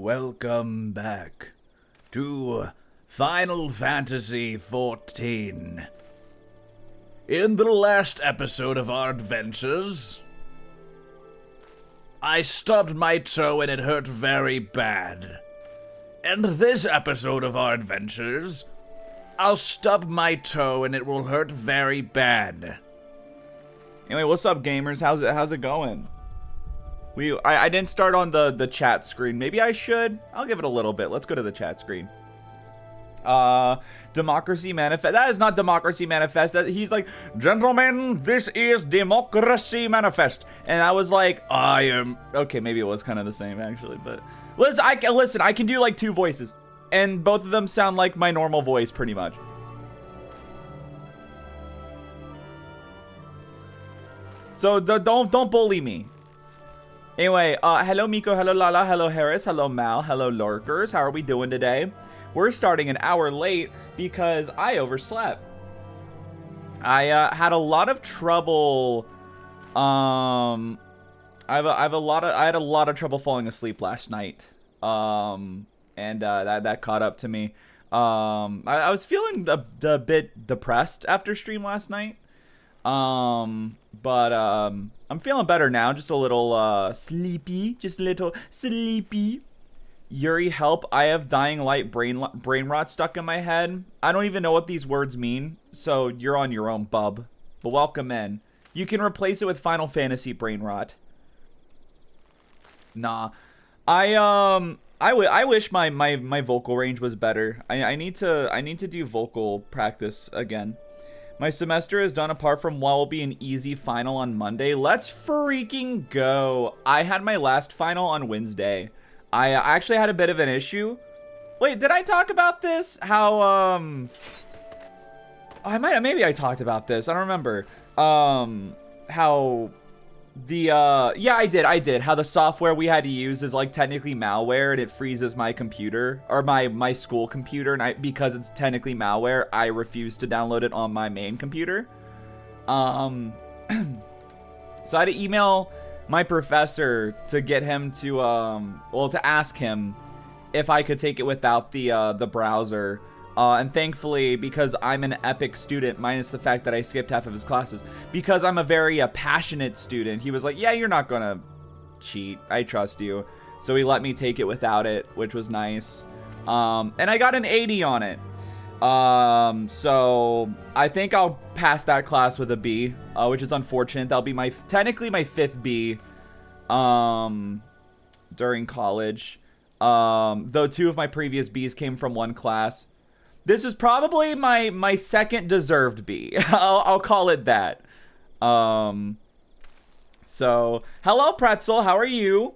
Welcome back to Final Fantasy XIV. In the last episode of our adventures, I stubbed my toe and it hurt very bad. And this episode of our adventures, I'll stub my toe and it will hurt very bad. Anyway, what's up, gamers? How's it going? I didn't start on the chat screen. Maybe I should. I'll give it a little bit. Let's go to the chat screen. Democracy Manifest. That is not Democracy Manifest. He's like, gentlemen, this is Democracy Manifest. And I was like, I am. Okay, maybe it was kind of the same actually, but listen, I can do like two voices, and both of them sound like my normal voice pretty much. So don't bully me. Anyway, hello Miko, hello Lala, hello Harris, hello Mal, hello Lurkers. How are we doing today? We're starting an hour late because I overslept. I had a lot of trouble. I had a lot of trouble falling asleep last night. And that caught up to me. I was feeling a bit depressed after stream last night. But I'm feeling better now. Just a little sleepy. Just a little sleepy. Yooree, help. I have dying light brain rot stuck in my head. I don't even know what these words mean. So you're on your own, bub. But welcome in. You can replace it with Final Fantasy brain rot. Nah. I wish my vocal range was better. I need to do vocal practice again. My semester is done apart from what will be an easy final on Monday. Let's freaking go. I had my last final on Wednesday. I actually had a bit of an issue. Wait, did I talk about this? How, maybe I talked about this. I don't remember. How the, yeah, I did. How the software we had to use is like technically malware and it freezes my computer or my school computer. And because it's technically malware, I refuse to download it on my main computer. So I had to email my professor to get him to, to ask him if I could take it without the browser. And thankfully, because I'm an epic student, minus the fact that I skipped half of his classes, because I'm a very passionate student, he was like, yeah, you're not gonna cheat. I trust you. So he let me take it without it, which was nice. And I got an 80 on it. So I think I'll pass that class with a B, which is unfortunate. That'll be technically my 5th B, during college. Though 2 of my previous B's came from one class. This was probably my second deserved B. I'll call it that. So hello Pretzel, how are you?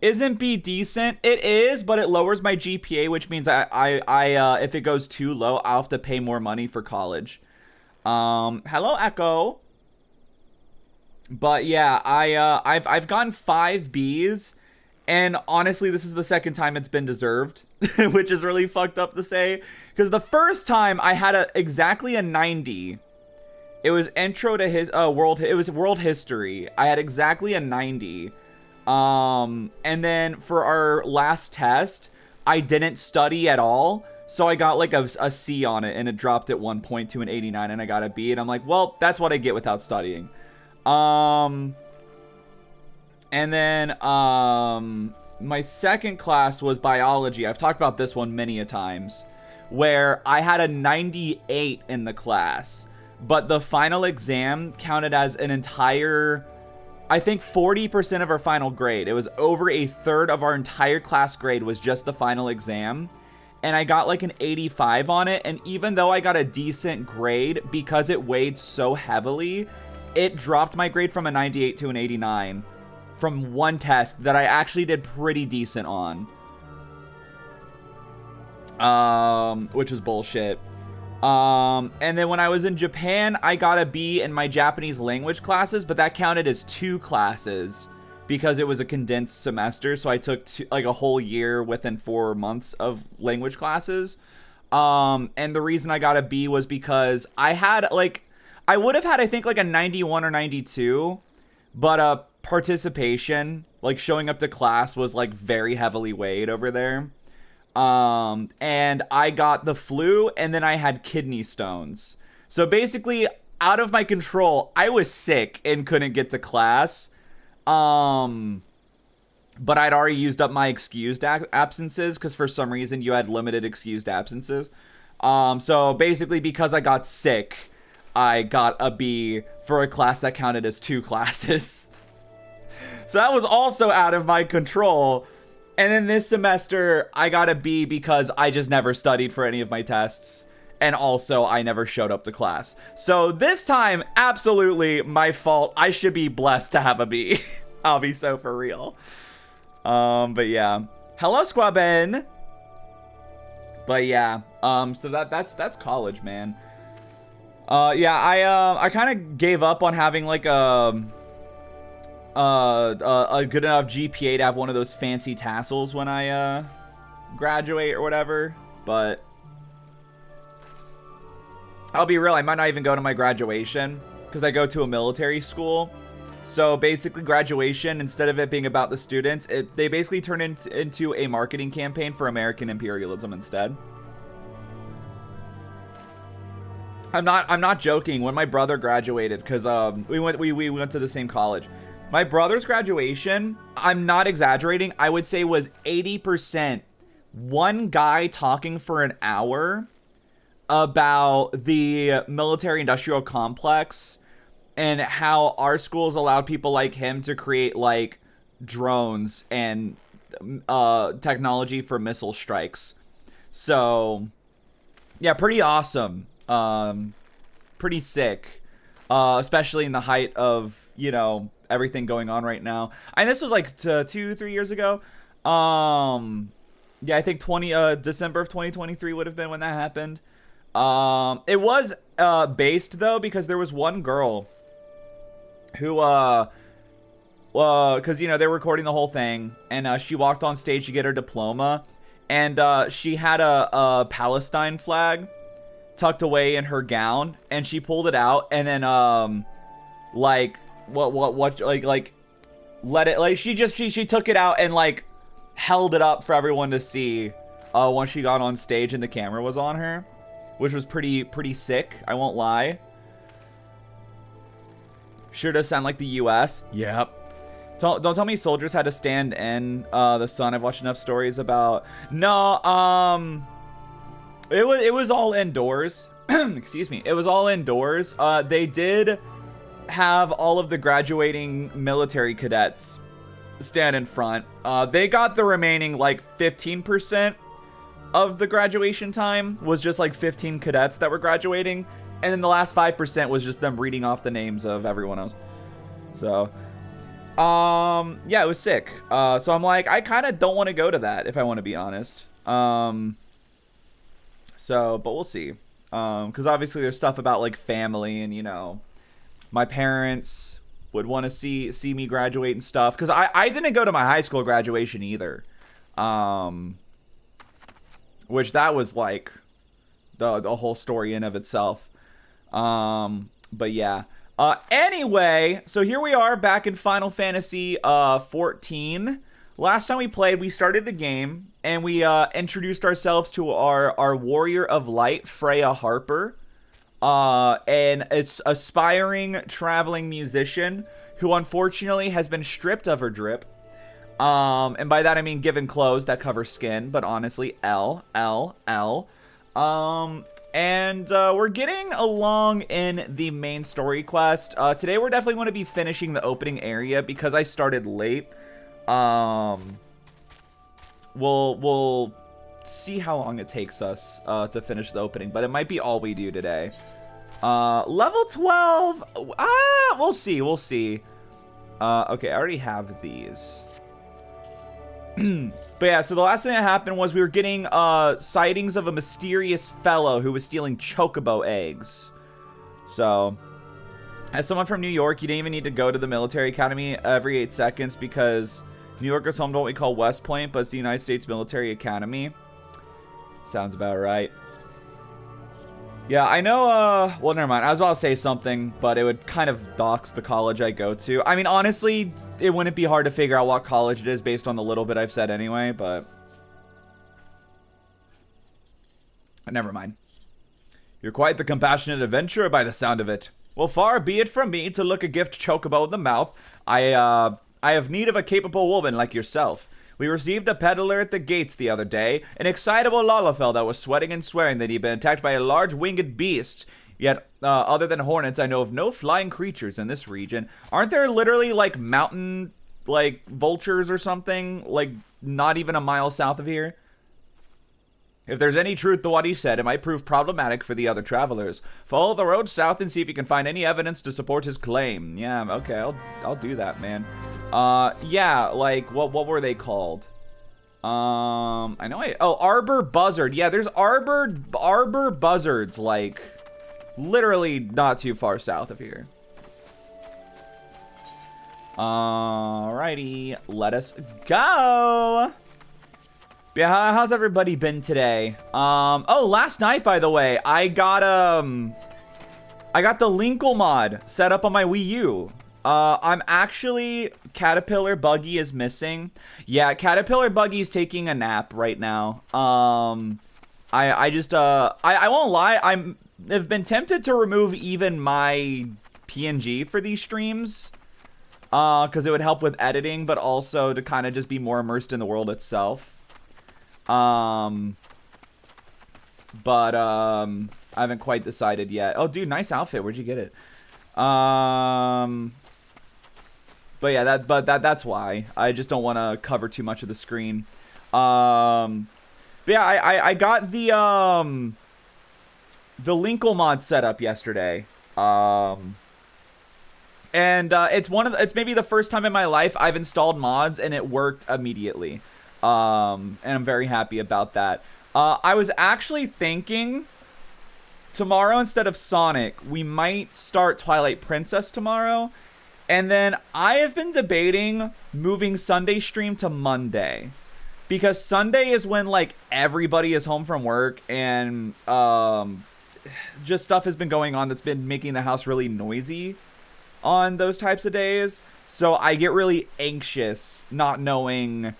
Isn't B decent? It is, but it lowers my GPA, which means I if it goes too low, I'll have to pay more money for college. Hello Echo. But yeah, I've gotten 5 B's, and honestly, this is the second time it's been deserved, which is really fucked up to say, because the first time I had exactly a 90. It was intro to his world history. I had exactly a 90. And then for our last test, I didn't study at all. So I got like a C on it, and it dropped at 1 point to an 89, and I got a B, and I'm like, well, that's what I get without studying. And then, my second class was biology. I've talked about this one many a times, where I had a 98 in the class, but the final exam counted as an entire, I think 40% of our final grade. It was over a third of our entire class grade was just the final exam. And I got like an 85 on it. And even though I got a decent grade, because it weighed so heavily, it dropped my grade from a 98 to an 89 from one test that I actually did pretty decent on. Which was bullshit. And then when I was in Japan, I got a B in my Japanese language classes, but that counted as 2 classes because it was a condensed semester. So I took like a whole year within 4 months of language classes. And the reason I got a B was because I had like, I would have had, I think like a 91 or 92, but participation, like showing up to class, was like very heavily weighed over there. And I got the flu, and then I had kidney stones. So basically, out of my control, I was sick and couldn't get to class. But I'd already used up my excused absences, because for some reason you had limited excused absences. So basically, because I got sick, I got a B for a class that counted as 2 classes. So that was also out of my control. And then this semester, I got a B because I just never studied for any of my tests. And also, I never showed up to class. So this time, absolutely my fault. I should be blessed to have a B. I'll be so for real. But yeah. Hello, Squaben. But yeah. So that's college, man. Yeah, I kind of gave up on having like a good enough GPA to have one of those fancy tassels when I graduate or whatever. But I'll be real, I might not even go to my graduation because I go to a military school. So basically, graduation, instead of it being about the students, they basically turn into a marketing campaign for American imperialism instead. I'm not joking. When my brother graduated, because we went to the same college. My brother's graduation, I'm not exaggerating, I would say was 80% one guy talking for an hour about the military-industrial complex and how our schools allowed people like him to create like drones and technology for missile strikes. So yeah, pretty awesome. Pretty sick. Especially in the height of, you know, everything going on right now. And this was like 2-3 years ago. Yeah, I think December of 2023 would have been when that happened. It was based though, because there was one girl who because you know they're recording the whole thing, and she walked on stage to get her diploma, and she had a Palestine flag tucked away in her gown, and she pulled it out, and then like let it, like she took it out and like held it up for everyone to see once she got on stage and the camera was on her, which was pretty sick, I won't lie. Sure does sound like the US. Yep. Don't tell me soldiers had to stand in the sun. I've watched enough stories about. No, it was all indoors. Excuse me. It was all indoors. They did have all of the graduating military cadets stand in front. They got the remaining like 15% of the graduation time was just like 15 cadets that were graduating, and then the last 5% was just them reading off the names of everyone else. So yeah, it was sick. So I'm like, I kind of don't want to go to that, if I want to be honest. So but we'll see, because obviously there's stuff about like family, and you know, my parents would want to see me graduate and stuff, because I didn't go to my high school graduation either, which that was like the whole story in of itself. But yeah. Anyway, so here we are back in Final Fantasy 14. Last time we played, we started the game, and we introduced ourselves to our Warrior of Light, Freya Harper. And it's aspiring traveling musician who unfortunately has been stripped of her drip. And by that I mean given clothes that cover skin, but honestly, L. And we're getting along in the main story quest. Today we're definitely going to be finishing the opening area because I started late. We'll see how long it takes us to finish the opening, but it might be all we do today. Level 12. We'll see. Okay, I already have these. But yeah, so the last thing that happened was we were getting sightings of a mysterious fellow who was stealing chocobo eggs. So, as someone from New York, you didn't even need to go to the military academy every 8 seconds, because New York is home to what we call West Point, but it's the United States Military Academy. Sounds about right. Yeah, I know, well, never mind. I was about to say something, but it would kind of dox the college I go to. I mean, honestly, it wouldn't be hard to figure out what college it is based on the little bit I've said anyway, but never mind. You're quite the compassionate adventurer by the sound of it. Well, far be it from me to look a gift chocobo in the mouth. I have need of a capable woman like yourself. We received a peddler at the gates the other day, an excitable Lalafell that was sweating and swearing that he'd been attacked by a large winged beast. Yet, other than hornets, I know of no flying creatures in this region. Aren't there literally, like, mountain, like, vultures or something? Like, not even a mile south of here? If there's any truth to what he said, it might prove problematic for the other travelers. Follow the road south and see if you can find any evidence to support his claim. Yeah, okay, I'll do that, man. Yeah, like, what were they called? I know Arbor Buzzard. Yeah, there's Arbor Buzzards, like, literally not too far south of here. Alrighty, let us go. Yeah, how's everybody been today? Oh, last night, by the way, I got the Linkle mod set up on my Wii U. I'm actually, Caterpillar Buggy is missing. Yeah, Caterpillar Buggy's taking a nap right now. I won't lie, I've been tempted to remove even my PNG for these streams. Because it would help with editing, but also to kind of just be more immersed in the world itself. I haven't quite decided yet. Oh, dude, nice outfit. Where'd you get it? But yeah, that's why. I just don't want to cover too much of the screen. But yeah, I got the Linkle mod set up yesterday. And it's maybe the first time in my life I've installed mods and it worked immediately. And I'm very happy about that. I was actually thinking tomorrow instead of Sonic, we might start Twilight Princess tomorrow. And then I have been debating moving Sunday stream to Monday. Because Sunday is when, like, everybody is home from work and just stuff has been going on that's been making the house really noisy on those types of days. So I get really anxious not knowing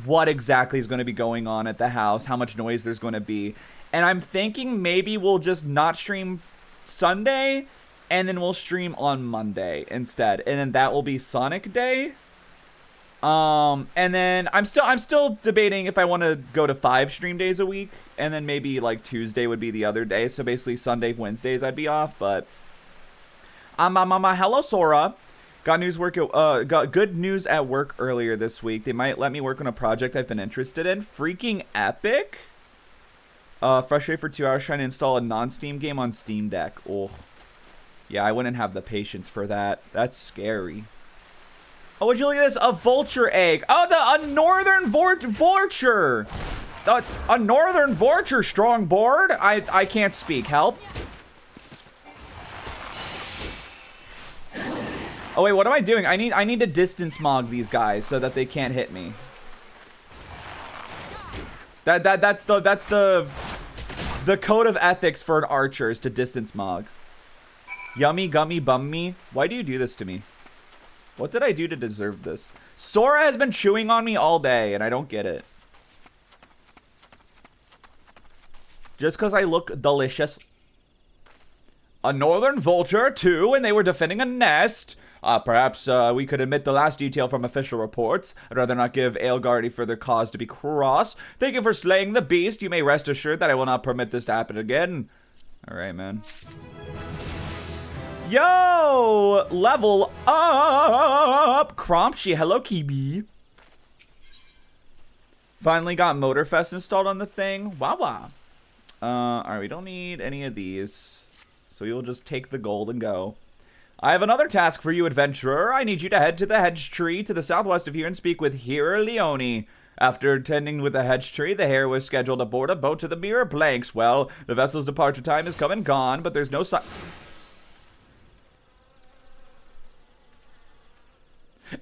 what exactly is going to be going on at the house, how much noise there's going to be. And I'm thinking maybe we'll just not stream Sunday, and then we'll stream on Monday instead. And then that will be Sonic Day. And then I'm still debating if I want to go to 5 stream days a week, and then maybe like Tuesday would be the other day. So basically Sunday, Wednesdays I'd be off, but hello Sora. Got good news at work earlier this week. They might let me work on a project I've been interested in. Freaking epic. Frustrated for 2 hours trying to install a non-Steam game on Steam Deck. Oh, yeah, I wouldn't have the patience for that. That's scary. Oh, would you look at this? A vulture egg. Oh, a northern vulture. A northern vulture strong board. I can't speak. Help. Oh wait, what am I doing? I need to distance mog these guys so that they can't hit me. That's the code of ethics for an archer is to distance mog. Yummy gummy bum me. Why do you do this to me? What did I do to deserve this? Sora has been chewing on me all day and I don't get it. Just because I look delicious. A northern vulture too, and they were defending a nest. Perhaps we could omit the last detail from official reports. I'd rather not give Aelgar any further cause to be cross. Thank you for slaying the beast. You may rest assured that I will not permit this to happen again. Alright, man. Yo! Level up! Crompshy, hello, Kibi. Finally got Motorfest installed on the thing. Wow. Alright, we don't need any of these. So you'll just take the gold and go. I have another task for you, adventurer. I need you to head to the hedge tree to the southwest of here and speak with Hera Leone. After attending with the hedge tree, the hare was scheduled aboard a boat to the Mirror Blanks. Well, the vessel's departure time is come and gone, but there's no sign.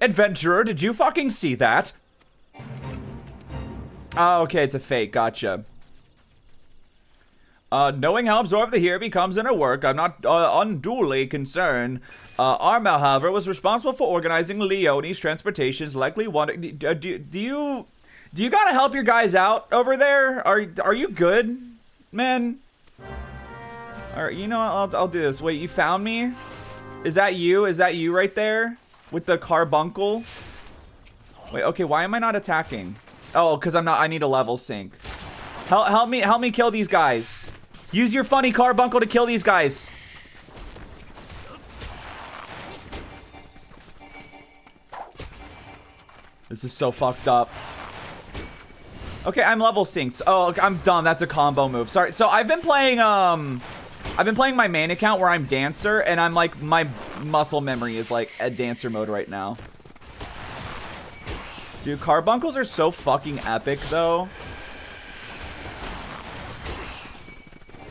Adventurer, did you fucking see that? Oh, okay, it's a fake. Gotcha. Knowing how absorbed the here becomes in her work, I'm not unduly concerned. Armel, however, was responsible for organizing Leonie's transportations, likely wanting... Do you gotta help your guys out over there? Are you good, man? Alright, you know what? I'll do this. Wait, you found me? Is that you? Is that you right there? With the carbuncle? Wait, okay, why am I not attacking? Oh, because I need a level sync. Help me kill these guys. Use your funny carbuncle to kill these guys. This is so fucked up. Okay, I'm level synced. Oh, I'm done. That's a combo move. Sorry. So I've been playing my main account where I'm dancer, and I'm like, my muscle memory is like a dancer mode right now. Dude, carbuncles are so fucking epic though.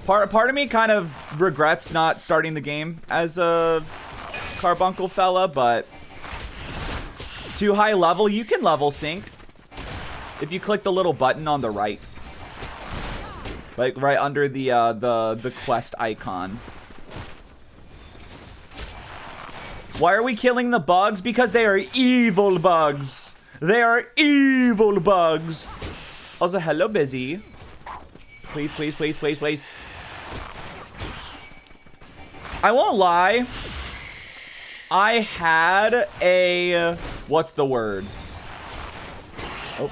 Part of me kind of regrets not starting the game as a carbuncle fella, but too high level, you can level sync if you click the little button on the right, like right under the quest icon. Why are we killing the bugs? Because they are evil bugs. They are evil bugs. Also, hello, Busy. Please, please, please, please, please. I won't lie. I had a... What's the word? Oh.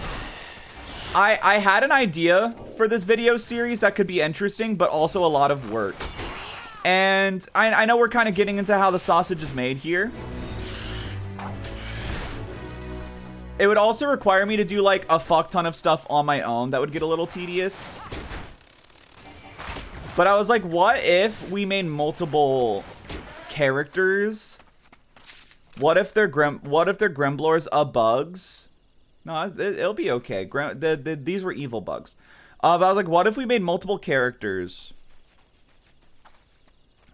I had an idea for this video series that could be interesting, but also a lot of work. And I know we're kind of getting into how the sausage is made here. It would also require me to do like a fuck ton of stuff on my own. That would get a little tedious. But I was like, what if we made multiple characters? What if they're Grimblors of bugs? No, it'll be okay. These were evil bugs. But I was like, what if we made multiple characters?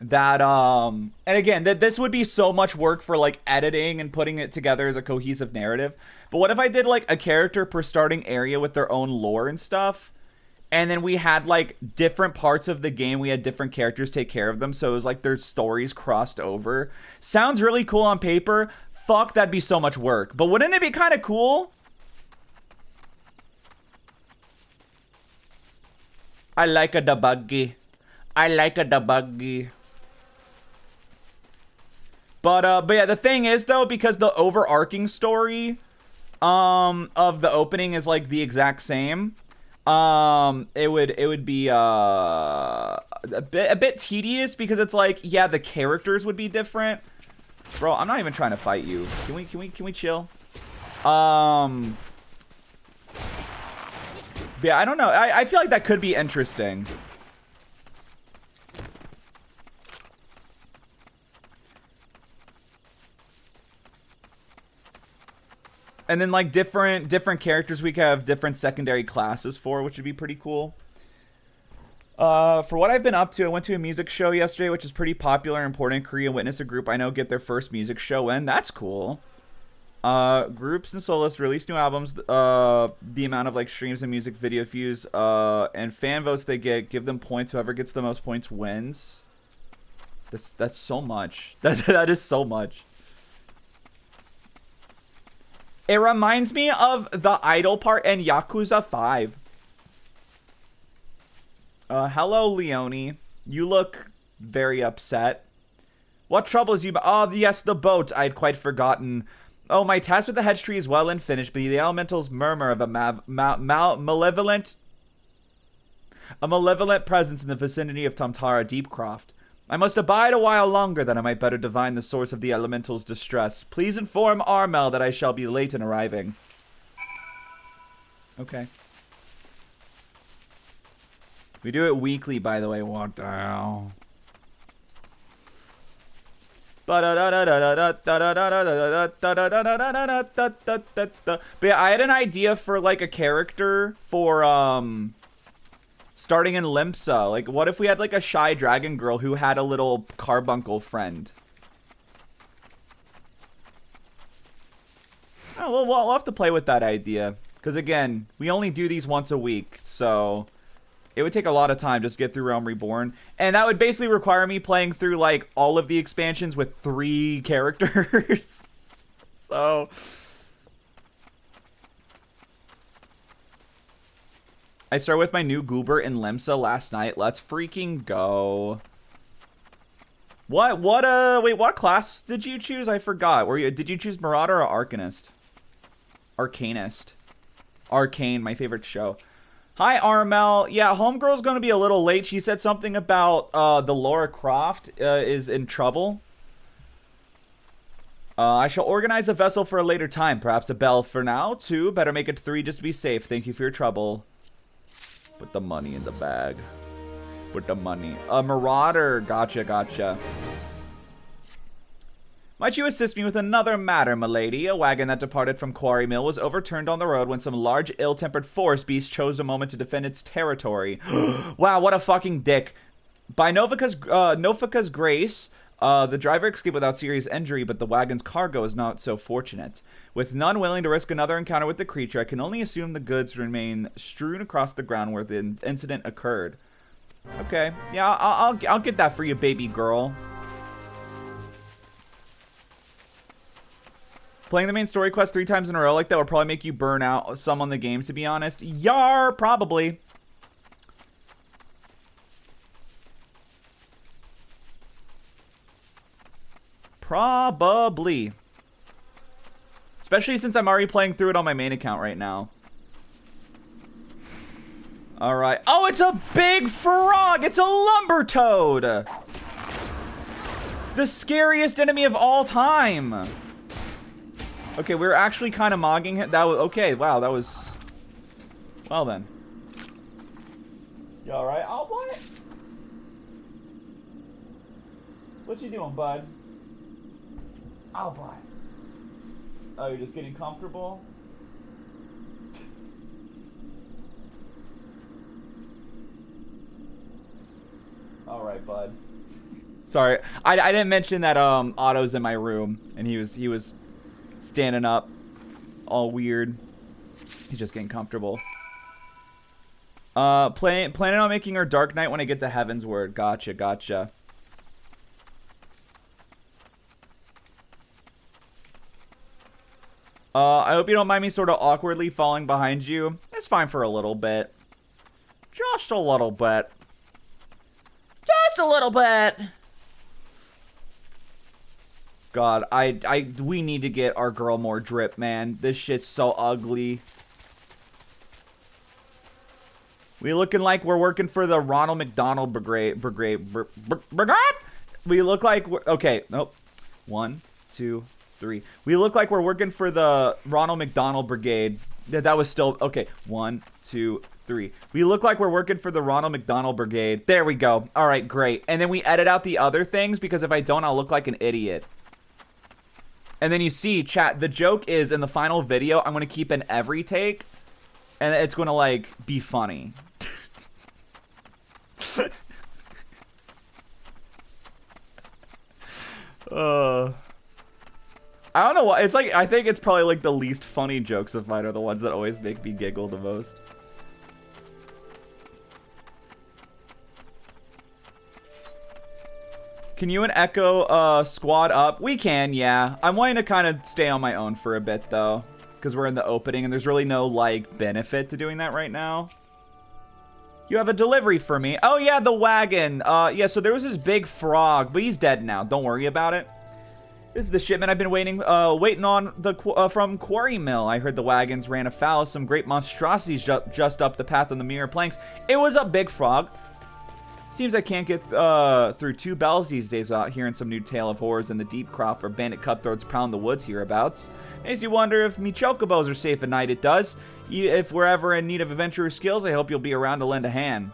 That, and again, this would be so much work for, like, editing and putting it together as a cohesive narrative. But what if I did, like, a character per starting area with their own lore and stuff? And then we had, like, different parts of the game. We had different characters take care of them. So it was like their stories crossed over. Sounds really cool on paper. Fuck, that'd be so much work. But wouldn't it be kind of cool? I like a debuggy. I like a debuggy. But yeah, the thing is, though, because the overarching story of the opening is, like, the exact same... it would be a bit tedious because it's like, yeah, the characters would be different. Bro, I'm not even trying to fight you. Can we chill? But yeah, I don't know. I feel like that could be interesting. And then, like, different characters we could have different secondary classes for, which would be pretty cool. For what I've been up to, I went to a music show yesterday, which is pretty popular and important in Korea. Witnessed a group I know get their first music show, and that's cool. Groups and soloists release new albums. The amount of, like, streams and music video views and fan votes they get, give them points. Whoever gets the most points wins. That's so much. That is so much. It reminds me of the idol part in Yakuza 5. Hello, Leonie. You look very upset. What troubles you? Oh, yes, the boat. I'd quite forgotten. Oh, my task with the hedge tree is well and finished, but the elementals murmur of a malevolent presence in the vicinity of Tamtara Deepcroft. I must abide a while longer that I might better divine the source of the elemental's distress. Please inform Armel that I shall be late in arriving. Okay. We do it weekly, by the way. What the hell? But yeah, I had an idea for, like, a character for, starting in Limsa. Like, what if we had, like, a shy dragon girl who had a little carbuncle friend? Oh, well, we'll have to play with that idea. Because, again, we only do these once a week, so... It would take a lot of time just to get through Realm Reborn. And that would basically require me playing through, like, all of the expansions with 3 characters. So... I started with my new Goober in Limsa last night. Let's freaking go. Wait, what class did you choose? I forgot. Did you choose Marauder or Arcanist? Arcanist. Arcane, my favorite show. Hi, Armel. Yeah, Homegirl's gonna be a little late. She said something about the Lara Croft is in trouble. I shall organize a vessel for a later time. Perhaps a bell for now. 2. Better make it 3 just to be safe. Thank you for your trouble. Put the money in the bag. Put the money. A Marauder. Gotcha, gotcha. Might you assist me with another matter, milady? A wagon that departed from Quarry Mill was overturned on the road when some large, ill-tempered forest beast chose a moment to defend its territory. Wow, what a fucking dick. By Novica's grace, the driver escaped without serious injury, but the wagon's cargo is not so fortunate. With none willing to risk another encounter with the creature, I can only assume the goods remain strewn across the ground where the incident occurred. Okay, yeah, I'll get that for you, baby girl. Playing the main story quest 3 times in a row like that would probably make you burn out some on the game, to be honest. Yar, probably. Probably. Especially since I'm already playing through it on my main account right now. Alright. Oh, it's a big frog! It's a lumber toad! The scariest enemy of all time! Okay, we're actually kind of mogging him. That was... Okay, wow, that was... Well then. You alright, Owlboy? What you doing, bud? Owlboy. Oh, you're just getting comfortable? Alright, bud. Sorry, I didn't mention that Otto's in my room, and he was standing up, all weird. He's just getting comfortable. Planning on making her Dark Knight when I get to Heaven's Word. Gotcha, gotcha. I hope you don't mind me sort of awkwardly falling behind you. It's fine for a little bit. Just a little bit. Just a little bit. God, we need to get our girl more drip, man. This shit's so ugly. We looking like we're working for the Ronald McDonald Brigade. We look like we're... Okay, nope. 1, 2, 3. We look like we're working for the Ronald McDonald Brigade. That was still... Okay, 1, 2, 3. We look like we're working for the Ronald McDonald Brigade. There we go. All right, great. And then we edit out the other things, because if I don't, I'll look like an idiot. And then you see, chat, the joke is in the final video, I'm going to keep in every take, and it's going to, like, be funny. I don't know why. It's like, I think it's probably like the least funny jokes of mine are the ones that always make me giggle the most. Can you and Echo squad up? We can, yeah. I'm wanting to kind of stay on my own for a bit though, because we're in the opening and there's really no like benefit to doing that right now. You have a delivery for me. Oh yeah, the wagon. Yeah, so there was this big frog, but he's dead now. Don't worry about it. This is the shipment I've been waiting on from Quarry Mill. I heard the wagons ran afoul of some great monstrosities just up the path on the mirror planks. It was a big frog. Seems I can't get through 2 bells these days without hearing some new tale of horrors in the deep crop or bandit cutthroats prowling the woods hereabouts. Makes you wonder if me chocobos are safe at night. It does. If we're ever in need of adventurous skills, I hope you'll be around to lend a hand.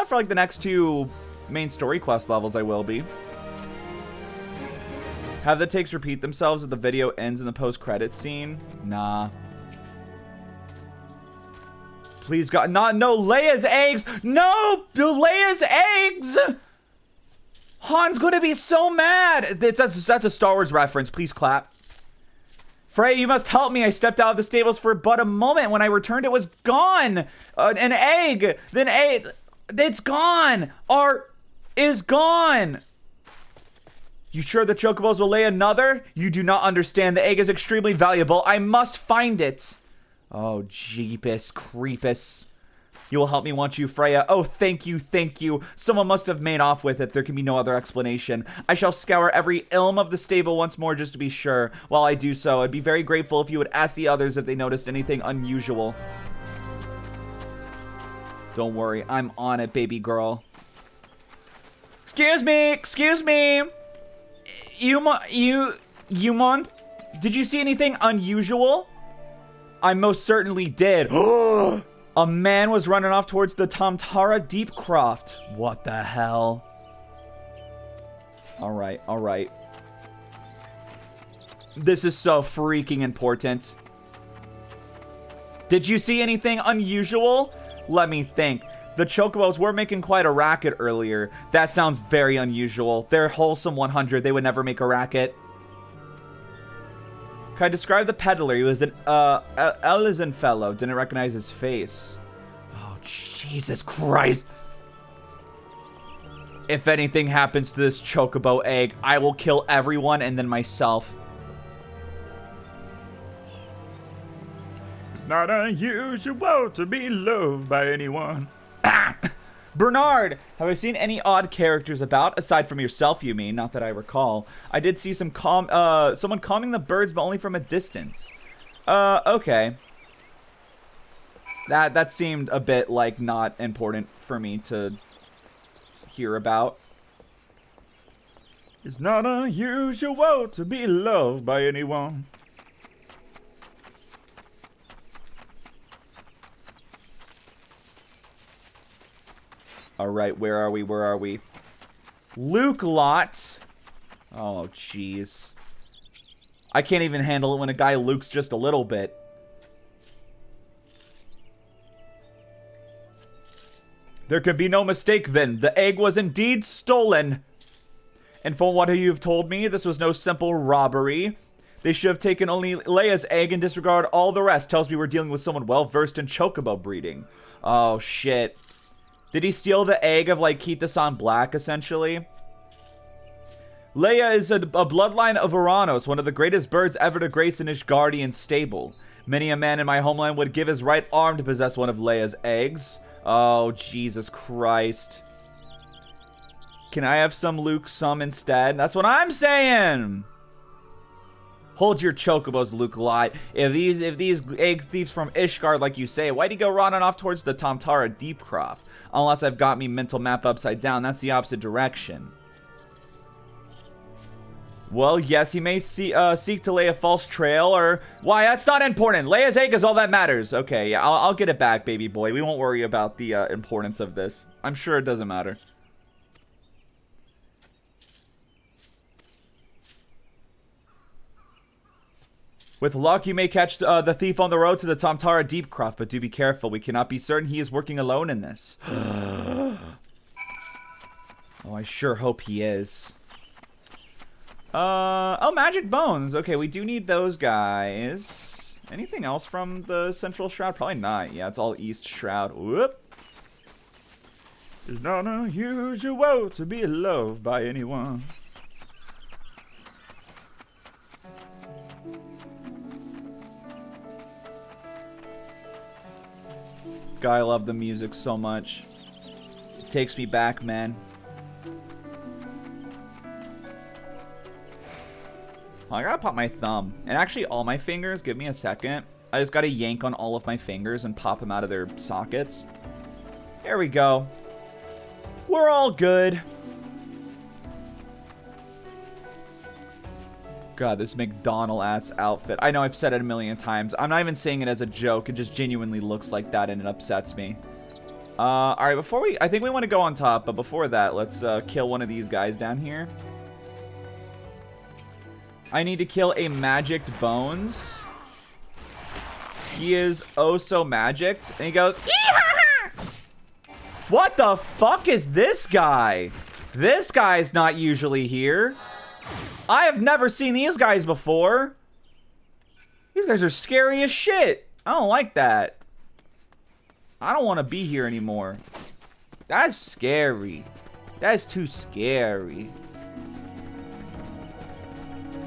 For like the next 2 main story quest levels, I will be. Have the takes repeat themselves as the video ends in the post-credits scene? Nah. Please God, no Leia's eggs! No! Leia's eggs! Han's gonna be so mad! That's a Star Wars reference, please clap. Frey, you must help me. I stepped out of the stables for but a moment. When I returned, it was gone. An egg. Then It's gone! Art is gone! You sure the chocobos will lay another? You do not understand. The egg is extremely valuable. I must find it. Oh, jeepus creepus. You will help me, won't you, Freya? Oh, thank you, thank you. Someone must have made off with it. There can be no other explanation. I shall scour every ilm of the stable once more just to be sure. While I do so, I'd be very grateful if you would ask the others if they noticed anything unusual. Don't worry, I'm on it, baby girl. Excuse me, excuse me. You, did you see anything unusual? I most certainly did. A man was running off towards the Tamtara Deepcroft. What the hell? Alright, alright. This is so freaking important. Did you see anything unusual? Let me think. The chocobos were making quite a racket earlier. That sounds very unusual. They're wholesome 100. They would never make a racket. Can I describe the peddler? He was an Elysian fellow. Didn't recognize his face. Oh, Jesus Christ. If anything happens to this chocobo egg, I will kill everyone and then myself. It's not unusual to be loved by anyone. Bernard, have I seen any odd characters about? Aside from yourself, you mean? Not that I recall. I did see some someone calming the birds, but only from a distance. Okay. That seemed a bit, like, not important for me to hear about. It's not unusual to be loved by anyone. Alright, where are we? Where are we? Luke Lot. Oh, jeez. I can't even handle it when a guy lukes just a little bit. There could be no mistake then. The egg was indeed stolen. And from what you've told me, this was no simple robbery. They should have taken only Leia's egg and disregard all the rest. Tells me we're dealing with someone well-versed in chocobo breeding. Oh, shit. Did he steal the egg of, like, Kita-san Black, essentially? Leia is a bloodline of Uranus, one of the greatest birds ever to grace an Ishgardian stable. Many a man in my homeland would give his right arm to possess one of Leia's eggs. Oh, Jesus Christ. Can I have some Luke some instead? That's what I'm saying! Hold your chocobos, Luke Lot. If these egg thieves from Ishgard, like you say, why'd he go running off towards the Tamtara Deepcroft? Unless I've got me mental map upside down, that's the opposite direction. Well, yes, he may seek to lay a false trail, or... Why, that's not important. Leia's egg is all that matters. Okay, yeah, I'll get it back, baby boy. We won't worry about the importance of this. I'm sure it doesn't matter. With luck, you may catch the thief on the road to the Tamtara Deepcroft, but do be careful. We cannot be certain he is working alone in this. Oh, I sure hope he is. Oh, magic bones. Okay, we do need those guys. Anything else from the central shroud? Probably not. Yeah, it's all east shroud. Whoop. It's not unusual to be loved by anyone. God, I love the music so much. It takes me back, man. Oh, I gotta pop my thumb. And actually, all my fingers. Give me a second. I just gotta yank on all of my fingers and pop them out of their sockets. There we go. We're all good. God, this McDonald-ass outfit. I know I've said it a million times. I'm not even saying it as a joke. It just genuinely looks like that and it upsets me. Alright, before I think we want to go on top, but before that, let's kill one of these guys down here. I need to kill a Magicked Bones. He is oh so magicked. And he goes, "Ee-ha-ha!" What the fuck is this guy? This guy's not usually here. I have never seen these guys before. These guys are scary as shit. I don't like that. I don't want to be here anymore. That's scary. That's too scary.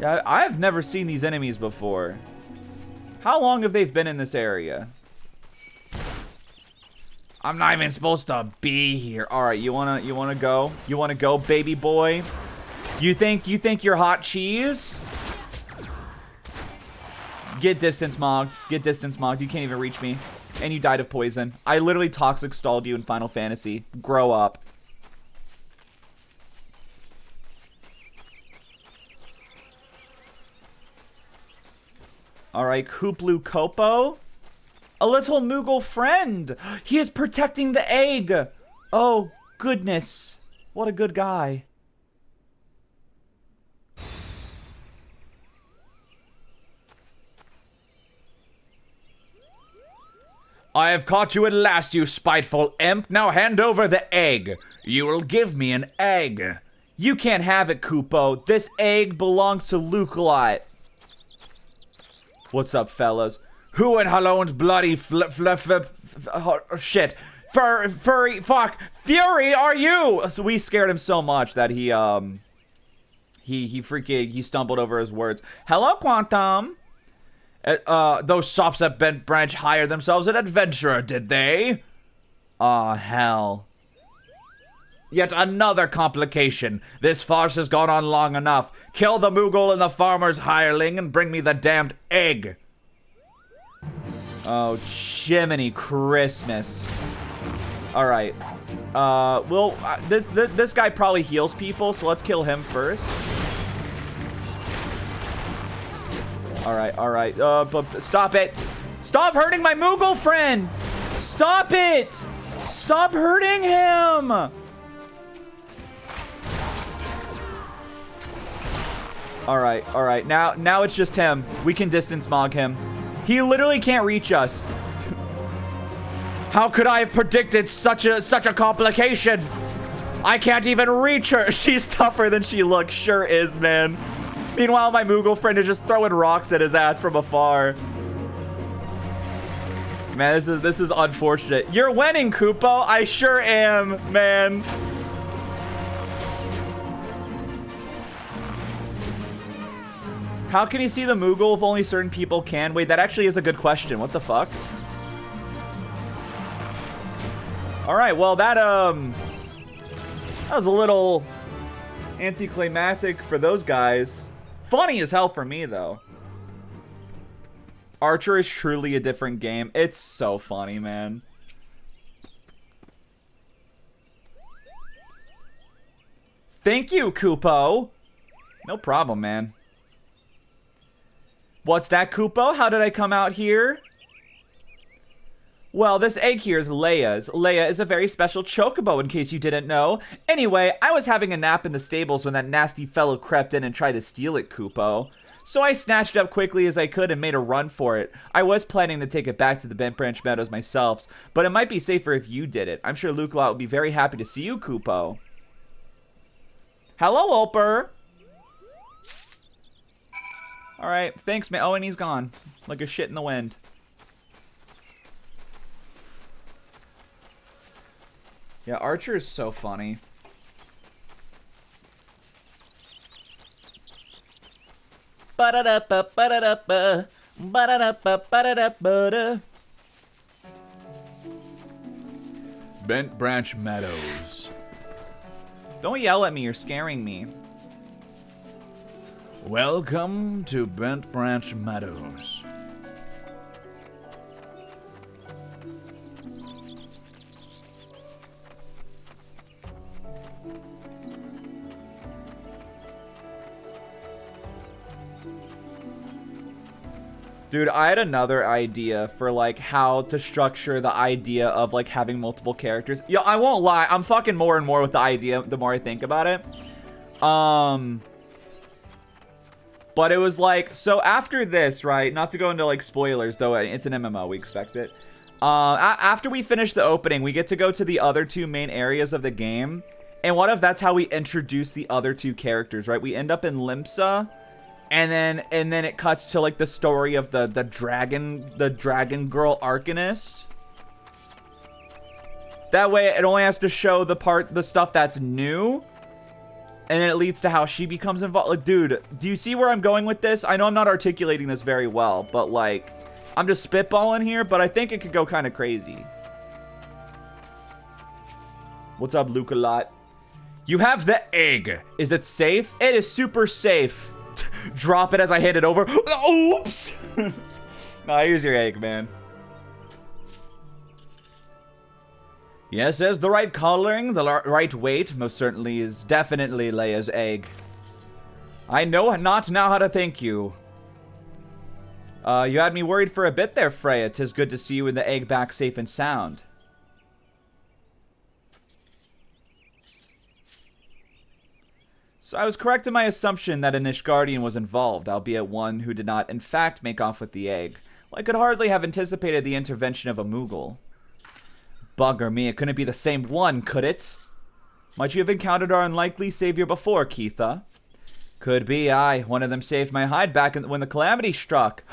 Yeah, I've never seen these enemies before. How long have they been in this area? I'm not even supposed to be here. All right, you wanna go? You wanna go, baby boy? You think you're hot cheese? Get distance mogged. Get distance mogged. You can't even reach me. And you died of poison. I literally toxic stalled you in Final Fantasy. Grow up. Alright, Kooplu Kopo. A little Moogle friend. He is protecting the egg. Oh, goodness. What a good guy. I have caught you at last, you spiteful imp. Now hand over the egg. You will give me an egg. You can't have it, Koopo. This egg belongs to Lukelot. What's up, fellas? Who in Halone's bloody shit? Furry, fuck, Fury, are you? So we scared him so much that he stumbled over his words. Hello, Quantum. Those sops at Bent Branch hired themselves an adventurer, did they? Aw, hell. Yet another complication. This farce has gone on long enough. Kill the Moogle and the farmer's hireling and bring me the damned egg. Oh, Jiminy Christmas. Alright. This guy probably heals people, so let's kill him first. Alright. But stop it. Stop hurting my Moogle friend. Stop it. Stop hurting him. Alright. Now it's just him. We can distance mog him. He literally can't reach us. How could I have predicted such a complication? I can't even reach her. She's tougher than she looks. Sure is, man. Meanwhile, my Moogle friend is just throwing rocks at his ass from afar. Man, this is unfortunate. You're winning, Koopo. I sure am, man. How can you see the Moogle if only certain people can? Wait, that actually is a good question. What the fuck? Alright, well, that was a little anticlimactic for those guys. Funny as hell for me, though. Archer is truly a different game. It's so funny, man. Thank you, Koopo. No problem, man. What's that, Koopo? How did I come out here? Well, this egg here is Leia's. Leia is a very special chocobo, in case you didn't know. Anyway, I was having a nap in the stables when that nasty fellow crept in and tried to steal it, Koopo. So I snatched it up quickly as I could and made a run for it. I was planning to take it back to the Bent Branch Meadows myself, but it might be safer if you did it. I'm sure Lukelot would be very happy to see you, Koopo. Hello, Ulper. Alright, thanks, man. Oh, and he's gone. Like a shit in the wind. Yeah, Archer is so funny. Ba-da-da-ba, ba-da-da-ba, ba-da-da-ba, ba-da-da-ba-da. Bent Branch Meadows. Don't yell at me, you're scaring me. Welcome to Bent Branch Meadows. Dude, I had another idea for, like, how to structure the idea of, like, having multiple characters. Yo, I won't lie. I'm fucking more and more with the idea the more I think about it. But it was like, so after this, right? Not to go into, like, spoilers, though it's an MMO. We expect it. After we finish the opening, we get to go to the other two main areas of the game. And what if that's how we introduce the other two characters, right? We end up in Limsa. And then it cuts to, like, the story of the dragon girl Arcanist. That way, it only has to show the stuff that's new. And then it leads to how she becomes involved. Like, dude, do you see where I'm going with this? I know I'm not articulating this very well, but like, I'm just spitballing here, but I think it could go kind of crazy. What's up, Luke a lot? You have the egg. Is it safe? It is super safe. Drop it as I hand it over. Oops. Nah, here's your egg, man. Yes, there's the right coloring, the right weight. Most certainly is definitely Leia's egg. I know not now how to thank you. You had me worried for a bit there, Freya. 'Tis good to see you in the egg back safe and sound. So I was correct in my assumption that a Nishgardian was involved, albeit one who did not in fact make off with the egg. Well, I could hardly have anticipated the intervention of a Moogle. Bugger me, it couldn't be the same one, could it? Might you have encountered our unlikely savior before, Keitha? Could be, aye. One of them saved my hide back when the calamity struck.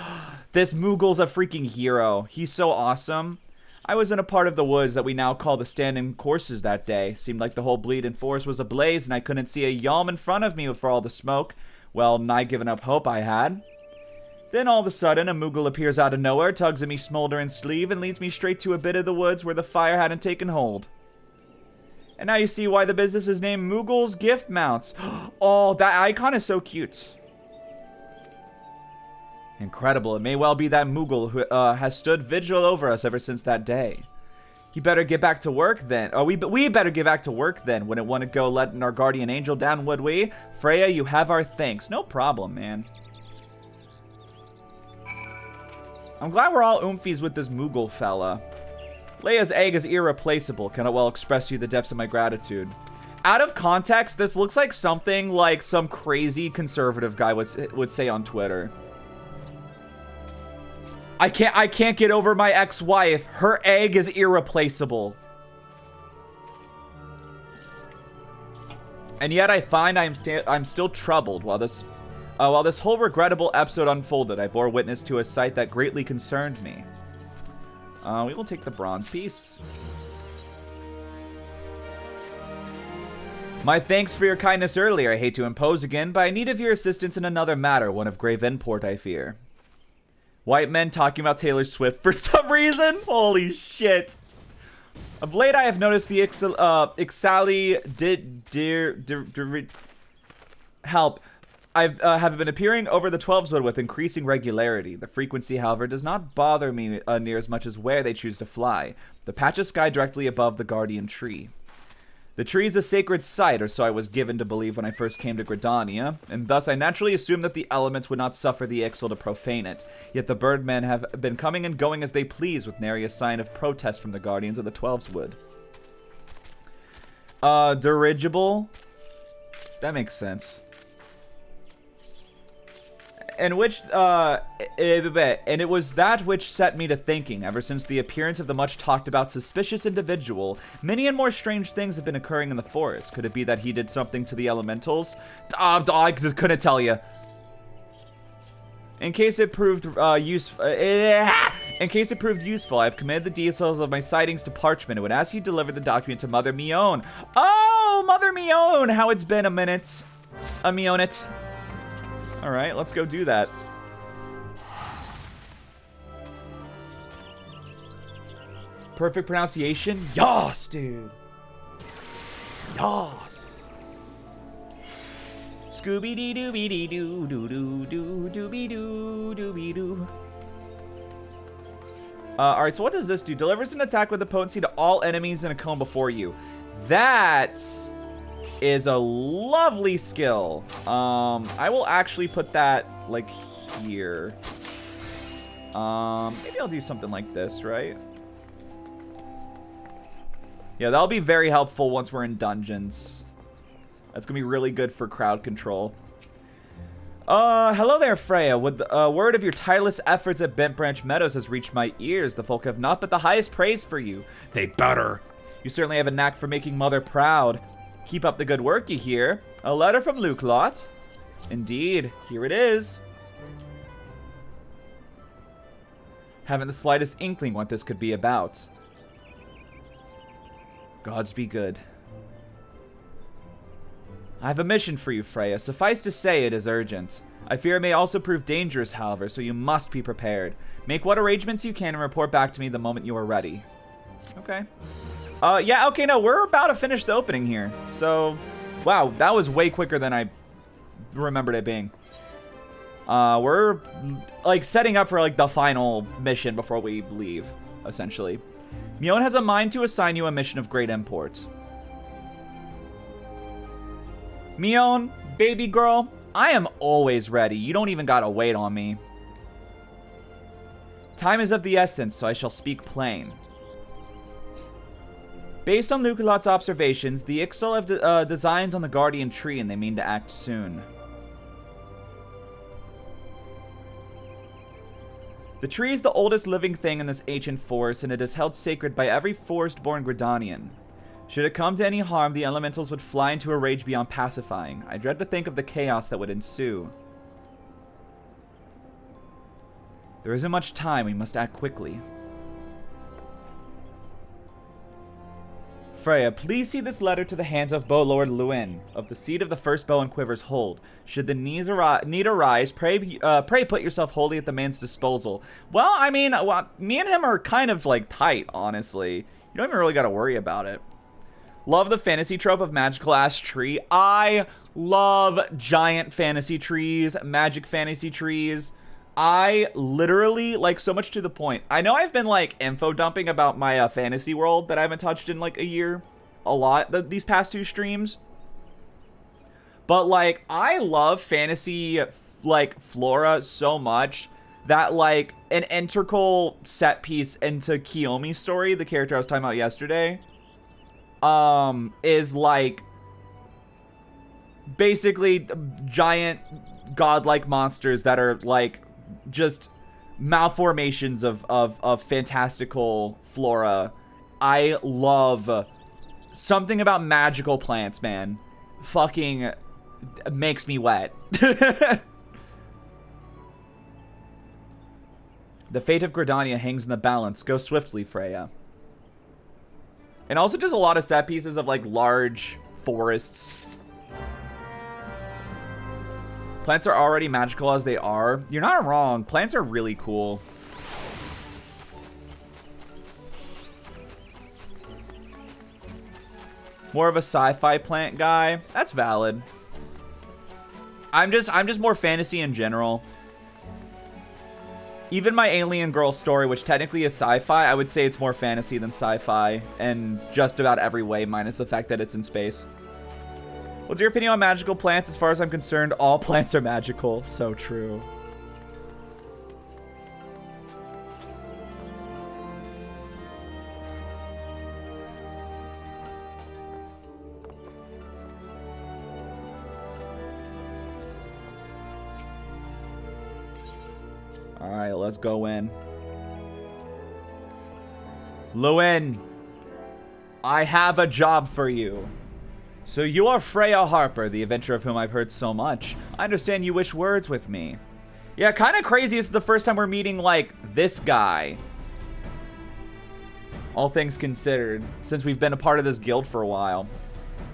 This Moogle's a freaking hero. He's so awesome. I was in a part of the woods that we now call the standing courses that day. Seemed like the whole bleeding forest was ablaze and I couldn't see a yalm in front of me for all the smoke. Well, nigh giving up hope I had. Then all of a sudden, a Moogle appears out of nowhere, tugs at me smoldering sleeve, and leads me straight to a bit of the woods where the fire hadn't taken hold. And now you see why the business is named Moogle's Gift Mounts. Oh, that icon is so cute. Incredible. It may well be that Moogle who has stood vigil over us ever since that day. You better get back to work then. Oh, we better get back to work then. Wouldn't want to go letting our guardian angel down, would we? Freya, you have our thanks. No problem, man. I'm glad we're all oomfies with this Moogle fella. Leia's egg is irreplaceable. Cannot well express to you the depths of my gratitude. Out of context, this looks like something like some crazy conservative guy would say on Twitter. I can't get over my ex-wife. Her egg is irreplaceable. And yet I find I'm still troubled while this whole regrettable episode unfolded. I bore witness to a sight that greatly concerned me. We will take the bronze piece. My thanks for your kindness earlier. I hate to impose again, but I need of your assistance in another matter, one of grave import, I fear. White men talking about Taylor Swift for some reason? Holy shit. Of late, I have noticed the help. I have been appearing over the 12's with increasing regularity. The frequency, however, does not bother me near as much as where they choose to fly. The patch of sky directly above the guardian tree. The tree is a sacred site, or so I was given to believe when I first came to Gridania, and thus I naturally assumed that the elements would not suffer the Ixal to profane it. Yet the birdmen have been coming and going as they please, with nary a sign of protest from the guardians of the 12's wood. Dirigible? That makes sense. And it was that which set me to thinking. Ever since the appearance of the much talked about suspicious individual, many and more strange things have been occurring in the forest. Could it be that he did something to the elementals? I just couldn't tell you. In case it proved useful, I've committed the details of my sightings to parchment and would ask you to deliver the document to Mother Mion. Oh, Mother Mion, how it's been a minute. A Mionit. All right, let's go do that. Perfect pronunciation? Yas, dude. Yas. Scooby-dee-doo-be-dee-doo-doo-doo-doo-doo-be-doo-doo-be-doo. Alright, so what does this do? Delivers an attack with the potency to all enemies in a cone before you. That is a lovely skill. I will actually put that, like, here. Maybe I'll do something like this, right? Yeah, that'll be very helpful once we're in dungeons. That's gonna be really good for crowd control. Hello there, Freya. With word of your tireless efforts at Bent Branch Meadows has reached my ears. The folk have not but the highest praise for you. They better. You certainly have a knack for making Mother proud. Keep up the good work, you hear. A letter from Luke Lot. Indeed, here it is. Haven't the slightest inkling what this could be about. Gods be good. I have a mission for you, Freya. Suffice to say, it is urgent. I fear it may also prove dangerous, however, so you must be prepared. Make what arrangements you can and report back to me the moment you are ready. Okay. Yeah, okay, no, we're about to finish the opening here. So, wow, that was way quicker than I remembered it being. We're, like, setting up for, like, the final mission before we leave, essentially. Mion has a mind to assign you a mission of great import. Mion, baby girl, I am always ready. You don't even gotta wait on me. Time is of the essence, so I shall speak plain. Based on Luculot's observations, the XIV have designs on the Guardian Tree, and they mean to act soon. The tree is the oldest living thing in this ancient forest, and it is held sacred by every forest-born Gridanian. Should it come to any harm, the elementals would fly into a rage beyond pacifying. I dread to think of the chaos that would ensue. There isn't much time, we must act quickly. Freya, please see this letter to the hands of Bow Lord Luin, of the seat of the first bow and quiver's hold. Should the need arise, pray put yourself wholly at the man's disposal. Well, I mean, me and him are kind of, like, tight, honestly. You don't even really gotta worry about it. Love the fantasy trope of magical ass tree. I love giant fantasy trees, magic fantasy trees. I literally, like, so much to the point. I know I've been, like, info dumping about my fantasy world that I haven't touched in, like, a year. A lot, these past 2 streams. But, like, I love fantasy, like, flora so much that, like, an integral set piece into Kiyomi's story, the character I was talking about yesterday, is, like, basically giant godlike monsters that are, like, just malformations of fantastical flora. I love something about magical plants, man. Fucking makes me wet. The fate of Gridania hangs in the balance. Go swiftly, Freya. And also just a lot of set pieces of, like, large forests. Plants are already magical as they are. You're not wrong. Plants are really cool. More of a sci-fi plant guy. That's valid. I'm just more fantasy in general. Even my alien girl story, which technically is sci-fi, I would say it's more fantasy than sci-fi in just about every way, minus the fact that it's in space. What's your opinion on magical plants? As far as I'm concerned, all plants are magical. So true. Alright, let's go in. Luin, I have a job for you. So you are Freya Harper, the adventurer of whom I've heard so much. I understand you wish words with me. Yeah, kind of crazy. It's the first time we're meeting, like, this guy. All things considered, since we've been a part of this guild for a while.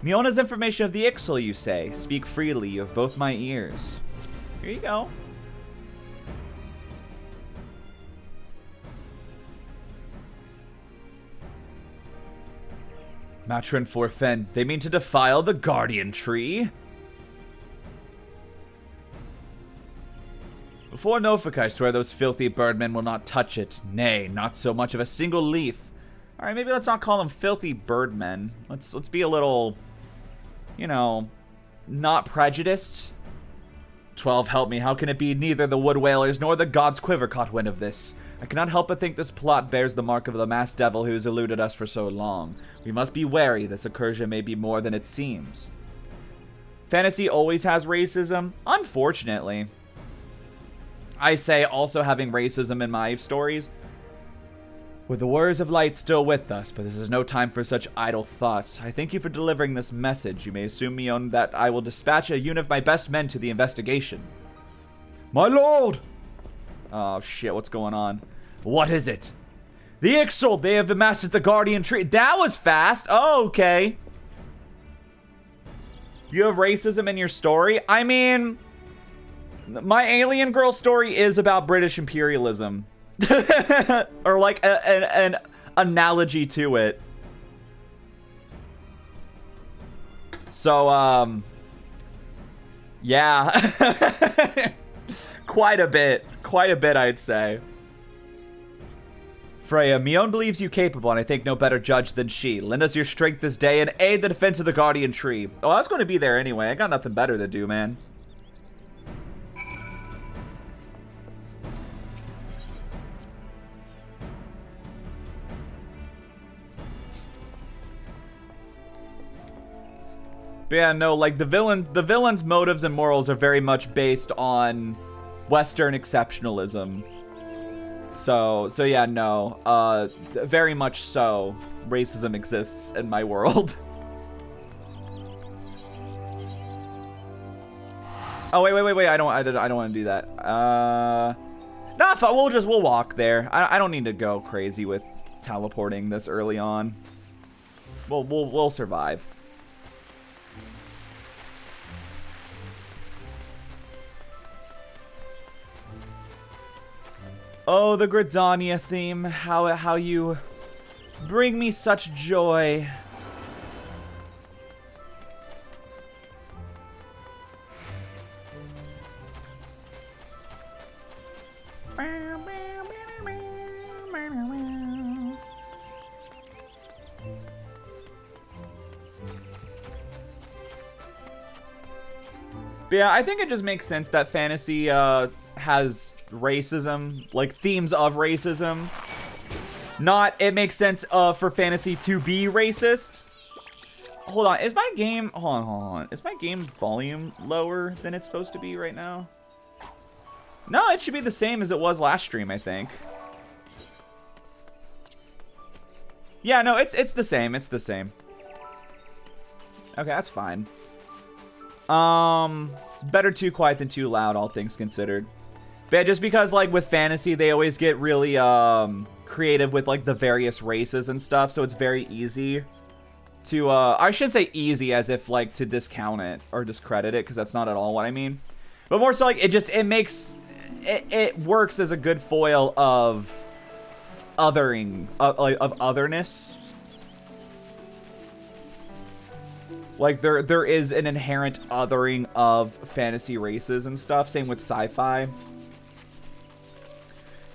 Miona's information of the Ixal, you say. Speak freely, you have both my ears. Here you go. Matron Forfen, they mean to defile the Guardian Tree? Before Nofik, I swear those filthy birdmen will not touch it. Nay, not so much of a single leaf. Alright, maybe let's not call them filthy birdmen. Let's be a little, you know, not prejudiced. 12, help me. How can it be neither the Wood Whalers nor the God's Quiver caught wind of this? I cannot help but think this plot bears the mark of the masked devil who has eluded us for so long. We must be wary. This incursion may be more than it seems. Fantasy always has racism, unfortunately. I say also having racism in my stories. With the Warriors of Light still with us, but this is no time for such idle thoughts. I thank you for delivering this message. You may assume, Mion, that I will dispatch a unit of my best men to the investigation. My lord! Oh, shit, what's going on? What is it? The Ixal, they have amassed the Guardian Tree. That was fast. Oh, okay. You have racism in your story? I mean, my alien girl story is about British imperialism. Or like an analogy to it. So, yeah. Quite a bit, I'd say. Freya, Mion believes you capable, and I think no better judge than she. Lend us your strength this day and aid the defense of the Guardian Tree. Oh, I was going to be there anyway. I got nothing better to do, man. But yeah, no, like the villain's motives and morals are very much based on Western exceptionalism. So yeah, no, very much so, racism exists in my world. Oh, wait, I don't want to do that. Nah, we'll walk there. I don't need to go crazy with teleporting this early on. We'll survive. Oh, the Gridania theme. How you bring me such joy. But yeah, I think it just makes sense that fantasy has racism, like themes of racism. It makes sense for fantasy to be racist. Hold on, is my game, hold on. Is my game volume lower than it's supposed to be right now? No, it should be the same as it was last stream, I think. Yeah, no, it's the same, it's the same. Okay, that's fine. Better too quiet than too loud, all things considered. But yeah, just because, like, with fantasy, they always get really, creative with, like, the various races and stuff, so it's very easy to, I shouldn't say easy as if, like, to discount it or discredit it, because that's not at all what I mean. But more so, like, it works as a good foil of othering, of otherness. Like, there is an inherent othering of fantasy races and stuff. Same with sci-fi.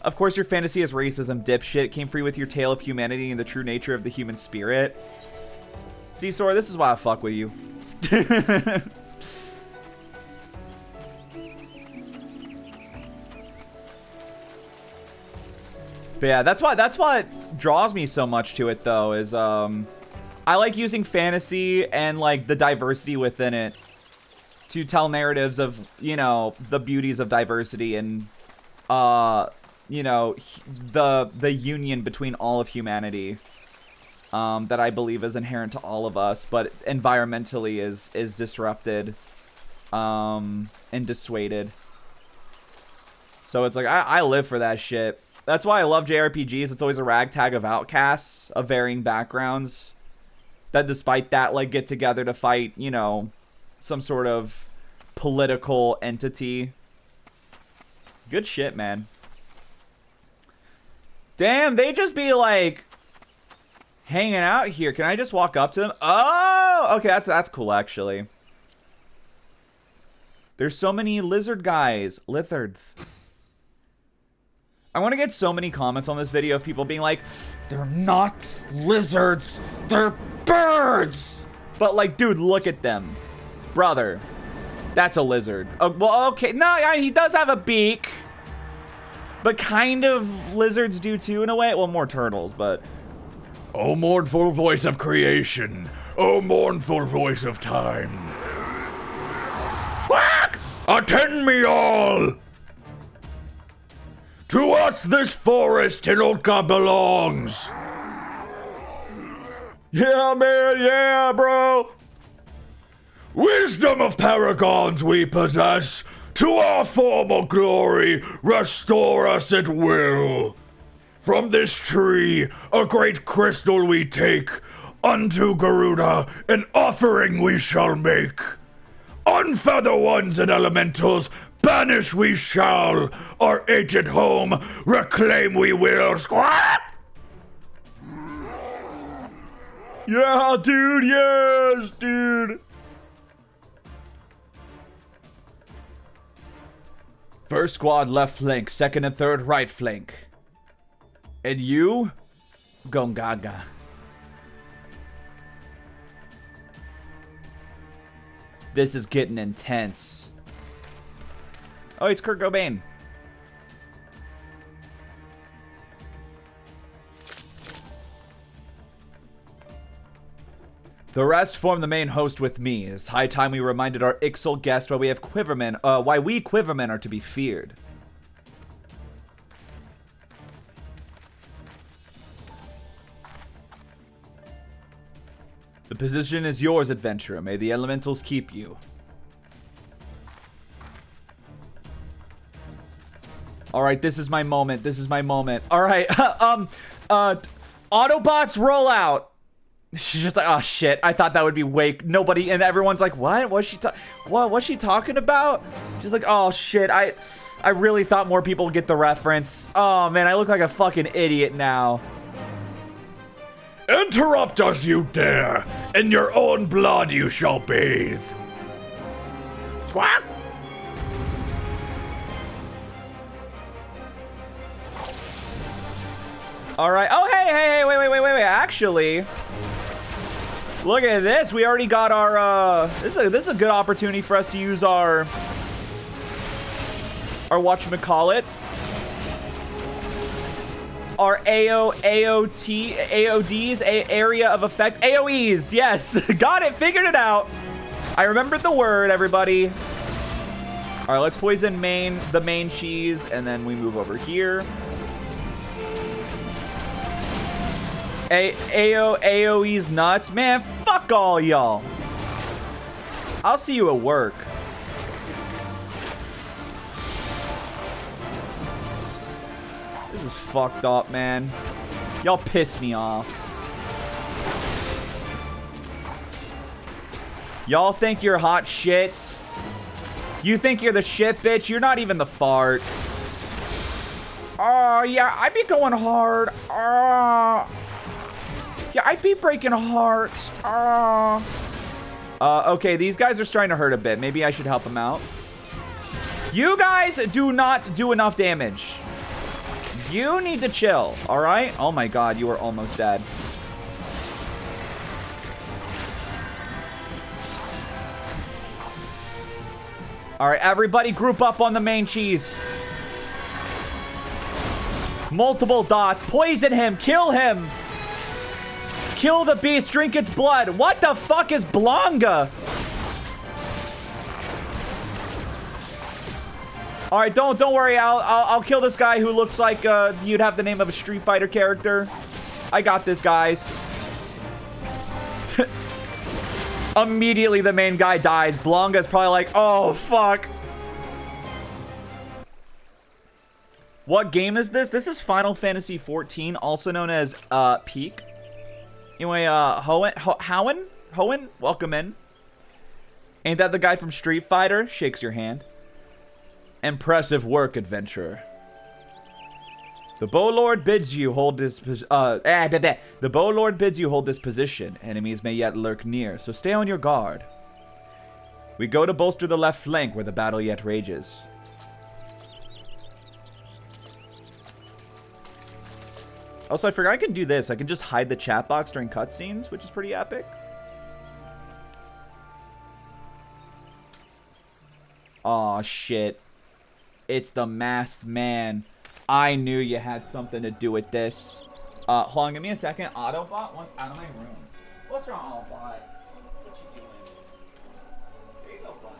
Of course, your fantasy is racism, dipshit. Came free with your tale of humanity and the true nature of the human spirit. See, Sora, this is why I fuck with you. But yeah, that's what draws me so much to it, though, is, I like using fantasy and, like, the diversity within it to tell narratives of, you know, the beauties of diversity and, you know, the union between all of humanity, that I believe is inherent to all of us, but environmentally is disrupted, and dissuaded. So it's like, I live for that shit. That's why I love JRPGs. It's always a ragtag of outcasts of varying backgrounds that despite that, like, get together to fight, you know, some sort of political entity. Good shit, man. Damn, they just be, like, hanging out here. Can I just walk up to them? Oh! Okay, that's cool, actually. There's so many lizard guys. Lizards. I want to get so many comments on this video of people being like, they're not lizards, they're birds! But, like, dude, look at them. Brother, that's a lizard. Oh, well, okay, no, he does have a beak. But kind of lizards do too, in a way. Well, more turtles, but... O mournful voice of creation, O mournful voice of time. Quack! Attend me all! To us this forest in Otka belongs. Yeah, man, yeah, bro. Wisdom of paragons we possess. To our former glory, restore us at will. From this tree, a great crystal we take. Unto Garuda, an offering we shall make. Unfeather ones and elementals, banish we shall. Our aged home, reclaim we will. Squawk! Yeah, dude, yes, dude. First squad left flank, second and third right flank. And you, Gongaga. This is getting intense. Oh, it's Kurt Cobain. The rest form the main host with me. It's high time we reminded our Ixal guest why we Quivermen are to be feared. The position is yours, adventurer. May the elementals keep you. Alright, this is my moment. This is my moment. Alright, Autobots roll out. She's just like, oh shit, I thought that would be wake. Nobody, and everyone's like, what? What's she talking about? She's like, oh shit, I really thought more people would get the reference. Oh man, I look like a fucking idiot now. Interrupt us, you dare! In your own blood you shall bathe. Squawk! Alright, oh hey, wait, actually... Look at this. We already got our, this is a good opportunity for us to use our whatchamacallits. Our AODs, area of effect, AOEs, yes. Got it, figured it out. I remembered the word, everybody. All right, let's poison the main cheese, and then we move over here. AOE's nuts. Man, fuck all y'all. I'll see you at work. This is fucked up, man. Y'all piss me off. Y'all think you're hot shit? You think you're the shit, bitch? You're not even the fart. Oh, yeah, I be going hard. Yeah, I be breaking hearts. Okay, these guys are starting to hurt a bit. Maybe I should help them out. You guys do not do enough damage. You need to chill, all right? Oh my god, you are almost dead. All right, everybody group up on the main cheese. Multiple dots. Poison him. Kill him. Kill the beast, drink its blood. What the fuck is Blonga? All right, don't worry. I'll kill this guy who looks like you'd have the name of a Street Fighter character. I got this, guys. Immediately the main guy dies. Blonga's probably like, oh fuck. What game is this? This is Final Fantasy XIV, also known as Peak. Anyway, Hoenn, welcome in. Ain't that the guy from Street Fighter? Shakes your hand. Impressive work, adventurer. The Bow Lord bids you hold this The Bow Lord bids you hold this position. Enemies may yet lurk near, so stay on your guard. We go to bolster the left flank where the battle yet rages. Also, I forgot I can do this. I can just hide the chat box during cutscenes, which is pretty epic. Aw, shit. It's the masked man. I knew you had something to do with this. Hold on, give me a second. Autobot wants out of my room. What's wrong, Autobot? What you doing? There you go, buddy.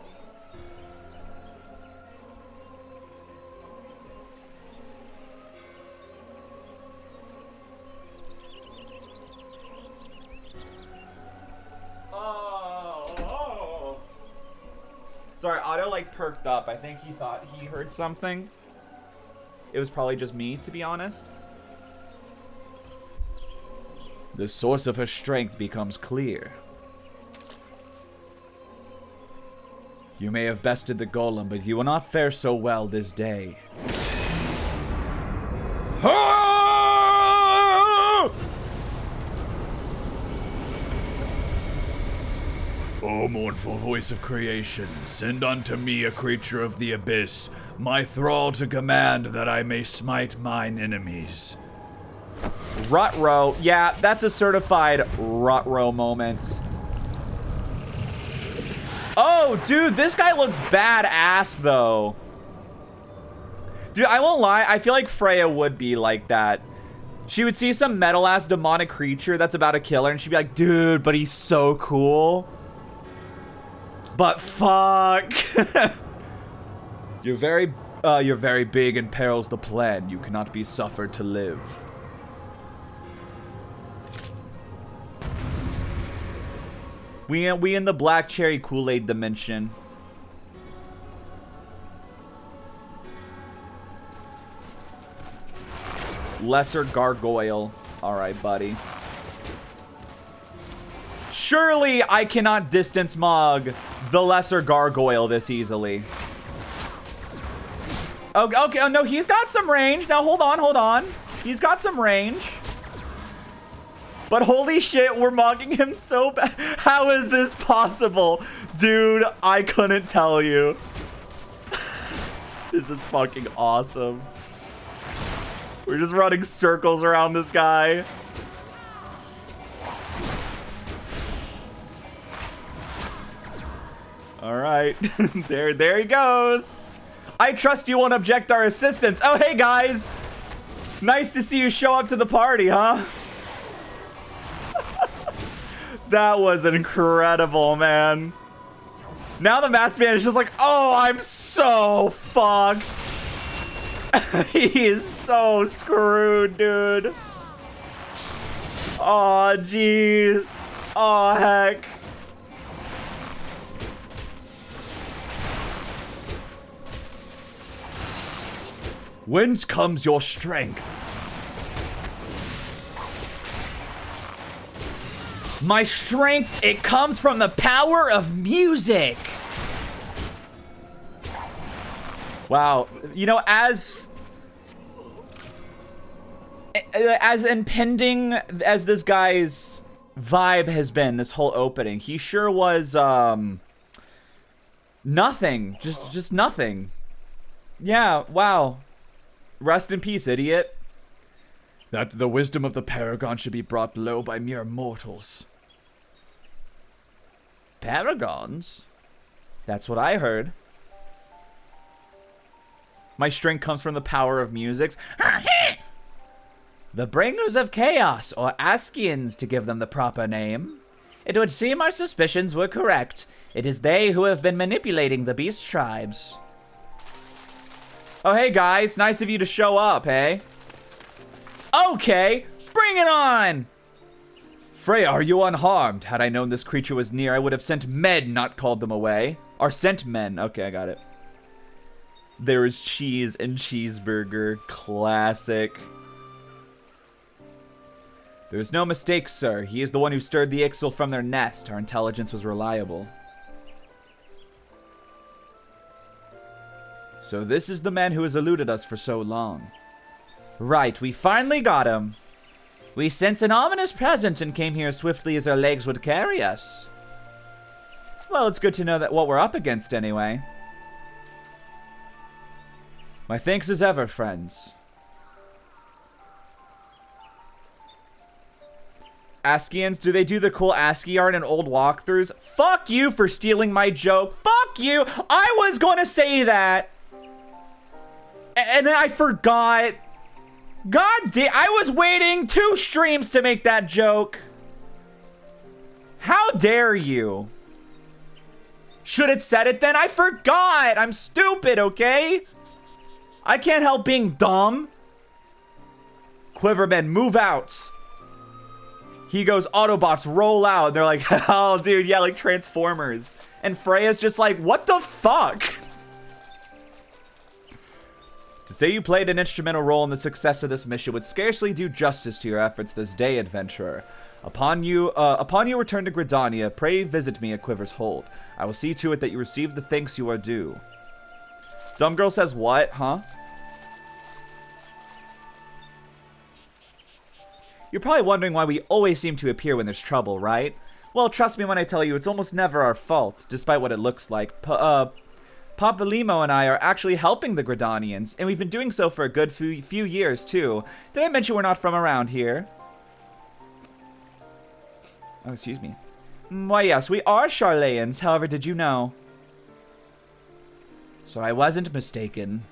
Sorry, Otto like perked up. I think he thought he heard something. It was probably just me, to be honest. The source of her strength becomes clear. You may have bested the golem, but you will not fare so well this day. O mournful voice of creation, send unto me a creature of the abyss, my thrall to command that I may smite mine enemies. Rut-row. Yeah, that's a certified rut-row moment. Oh, dude, this guy looks badass, though. Dude, I won't lie. I feel like Freya would be like that. She would see some metal-ass demonic creature that's about to kill her, and she'd be like, dude, but he's so cool. But fuck. You're very big and perils the plan. You cannot be suffered to live. We in the black cherry Kool-Aid dimension. Lesser gargoyle. All right, buddy. Surely I cannot distance Mog the lesser gargoyle this easily. Okay, oh no, he's got some range. Now hold on. He's got some range. But holy shit, we're mocking him so bad. How is this possible? Dude, I couldn't tell you. This is fucking awesome. We're just running circles around this guy. All right, there he goes. I trust you won't object our assistance. Oh, hey guys. Nice to see you show up to the party, huh? That was incredible, man. Now the masked man is just like, oh, I'm so fucked. He is so screwed, dude. Oh, jeez. Oh, heck. Whence comes your strength? My strength, it comes from the power of music. Wow, you know, as impending as this guy's vibe has been this whole opening, he sure was nothing, just nothing. Yeah, wow. Rest in peace, idiot. That the wisdom of the Paragon should be brought low by mere mortals. Paragons? That's what I heard. My strength comes from the power of music. The bringers of chaos, or Askians to give them the proper name. It would seem our suspicions were correct. It is they who have been manipulating the beast tribes. Oh, hey guys, nice of you to show up, hey? Okay, bring it on! Freya, are you unharmed? Had I known this creature was near, I would have sent men, not called them away. Or sent men. Okay, I got it. There is cheese and cheeseburger. Classic. There's no mistake, sir. He is the one who stirred the Ixal from their nest. Our intelligence was reliable. So this is the man who has eluded us for so long. Right, we finally got him. We sensed an ominous presence and came here swiftly as our legs would carry us. Well, it's good to know that what we're up against anyway. My thanks as ever, friends. Askians, do they do the cool ASCII art in old walkthroughs? Fuck you for stealing my joke. Fuck you. I was going to say that. And I forgot. God damn, I was waiting 2 streams to make that joke. How dare you? Should have said it then? I forgot. I'm stupid, okay? I can't help being dumb. Quivermen, move out. He goes, Autobots, roll out. And they're like, oh, dude, yeah, like Transformers. And Freya's just like, what the fuck? To say you played an instrumental role in the success of this mission would scarcely do justice to your efforts this day, adventurer. Upon you return to Gridania, pray visit me at Quiver's Hold. I will see to it that you receive the thanks you are due. Dumb girl says what, huh? You're probably wondering why we always seem to appear when there's trouble, right? Well, trust me when I tell you, it's almost never our fault, despite what it looks like. Papalimo and I are actually helping the Gridanians, and we've been doing so for a good few years, too. Did I mention we're not from around here? Oh, excuse me. Why, yes, we are Charlayans, however, did you know? So I wasn't mistaken.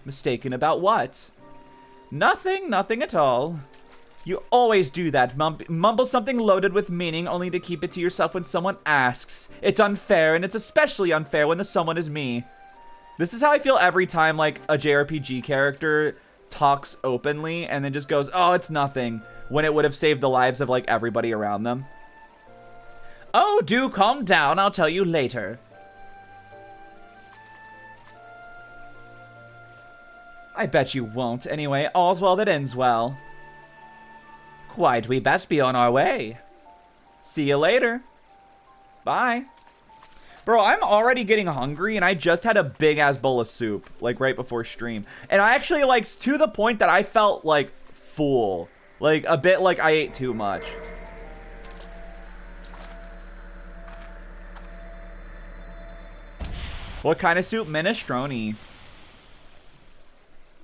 Mistaken about what? Nothing at all. You always do that, mumble something loaded with meaning only to keep it to yourself when someone asks. It's unfair, and it's especially unfair when the someone is me. This is how I feel every time, like, a JRPG character talks openly and then just goes, oh, it's nothing, when it would have saved the lives of, like, everybody around them. Oh, do calm down, I'll tell you later. I bet you won't. Anyway, all's well that ends well. Quite, we best be on our way. See you later. Bye. Bro, I'm already getting hungry, and I just had a big-ass bowl of soup, like, right before stream. And I actually, like, to the point that I felt, like, full. Like, a bit like I ate too much. What kind of soup? Minestrone.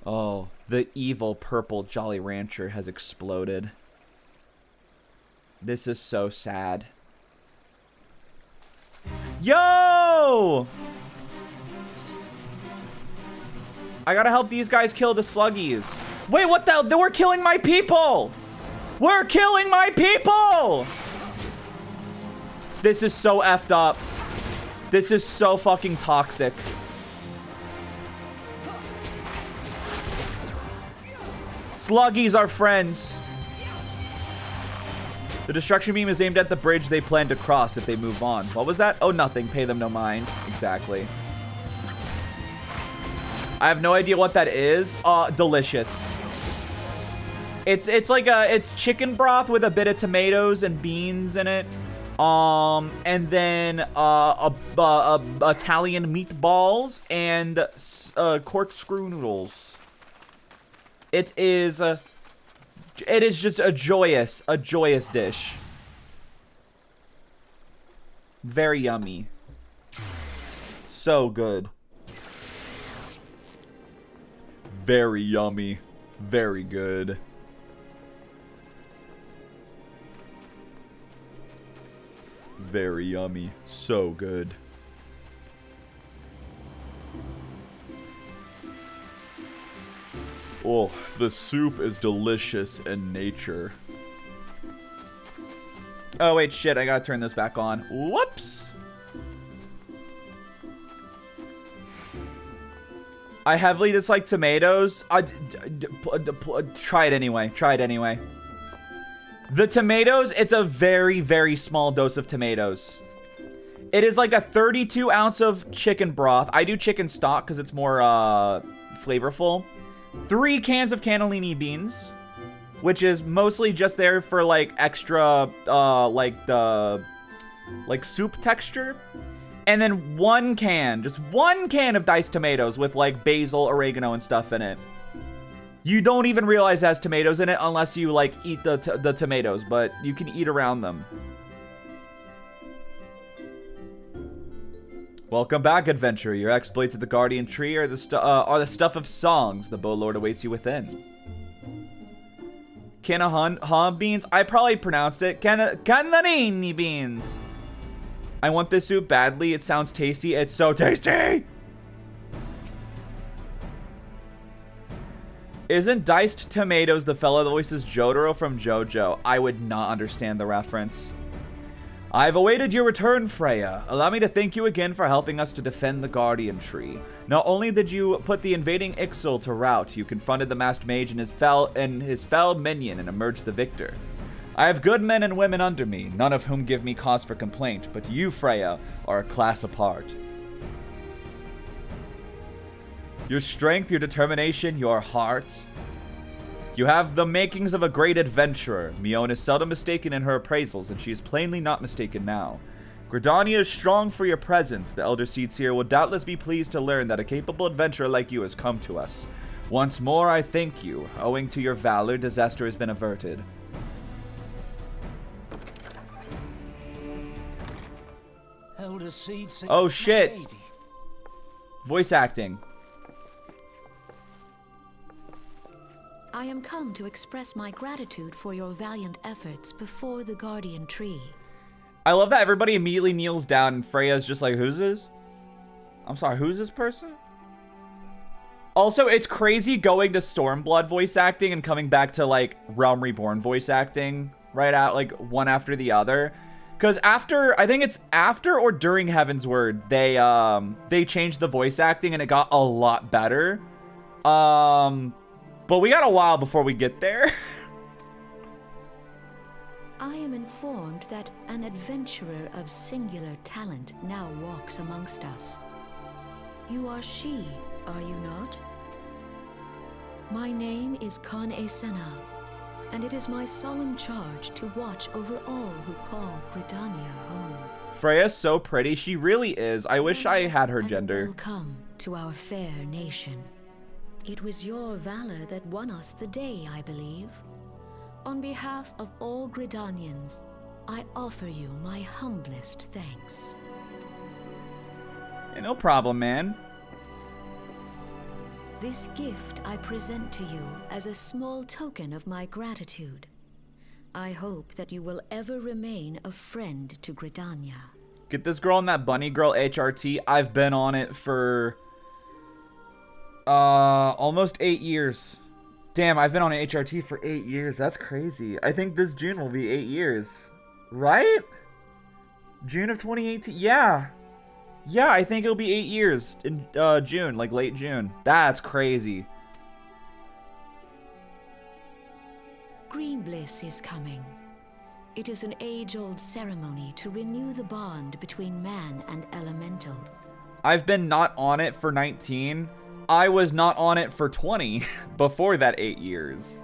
Oh, the evil purple Jolly Rancher has exploded. This is so sad. Yo! I gotta help these guys kill the sluggies. Wait, what the hell? They were killing my people! We're killing my people! This is so effed up. This is so fucking toxic. Sluggies are friends. The destruction beam is aimed at the bridge they plan to cross if they move on. What was that? Oh, nothing. Pay them no mind. Exactly. I have no idea what that is. Delicious. It's like it's chicken broth with a bit of tomatoes and beans in it. And then Italian meatballs and corkscrew noodles. It is just a joyous dish. Very yummy. So good. Very yummy. Very good. Very yummy. So good. Oh, the soup is delicious in nature. Oh, wait, shit. I gotta turn this back on. Whoops! I heavily dislike tomatoes. Try it anyway. Try it anyway. The tomatoes, it's a very, very small dose of tomatoes. It is like a 32 ounce of chicken broth. I do chicken stock because it's more flavorful. 3 cans of cannellini beans, which is mostly just there for like extra like soup texture. And then 1 can, just 1 can of diced tomatoes with like basil, oregano, and stuff in it. You don't even realize it has tomatoes in it unless you like eat the tomatoes, but you can eat around them. Welcome back, adventurer. Your exploits at the Guardian Tree are the stuff of songs. The Bow Lord awaits you within. Canahan beans? I probably pronounced it. Canarini beans. I want this soup badly. It sounds tasty. It's so tasty! Isn't diced tomatoes the fellow that voices Jotaro from JoJo? I would not understand the reference. I've awaited your return, Freya. Allow me to thank you again for helping us to defend the Guardian Tree. Not only did you put the invading Ixal to rout, you confronted the masked mage and his fell minion and emerged the victor. I have good men and women under me, none of whom give me cause for complaint, but you, Freya, are a class apart. Your strength, your determination, your heart. You have the makings of a great adventurer. Mion is seldom mistaken in her appraisals, and she is plainly not mistaken now. Gridania is strong for your presence. The Elder Seedseer will doubtless be pleased to learn that a capable adventurer like you has come to us. Once more, I thank you. Owing to your valor, disaster has been averted. Oh shit! Voice acting. I am come to express my gratitude for your valiant efforts before the Guardian Tree. I love that everybody immediately kneels down and Freya's just like, who's this? I'm sorry, who's this person? Also, it's crazy going to Stormblood voice acting and coming back to, like, Realm Reborn voice acting right out, like, one after the other. Because after, I think it's after or during Heaven's Word, they changed the voice acting and it got a lot better. But we got a while before we get there. I am informed that an adventurer of singular talent now walks amongst us. You are she, are you not? My name is Kan-e Senna, and it is my solemn charge to watch over all who call Gridania home. Freya's so pretty. She really is. I wish I had her gender. Welcome to our fair nation. It was your valor that won us the day, I believe. On behalf of all Gridanians, I offer you my humblest thanks. Yeah, no problem, man. This gift I present to you as a small token of my gratitude. I hope that you will ever remain a friend to Gridania. Get this girl on that bunny girl HRT. I've been on it for almost 8 years. Damn, I've been on an HRT for 8 years. That's crazy. I think this June will be 8 years. Right? June of 2018. Yeah. Yeah, I think it'll be 8 years in June, like late June. That's crazy. Green Bliss is coming. It is an age-old ceremony to renew the bond between man and elemental. I've been not on it for 19. I was not on it for 20 before that 8 years.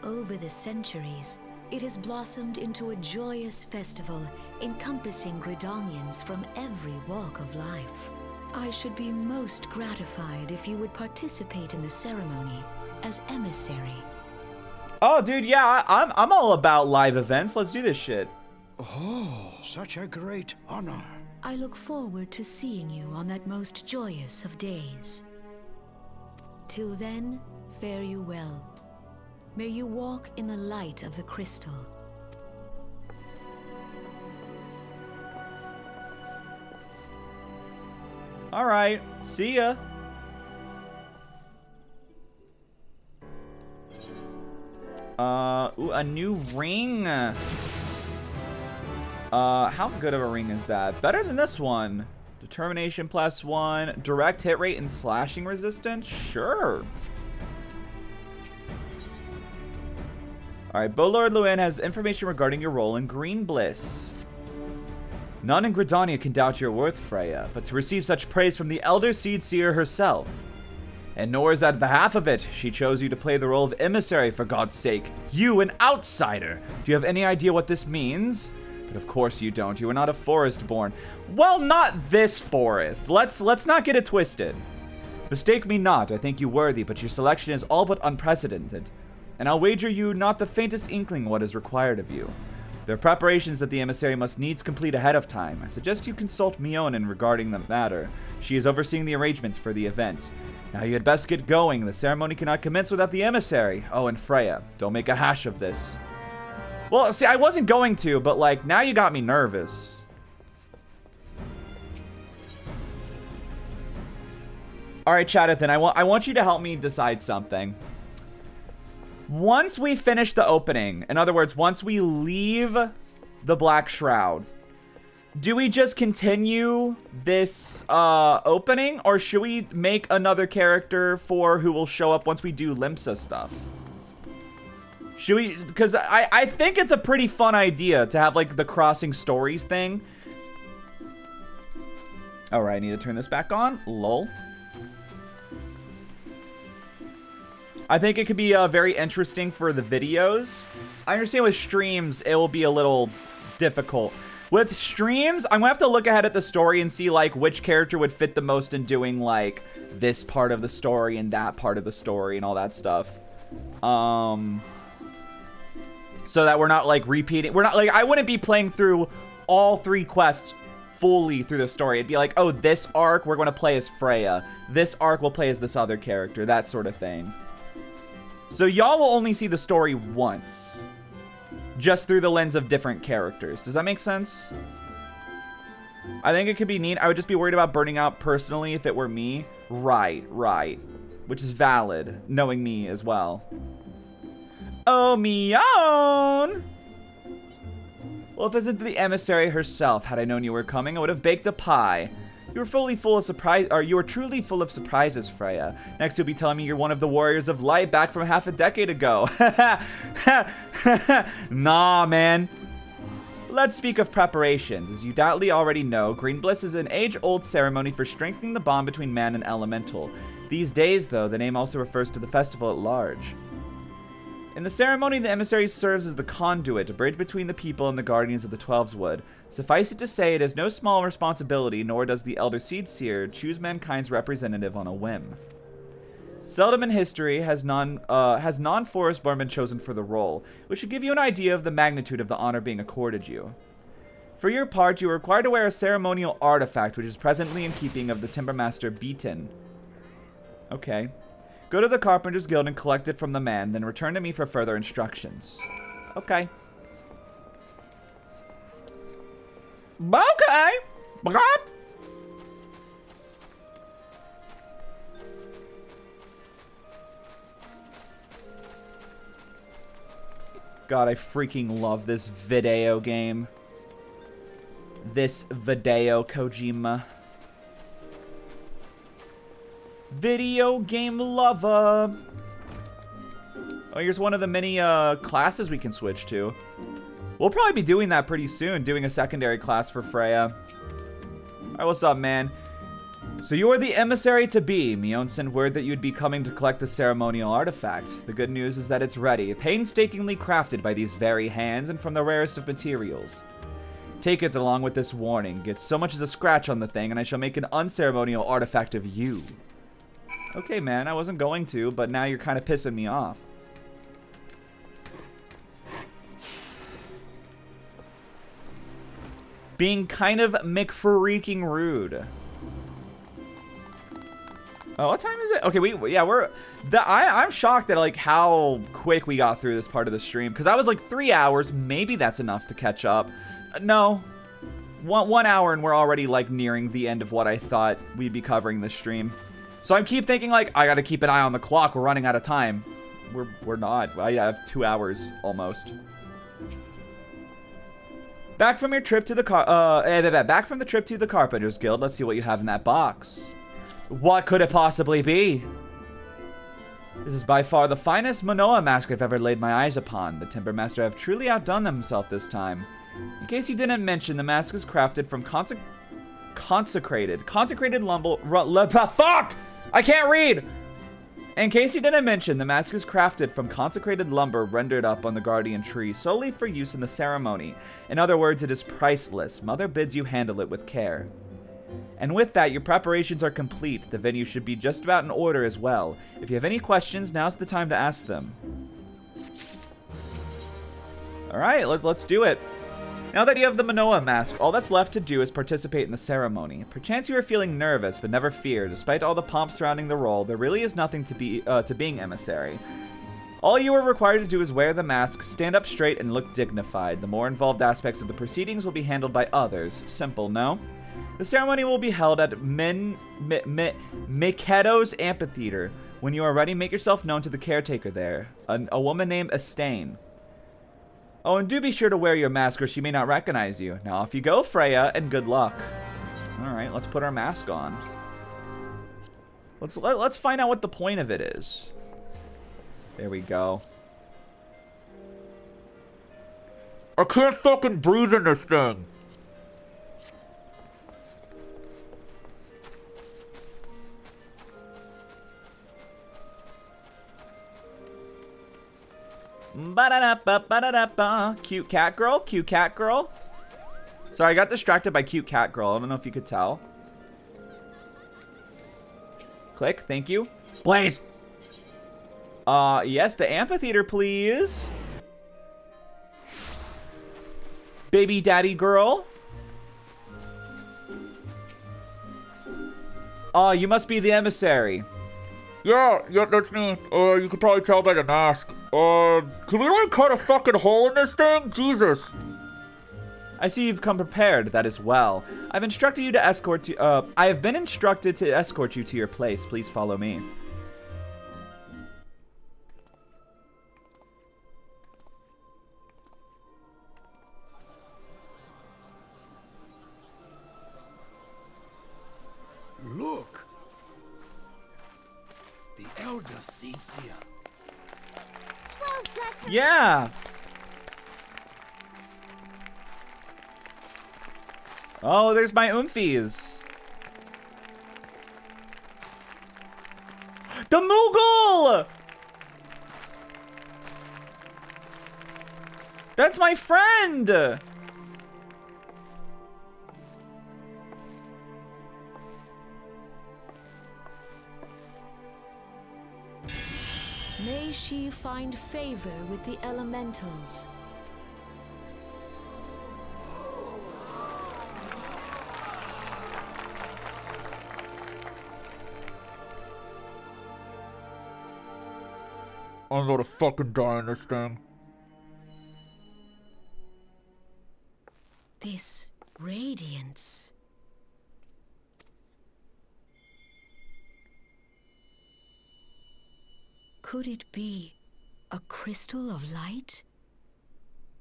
Over the centuries, it has blossomed into a joyous festival encompassing Gridanians from every walk of life. I should be most gratified if you would participate in the ceremony as emissary. Oh, dude, yeah, I'm all about live events. Let's do this shit. Oh, such a great honor. I look forward to seeing you on that most joyous of days. Till then, fare you well. May you walk in the light of the crystal. All right, see ya. Ooh, a new ring. How good of a ring is that? Better than this one. Determination +1, direct hit rate and slashing resistance? Sure. Alright, Bolord Luin has information regarding your role in Green Bliss. None in Gridania can doubt your worth, Freya, but to receive such praise from the Elder Seedseer herself. And nor is that the half of it. She chose you to play the role of emissary, for God's sake. You, an outsider! Do you have any idea what this means? But of course you don't. You are not a forest born. Well, not this forest. Let's not get it twisted. Mistake me not, I think you worthy, but your selection is all but unprecedented. And I'll wager you not the faintest inkling what is required of you. There are preparations that the emissary must needs complete ahead of time. I suggest you consult Mionin regarding the matter. She is overseeing the arrangements for the event. Now you had best get going. The ceremony cannot commence without the emissary. Oh, and Freya, don't make a hash of this. Well, see, I wasn't going to, but, like, now you got me nervous. All right, Chadathan, I want you to help me decide something. Once we finish the opening, in other words, once we leave the Black Shroud, do we just continue this opening, or should we make another character for who will show up once we do Limsa stuff? Should we? Because I think it's a pretty fun idea to have, like, the crossing stories thing. All right, I need to turn this back on. Lol. I think it could be very interesting for the videos. I understand with streams, it will be a little difficult. With streams, I'm gonna have to look ahead at the story and see like which character would fit the most in doing like this part of the story and that part of the story and all that stuff. So that we're not like repeating. We're not like, I wouldn't be playing through all 3 quests fully through the story. It'd be like, oh, this arc we're gonna play as Freya. This arc we'll play as this other character, that sort of thing. So y'all will only see the story once, just through the lens of different characters. Does that make sense? I think it could be neat. I would just be worried about burning out personally if it were me. Right. Which is valid, knowing me as well. Oh, me own! Well, if it isn't the emissary herself, had I known you were coming, I would have baked a pie. You were truly full of surprises, Freya. Next, you'll be telling me you're one of the warriors of light back from half a decade ago. Nah, man. Let's speak of preparations. As you doubtly already know, Green Bliss is an age-old ceremony for strengthening the bond between man and elemental. These days, though, the name also refers to the festival at large. In the ceremony, the emissary serves as the conduit, a bridge between the people and the guardians of the Twelveswood. Suffice it to say, it is no small responsibility, nor does the Elder Seedseer choose mankind's representative on a whim. Seldom in history has non-Forestborn been chosen for the role, which should give you an idea of the magnitude of the honor being accorded you. For your part, you are required to wear a ceremonial artifact, which is presently in keeping of the Timbermaster Beaton. Okay. Go to the Carpenter's Guild and collect it from the man, then return to me for further instructions. Okay. Okay. God, I freaking love this video game. This video, Kojima. Video game lover. Oh, here's one of the many classes we can switch to. We'll probably be doing that pretty soon, doing a secondary class for Freya. Alright, what's up, man? So you are the emissary to be. Mion sent word that you'd be coming to collect the ceremonial artifact. The good news is that it's ready, painstakingly crafted by these very hands and from the rarest of materials. Take it along with this warning. Get so much as a scratch on the thing and I shall make an unceremonial artifact of you. Okay, man, I wasn't going to, but now you're kind of pissing me off. Being kind of McFreaking rude. Oh, what time is it? Okay, I'm shocked at like how quick we got through this part of the stream, because I was like 3 hours. Maybe that's enough to catch up. No, 1 hour and we're already like nearing the end of what I thought we'd be covering this stream. So I keep thinking like, I gotta keep an eye on the clock. We're running out of time. We're not. I have 2 hours almost. Back from your trip to the back from the trip to the Carpenter's Guild. Let's see what you have in that box. What could it possibly be? This is by far the finest Manoa mask I've ever laid my eyes upon. The Timbermaster have truly outdone himself this time. In case you didn't mention, the mask is crafted from consecrated lumber. Fuck! I can't read! In case you didn't mention, the mask is crafted from consecrated lumber rendered up on the guardian tree solely for use in the ceremony. In other words, it is priceless. Mother bids you handle it with care. And with that, your preparations are complete. The venue should be just about in order as well. If you have any questions, now's the time to ask them. Alright, let's do it. Now that you have the Manoa mask, all that's left to do is participate in the ceremony. Perchance you are feeling nervous, but never fear. Despite all the pomp surrounding the role, there really is nothing to being emissary. All you are required to do is wear the mask, stand up straight, and look dignified. The more involved aspects of the proceedings will be handled by others. Simple, no? The ceremony will be held at Mikedo's Amphitheater. When you are ready, make yourself known to the caretaker there, a woman named Estain. Oh, and do be sure to wear your mask or she may not recognize you. Now off you go, Freya, and good luck. Alright, let's put our mask on. Let's find out what the point of it is. There we go. I can't fucking breathe in this thing. Ba-da-da-ba-ba-da-da-ba. Cute cat girl, cute cat girl. Sorry, I got distracted by cute cat girl. I don't know if you could tell. Click, thank you. Blaze! Yes, the amphitheater, please. Baby daddy girl. Oh, you must be the emissary. Yeah, that's me. You could probably tell by the mask. Can we like cut a fucking hole in this thing? Jesus. I see you've come prepared, that is well. I've instructed you to escort you, I have been instructed to escort you to your place. Please follow me. Look! The Elder Cecia. 12 bless her. Yeah. Oh, there's my oomfies. The Moogle! That's my friend! May she find favor with the elementals. I'm gonna fucking die in this thing. This radiance. Could it be a crystal of light?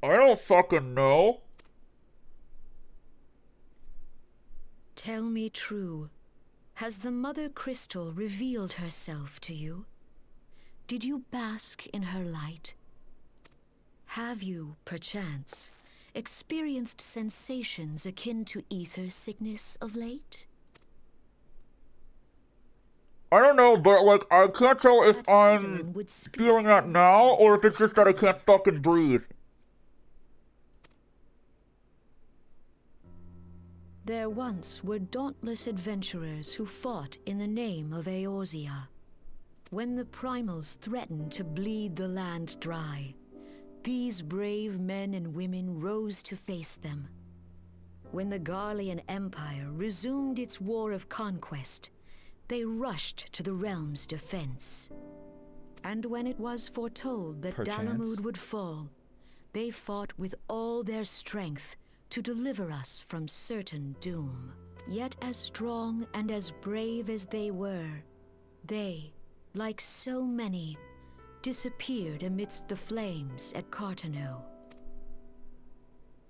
I don't fucking know. Tell me true. Has the Mother Crystal revealed herself to you? Did you bask in her light? Have you, perchance, experienced sensations akin to ether sickness of late? I don't know, but like, I can't tell if That I'm Aaron would speak. feeling that now or if it's just that I can't fucking breathe. There once were dauntless adventurers who fought in the name of Eorzea. When the primals threatened to bleed the land dry, these brave men and women rose to face them. When the Garlean Empire resumed its war of conquest, they rushed to the realm's defense. And when it was foretold that Perchance. Dalamud would fall, they fought with all their strength to deliver us from certain doom. Yet as strong and as brave as they were, they, like so many, disappeared amidst the flames at Cartano.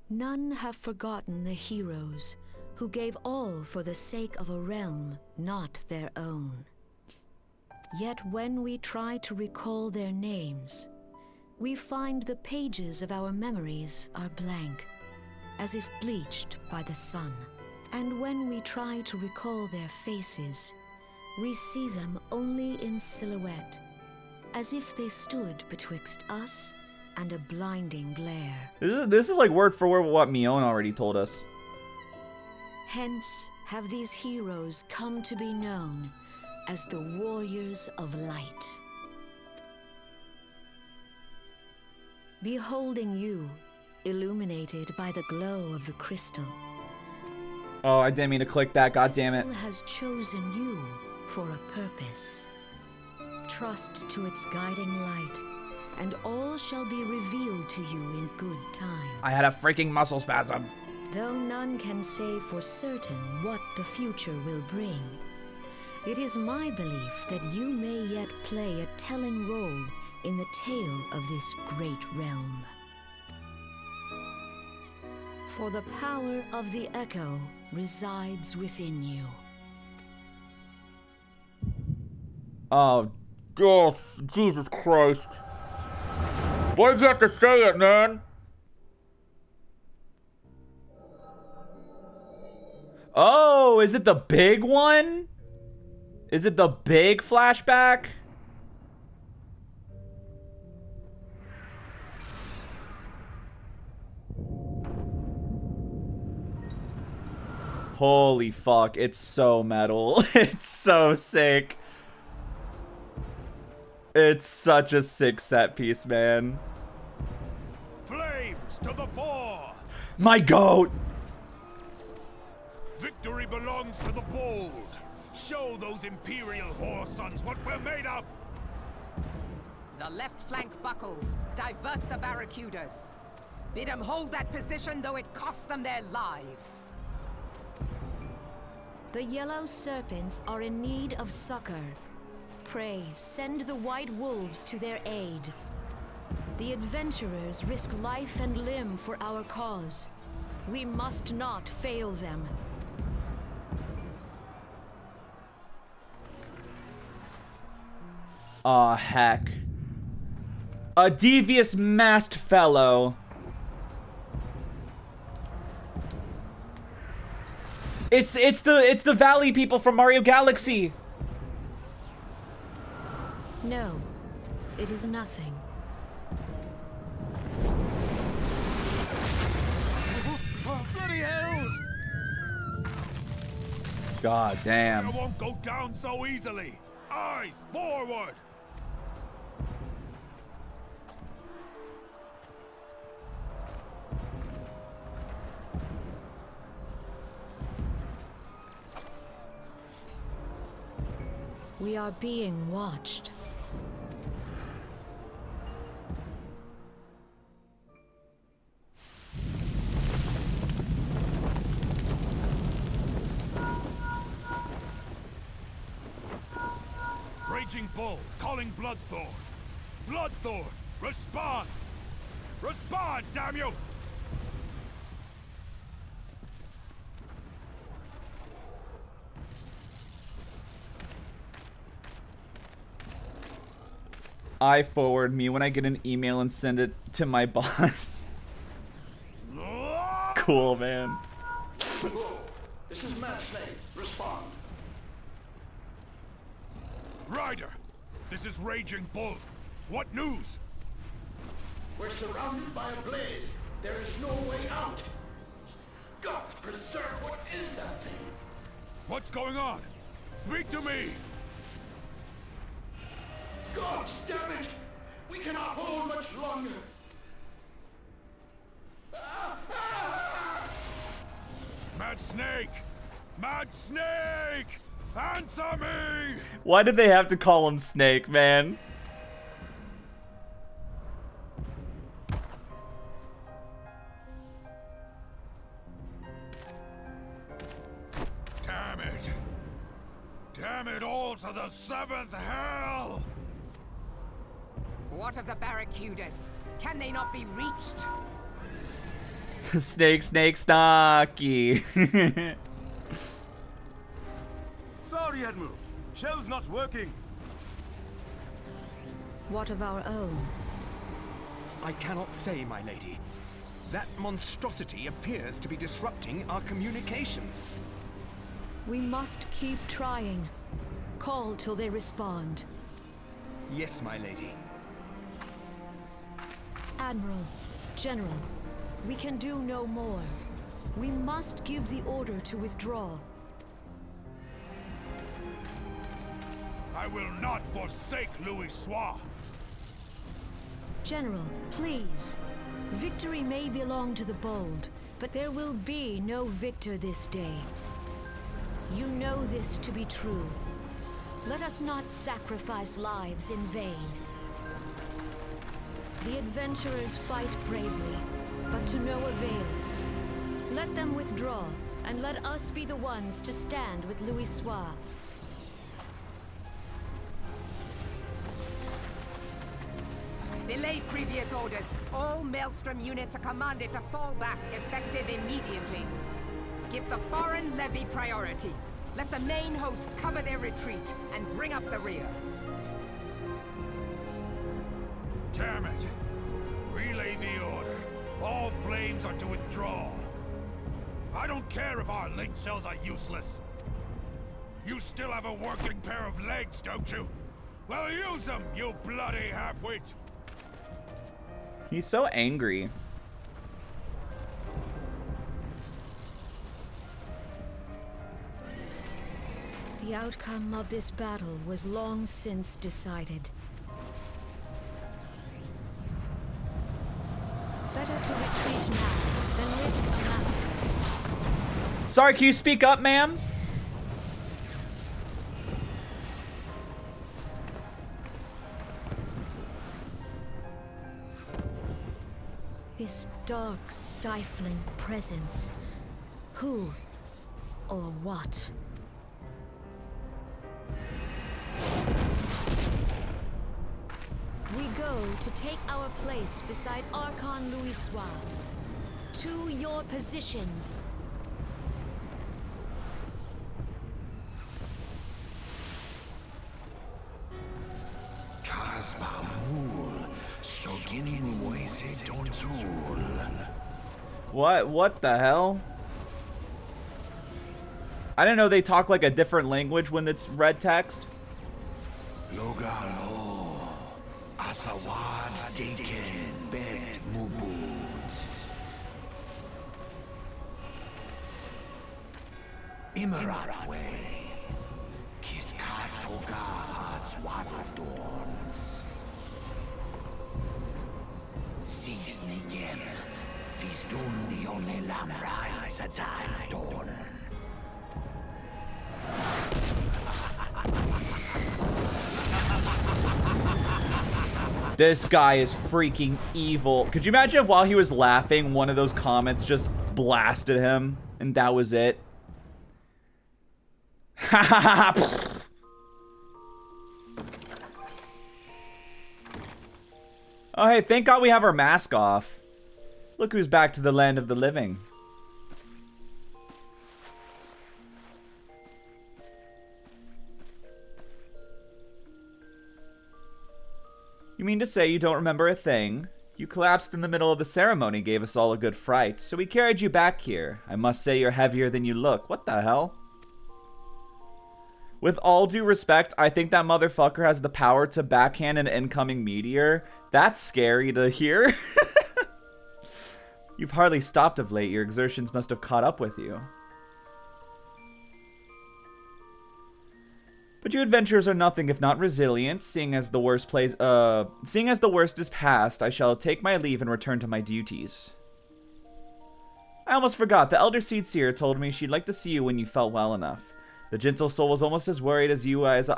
None have forgotten the heroes who gave all for the sake of a realm not their own. Yet when we try to recall their names, we find the pages of our memories are blank, as if bleached by the sun. And when we try to recall their faces, we see them only in silhouette, as if they stood betwixt us and a blinding glare. This is like word for word what Mion already told us. Hence have these heroes come to be known as the Warriors of Light. Beholding you, illuminated by the glow of the crystal, Oh, I didn't mean to click that, god damn it. crystal has chosen you for a purpose. Trust to its guiding light, and all shall be revealed to you in good time. I had a freaking muscle spasm. Though none can say for certain what the future will bring, it is my belief that you may yet play a telling role in the tale of this great realm. For the power of the echo resides within you. Oh, Oh, Jesus Christ. Why did you have to say it, man? oh, is it the big one? Is it the big flashback? Holy fuck, it's so metal. It's so sick. It's such a sick set piece, man. Flames to the fore! My goat! Victory belongs to the bold. Show those Imperial whore sons what we're made of! The left flank buckles. Divert the barracudas. Bid them hold that position, though it costs them their lives. The yellow serpents are in need of succor. Pray, send the white wolves to their aid. The adventurers risk life and limb for our cause. We must not fail them. Aw, heck. A devious masked fellow. It's the Valley people from Mario Galaxy. No, it is nothing. Bloody hells! God damn. I won't go down so easily. Eyes forward! We are being watched. Raging Bull, calling Bloodthorn. Bloodthorn, respond! Respond, damn you! I forward me when I get an email and send it to my boss. Cool, man. This is Mad Snake. Respond. Ryder, this is Raging Bull. What news? We're surrounded by a blaze. There is no way out. God preserve, what is that thing? What's going on? Speak to me! Gods damn it! We cannot hold much longer. Mad Snake! Mad Snake! Answer me! Why did they have to call him Snake, man? Damn it! Damn it all to the seventh hell! What of the barracudas? Can they not be reached? Snake, snake, stocky. Sorry, Admiral. Shell's not working. What of our own? I cannot say, my lady. That monstrosity appears to be disrupting our communications. We must keep trying. Call till they respond. Yes, my lady. Admiral, General, we can do no more. We must give the order to withdraw. I will not forsake Louis Soir. General, please. Victory may belong to the bold, but there will be no victor this day. You know this to be true. Let us not sacrifice lives in vain. The adventurers fight bravely, but to no avail. Let them withdraw, and let us be the ones to stand with Louis Soir. Belay previous orders. All Maelstrom units are commanded to fall back, effective immediately. Give the foreign levy priority. Let the main host cover their retreat and bring up the rear. Damn it! Relay the order. All flames are to withdraw. I don't care if our link cells are useless. You still have a working pair of legs, don't you? Well, use them, you bloody half-wit! He's so angry. The outcome of this battle was long since decided. Better to retreat now than risk a massacre. Sorry, can you speak up, ma'am? This dark, stifling presence. Who or what? We go to take our place beside Archon Louisoix. To your positions. What the hell? I didn't know they talk like a different language when it's red text. Logalo, Asawad Daken Bet Mubut. Imarat Way, Kiskat Toga Hats Wadadorns. Sis Nigem, Fistun the only Lamrai Sadai Dorn. This guy is freaking evil. Could you imagine if while he was laughing, one of those comments just blasted him and that was it? Oh, hey, thank God we have our mask off. Look who's back to the land of the living. You mean to say you don't remember a thing? You collapsed in the middle of the ceremony, gave us all a good fright, so we carried you back here. I must say you're heavier than you look. What the hell? With all due respect, I think that motherfucker has the power to backhand an incoming meteor. That's scary to hear. You've hardly stopped of late. Your exertions must have caught up with you. But you adventurers are nothing if not resilient. Seeing as the worst is past, I shall take my leave and return to my duties. I almost forgot. The Elder Seedseer told me she'd like to see you when you felt well enough. The gentle soul was almost as worried as you as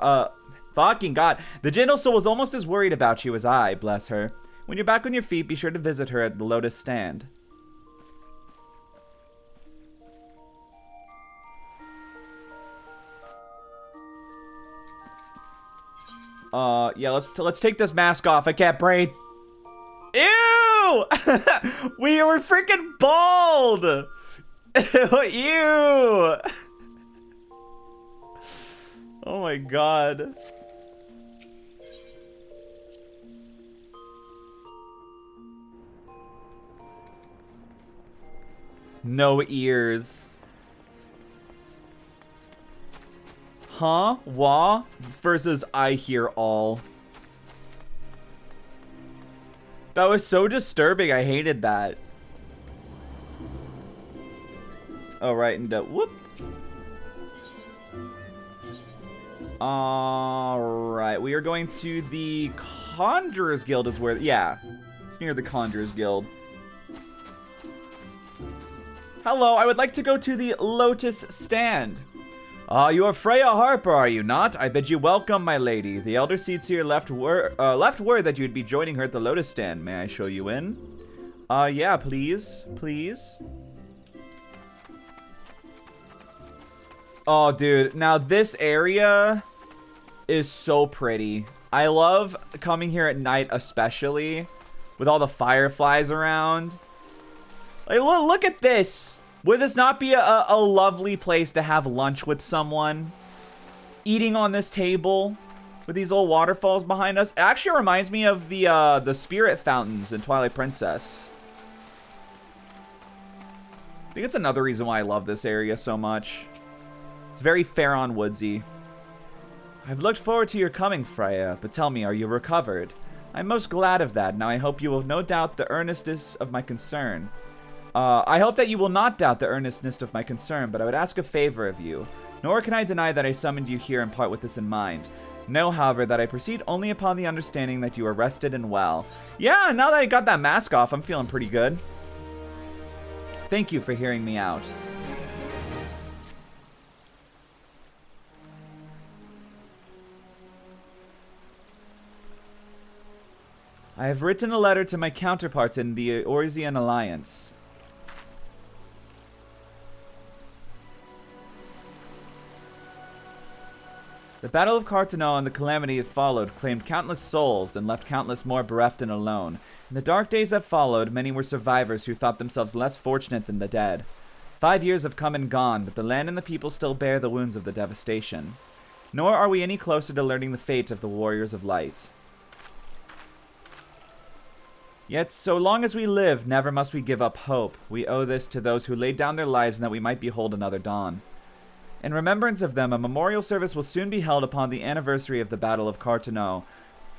fucking God. The gentle soul was almost as worried about you as I, bless her. When you're back on your feet, be sure to visit her at the Lotus Stand. Yeah, let's take this mask off. I can't breathe. Ew! We were freaking bald! Ew! Oh my God. No ears. Huh? Wah? Versus I hear all. That was so disturbing. I hated that. Oh, right. And whoop. Alright. We are going to the Conjurer's Guild is where... Yeah. It's near the Conjurer's Guild. Hello. I would like to go to the Lotus Stand. You are Freya Harper, are you not? I bid you welcome, my lady. The Elder Seedseer left word that you'd be joining her at the Lotus Stand. May I show you in? Yeah, please. Please. Oh, dude. Now, this area is so pretty. I love coming here at night, especially, with all the fireflies around. Like, look at this. Would this not be a lovely place to have lunch with someone? Eating on this table with these old waterfalls behind us. It actually reminds me of the spirit fountains in Twilight Princess. I think it's another reason why I love this area so much. It's very Faron woodsy. I've looked forward to your coming, Freya, but tell me, are you recovered? I'm most glad of that. Now I hope you will no doubt the earnestness of my concern. I hope that you will not doubt the earnestness of my concern, but I would ask a favor of you. Nor can I deny that I summoned you here in part with this in mind. Know, however, that I proceed only upon the understanding that you are rested and well. Yeah, now that I got that mask off, I'm feeling pretty good. Thank you for hearing me out. I have written a letter to my counterparts in the Eorzean Alliance. The Battle of Carteneau and the calamity it followed claimed countless souls and left countless more bereft and alone. In the dark days that followed, many were survivors who thought themselves less fortunate than the dead. 5 years have come and gone, but the land and the people still bear the wounds of the devastation. Nor are we any closer to learning the fate of the Warriors of Light. Yet, so long as we live, never must we give up hope. We owe this to those who laid down their lives and that we might behold another dawn. In remembrance of them, a memorial service will soon be held upon the anniversary of the Battle of Carteneau.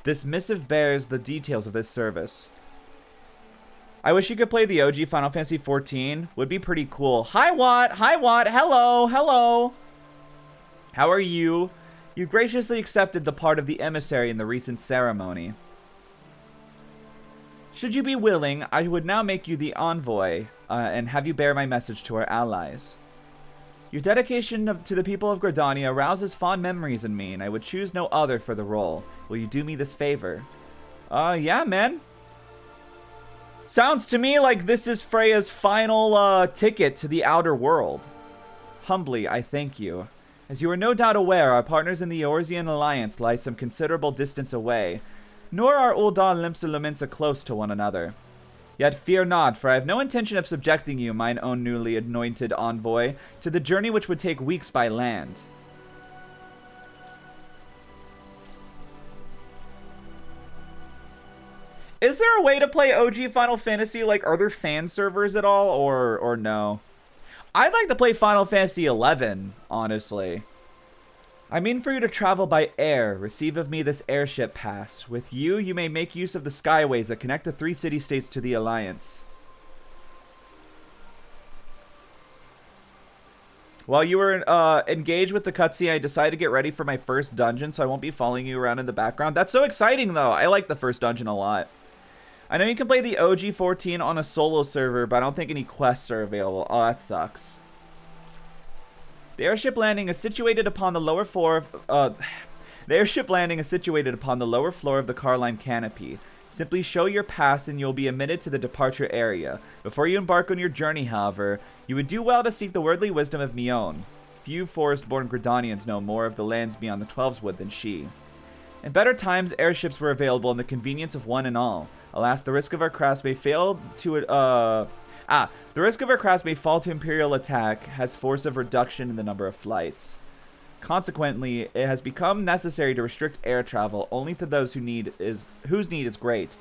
This missive bears the details of this service. I wish you could play the OG Final Fantasy XIV. Would be pretty cool. Hi, Watt! Hi, Watt! Hello! Hello! How are you? You graciously accepted the part of the emissary in the recent ceremony. Should you be willing, I would now make you the envoy and have you bear my message to our allies. Your dedication to the people of Gridania arouses fond memories in me, and I would choose no other for the role. Will you do me this favor? Yeah, man. Sounds to me like this is Freya's final ticket to the outer world. Humbly, I thank you. As you are no doubt aware, our partners in the Eorzean Alliance lie some considerable distance away, nor are Ul'dah and Limsa Lominsa close to one another. Yet fear not, for I have no intention of subjecting you, mine own newly anointed envoy, to the journey which would take weeks by land. Is there a way to play OG Final Fantasy? Like, are there fan servers at all, or no? I'd like to play Final Fantasy XI, honestly. I mean for you to travel by air. Receive of me this airship pass. With you, you may make use of the skyways that connect the 3 city-states to the Alliance. While you were engaged with the cutscene, I decided to get ready for my first dungeon, so I won't be following you around in the background. That's so exciting, though. I like the first dungeon a lot. I know you can play the OG 14 on a solo server, but I don't think any quests are available. Oh, that sucks. The airship landing is situated upon the lower floor of, the airship landing is situated upon the lower floor of the Carline canopy. Simply show your pass and you'll be admitted to the departure area. Before you embark on your journey, however, you would do well to seek the worldly wisdom of Mion. Few forest-born Gridanians know more of the lands beyond the Twelveswood than she. In better times, airships were available in the convenience of one and all. Alas, the risk of our crafts may fail to the risk of our crafts may fall to Imperial attack has force of reduction in the number of flights. Consequently, it has become necessary to restrict air travel only to those whose need is great.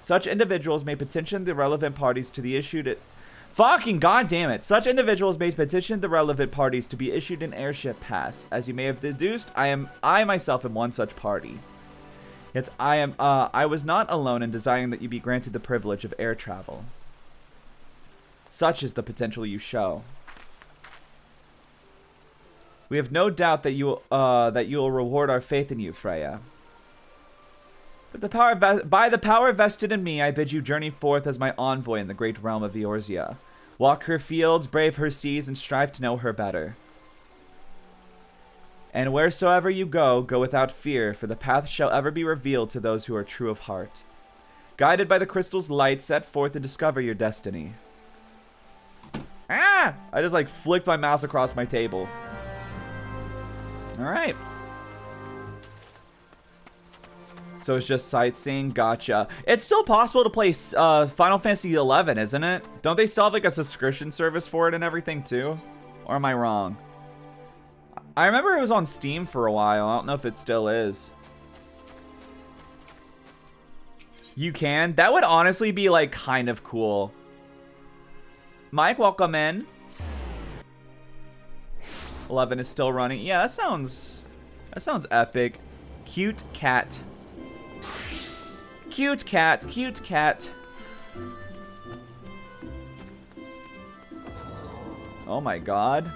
Such individuals may petition the relevant parties to the issued fucking goddamn it! Such individuals may petition the relevant parties to be issued an airship pass. As you may have deduced, I myself am one such party. Yet I was not alone in desiring that you be granted the privilege of air travel. Such is the potential you show. We have no doubt that you will reward our faith in you, Freya. By the power vested in me, I bid you journey forth as my envoy in the great realm of Eorzea. Walk her fields, brave her seas, and strive to know her better. And wheresoever you go, go without fear, for the path shall ever be revealed to those who are true of heart. Guided by the crystal's light, set forth and discover your destiny. Ah! I just like flicked my mouse across my table. Alright. So it's just sightseeing. Gotcha. It's still possible to play Final Fantasy XI, isn't it? Don't they still have like a subscription service for it and everything too? Or am I wrong? I remember it was on Steam for a while. I don't know if it still is. You can? That would honestly be like kind of cool. Mike, welcome in. 11 is still running. Yeah, that sounds epic. Cute cat. Cute cat, cute cat. Oh my god.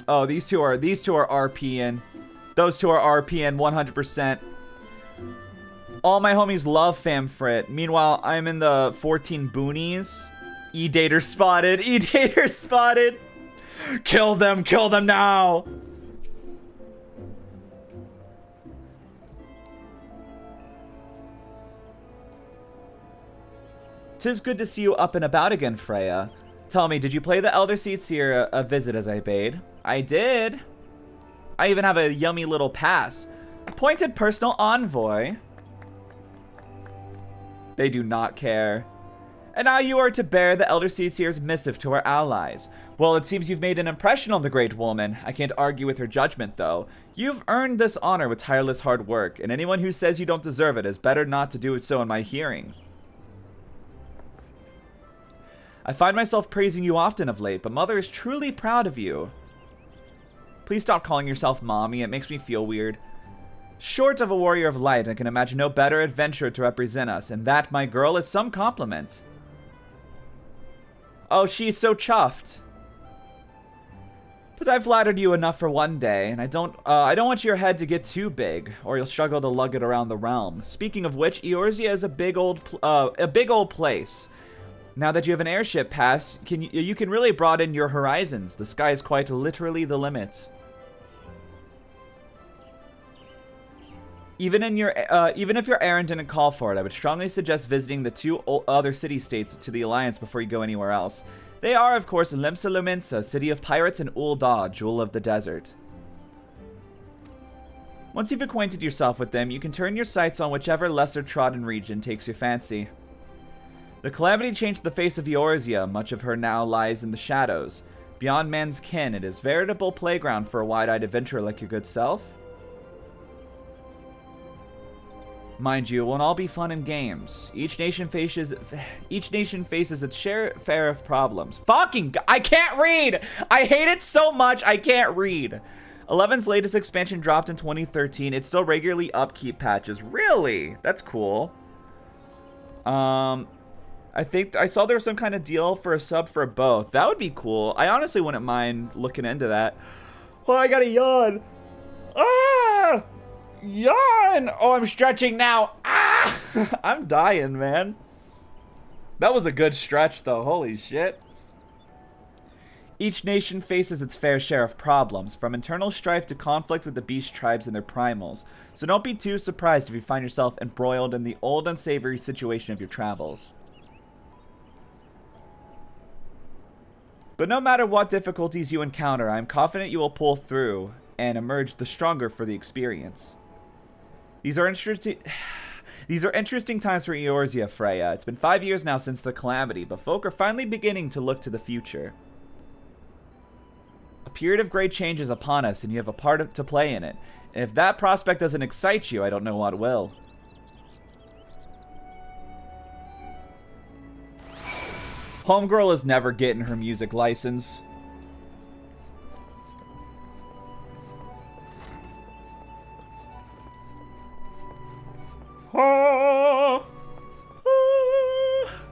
Oh, these two are RPing. Those two are RPing 100%. All my homies love Famfrit. Meanwhile, I'm in the 14 boonies. E-Dater spotted. E-Dater spotted. Kill them now. "'Tis good to see you up and about again, Freya. Tell me, did you play the Elder Seer a visit as I bade?" "I did. I even have a yummy little pass. Appointed personal envoy." They do not care. "And now you are to bear the Elder Seer's missive to our allies. Well, it seems you've made an impression on the great woman. I can't argue with her judgment, though. You've earned this honor with tireless hard work, and anyone who says you don't deserve it is better not to do it so in my hearing. I find myself praising you often of late, but Mother is truly proud of you." Please stop calling yourself Mommy. It makes me feel weird. "Short of a warrior of light, I can imagine no better adventurer to represent us, and that, my girl, is some compliment." Oh, she's so chuffed. "But I've flattered you enough for one day, and I don't want your head to get too big, or you'll struggle to lug it around the realm. Speaking of which, Eorzea is a big old place. Now that you have an airship pass, you can really broaden your horizons. The sky is quite literally the limit. Even if your errand didn't call for it, I would strongly suggest visiting the two other city-states to the Alliance before you go anywhere else. They are, of course, Limsa Lominsa, City of Pirates, and Ul'dah, Jewel of the Desert. Once you've acquainted yourself with them, you can turn your sights on whichever lesser-trodden region takes your fancy. The calamity changed the face of Eorzea. Much of her now lies in the shadows. Beyond man's ken, it is veritable playground for a wide-eyed adventurer like your good self. Mind you, it won't all be fun and games. Each nation faces its share of problems. I can't read! I hate it so much, I can't read. 11's latest expansion dropped in 2013. It still regularly upkeep patches. Really? That's cool. I think I saw there was some kind of deal for a sub for both. That would be cool. I honestly wouldn't mind looking into that. Oh, I gotta yawn. Ah! Yawn! Oh, I'm stretching now. Ah! I'm dying, man. That was a good stretch, though. Holy shit. Each nation faces its fair share of problems, from internal strife to conflict with the beast tribes and their primals. So don't be too surprised if you find yourself embroiled in the old unsavory situation of your travels. But no matter what difficulties you encounter, I am confident you will pull through and emerge the stronger for the experience. These are interesting times for Eorzea, Freya. It's been 5 years now since the calamity, but folk are finally beginning to look to the future. A period of great change is upon us, and you have a part to play in it. And if that prospect doesn't excite you, I don't know what will. Homegirl is never getting her music license.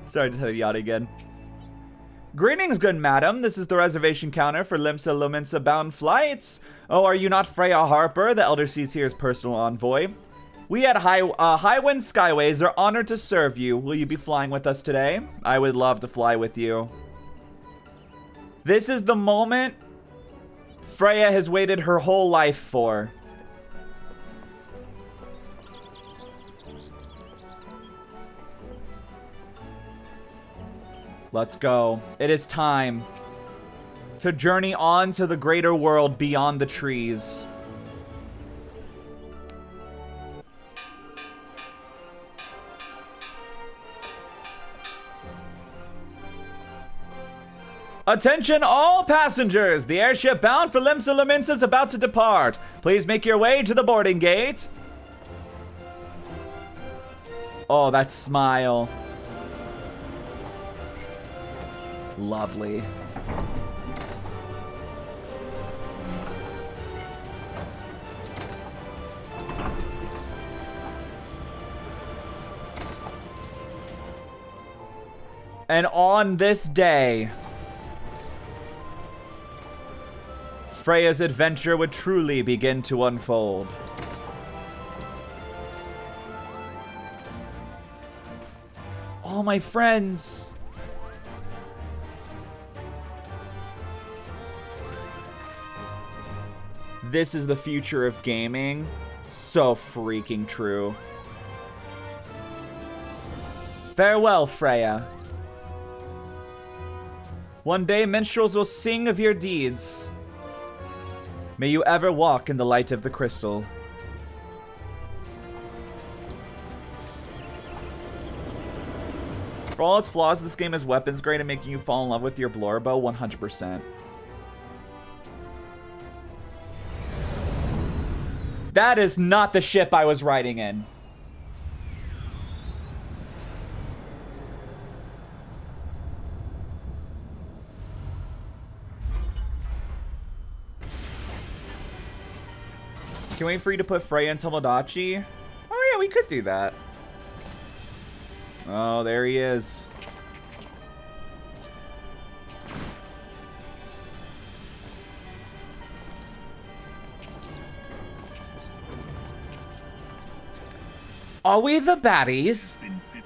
Sorry to tell you yada again. Greetings, good madam. This is the reservation counter for Limsa Lominsa bound flights. Oh, are you not Freya Harper, the Elder Seer's personal envoy? We at Highwind Skyways are honored to serve you. Will you be flying with us today? I would love to fly with you. This is the moment Freya has waited her whole life for. Let's go. It is time to journey on to the greater world beyond the trees. Attention all passengers! The airship bound for Limsa Lominsa is about to depart. Please make your way to the boarding gate. Oh, that smile. Lovely. And on this day, Freya's adventure would truly begin to unfold. All my friends. This is the future of gaming. So freaking true. Farewell, Freya. One day minstrels will sing of your deeds. May you ever walk in the light of the crystal. For all its flaws, this game has weapons great at making you fall in love with your Blorbo 100%. That is not the ship I was riding in. Can we wait for you to put Freya in Tomodachi? Oh yeah, we could do that. Oh, there he is. Are we the baddies? It's been 15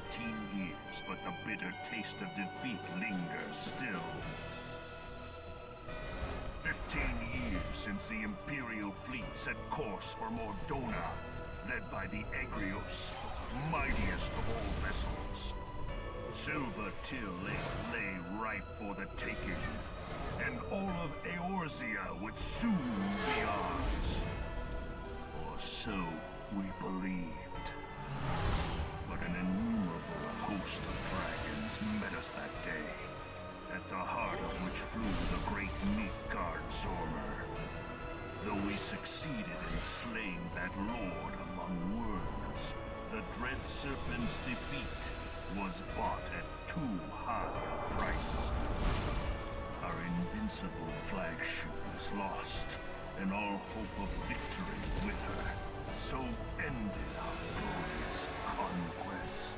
years, but the bitter taste of defeat lingers still. 15 years since the Imperial fleet set course for Mordona, led by the Egrios, mightiest of all vessels. Silver Till lay ripe for the taking, and all of Eorzea would soon be ours. Or so we believed. But an innumerable host of dragons met us that day, at the heart of which flew the great Midgard Zormer. Though we succeeded in slaying that lord among worms, the dread serpent's defeat was bought at too high a price. Our invincible flagship was lost, and all hope of victory with her. So ended our glorious conquest.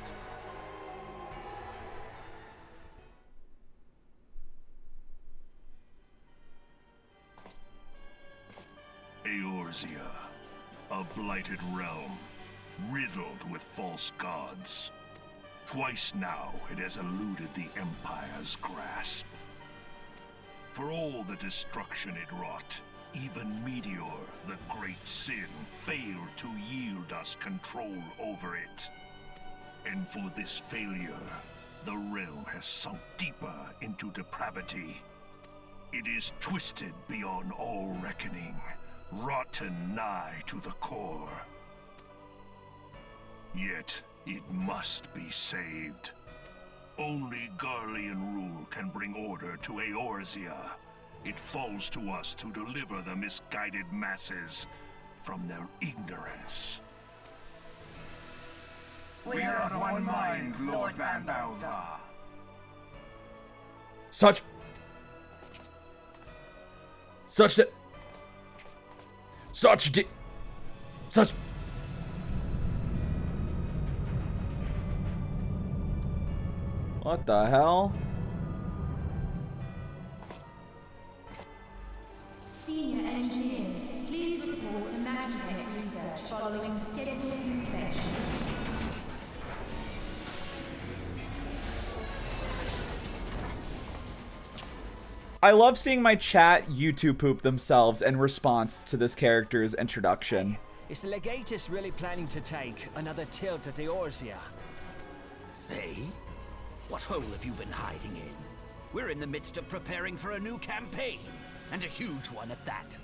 Eorzea, a blighted realm, riddled with false gods. Twice now it has eluded the Empire's grasp. For all the destruction it wrought, even Meteor, the great sin, failed to yield us control over it. And for this failure, the realm has sunk deeper into depravity. It is twisted beyond all reckoning, rotten nigh to the core. Yet, it must be saved. Only Garlean rule can bring order to Eorzea. It falls to us to deliver the misguided masses from their ignorance. We are of one mind, Lord Van Balthar. Such What the hell? Senior engineers, please report to Magitech research following scheduled inspection. I love seeing my chat YouTube poop themselves in response to this character's introduction. Is the Legatus really planning to take another tilt at Eorzea? Hey? What hole have you been hiding in? We're in the midst of preparing for a new campaign, and a huge one at that.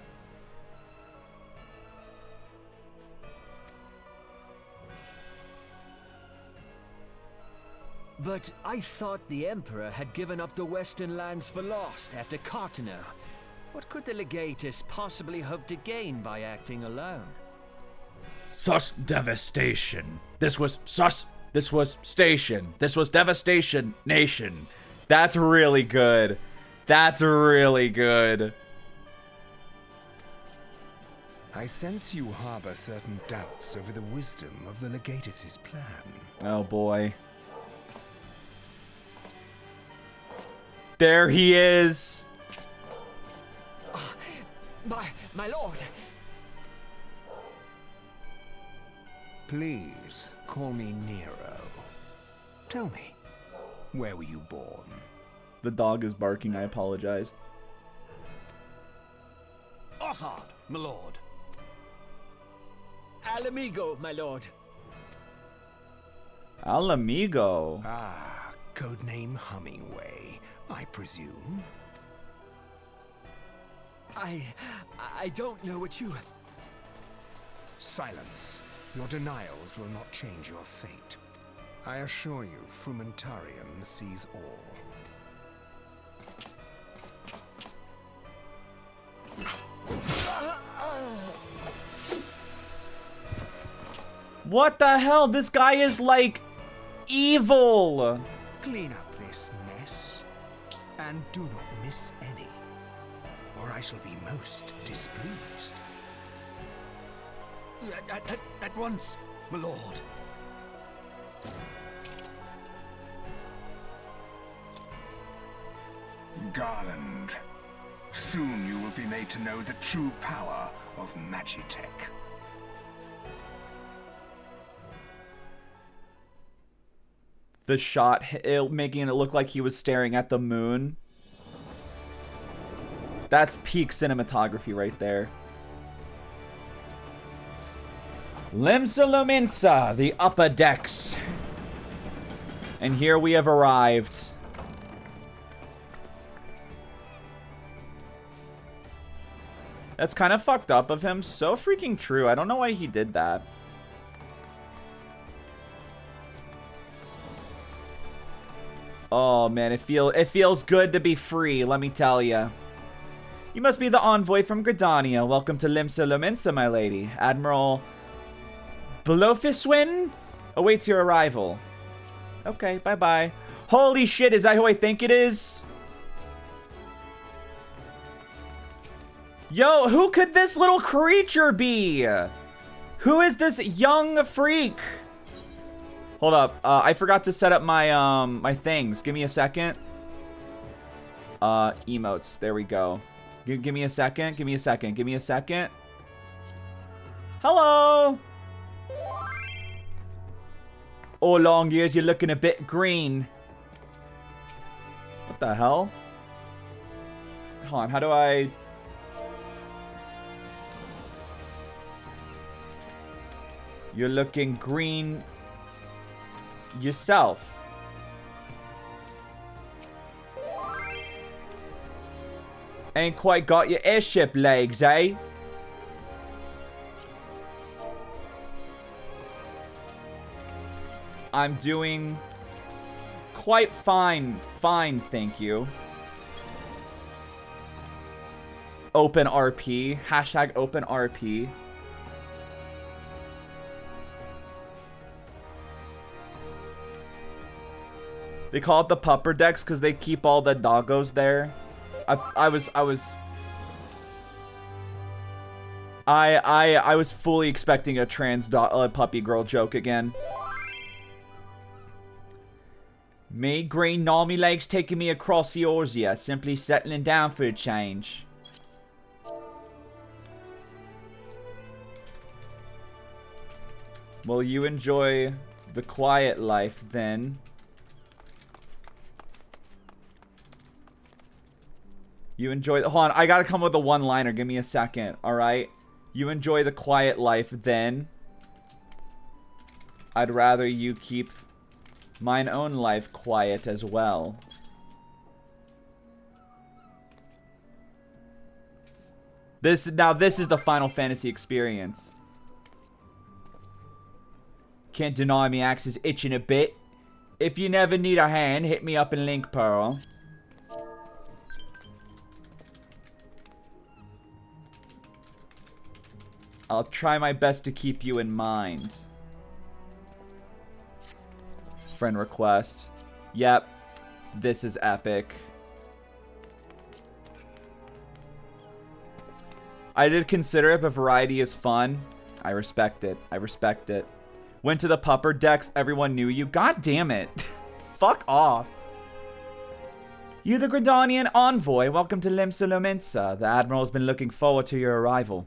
But I thought the Emperor had given up the Western lands for lost after Cartano. What could the Legatus possibly hope to gain by acting alone? Sus devastation. This was station. This was devastation nation. That's really good. That's really good. I sense you harbor certain doubts over the wisdom of the Legatus's plan. Oh boy. There he is. My lord. Please, call me Nero. Tell me, where were you born? The dog is barking, I apologize. Othard, my lord. Alamigo, my lord. Alamigo. Ah, codename Hummingway, I presume. I don't know what you... Silence. Your denials will not change your fate. I assure you, Frumentarium sees all. What the hell? This guy is like evil. Clean up this mess, and do not miss any, or I shall be most displeased. At once, my lord. Garland, soon you will be made to know the true power of Magitech. The shot, making it look like he was staring at the moon. That's peak cinematography right there. Limsa Lominsa, the upper decks. And here we have arrived. That's kind of fucked up of him. So freaking true. I don't know why he did that. Oh man, it feels good to be free, let me tell ya. You must be the envoy from Gridania. Welcome to Limsa Lominsa, my lady. Admiral Blofiswin awaits your arrival. Okay, bye-bye. Holy shit, is that who I think it is? Yo, who could this little creature be? Who is this young freak? Hold up, I forgot to set up my, my things. Give me a second. Emotes, there we go. Give me a second, give me a second, give me a second. Hello! Oh, long years, you're looking a bit green. What the hell? Hold on, how do I... You're looking green yourself. Ain't quite got your airship legs, eh? I'm doing quite fine, thank you. Open RP, hashtag open RP. They call it the pupper decks because they keep all the doggos there. I was fully expecting a trans puppy girl joke again. Me, green normie legs taking me across the Eorzea, simply settling down for a change. Well, you enjoy the quiet life then. You enjoy... Hold on, I gotta come with a one-liner. Give me a second, alright? You enjoy the quiet life, then I'd rather you keep mine own life quiet as well. Now this is the Final Fantasy experience. Can't deny me axe is itching a bit. If you never need a hand, hit me up in Link Pearl. I'll try my best to keep you in mind. Friend request. Yep. This is epic. I did consider it, but variety is fun. I respect it. I respect it. Went to the pupper decks. Everyone knew you. God damn it. Fuck off. You, the Gridanian envoy, welcome to Limsa Lomensa. The Admiral has been looking forward to your arrival.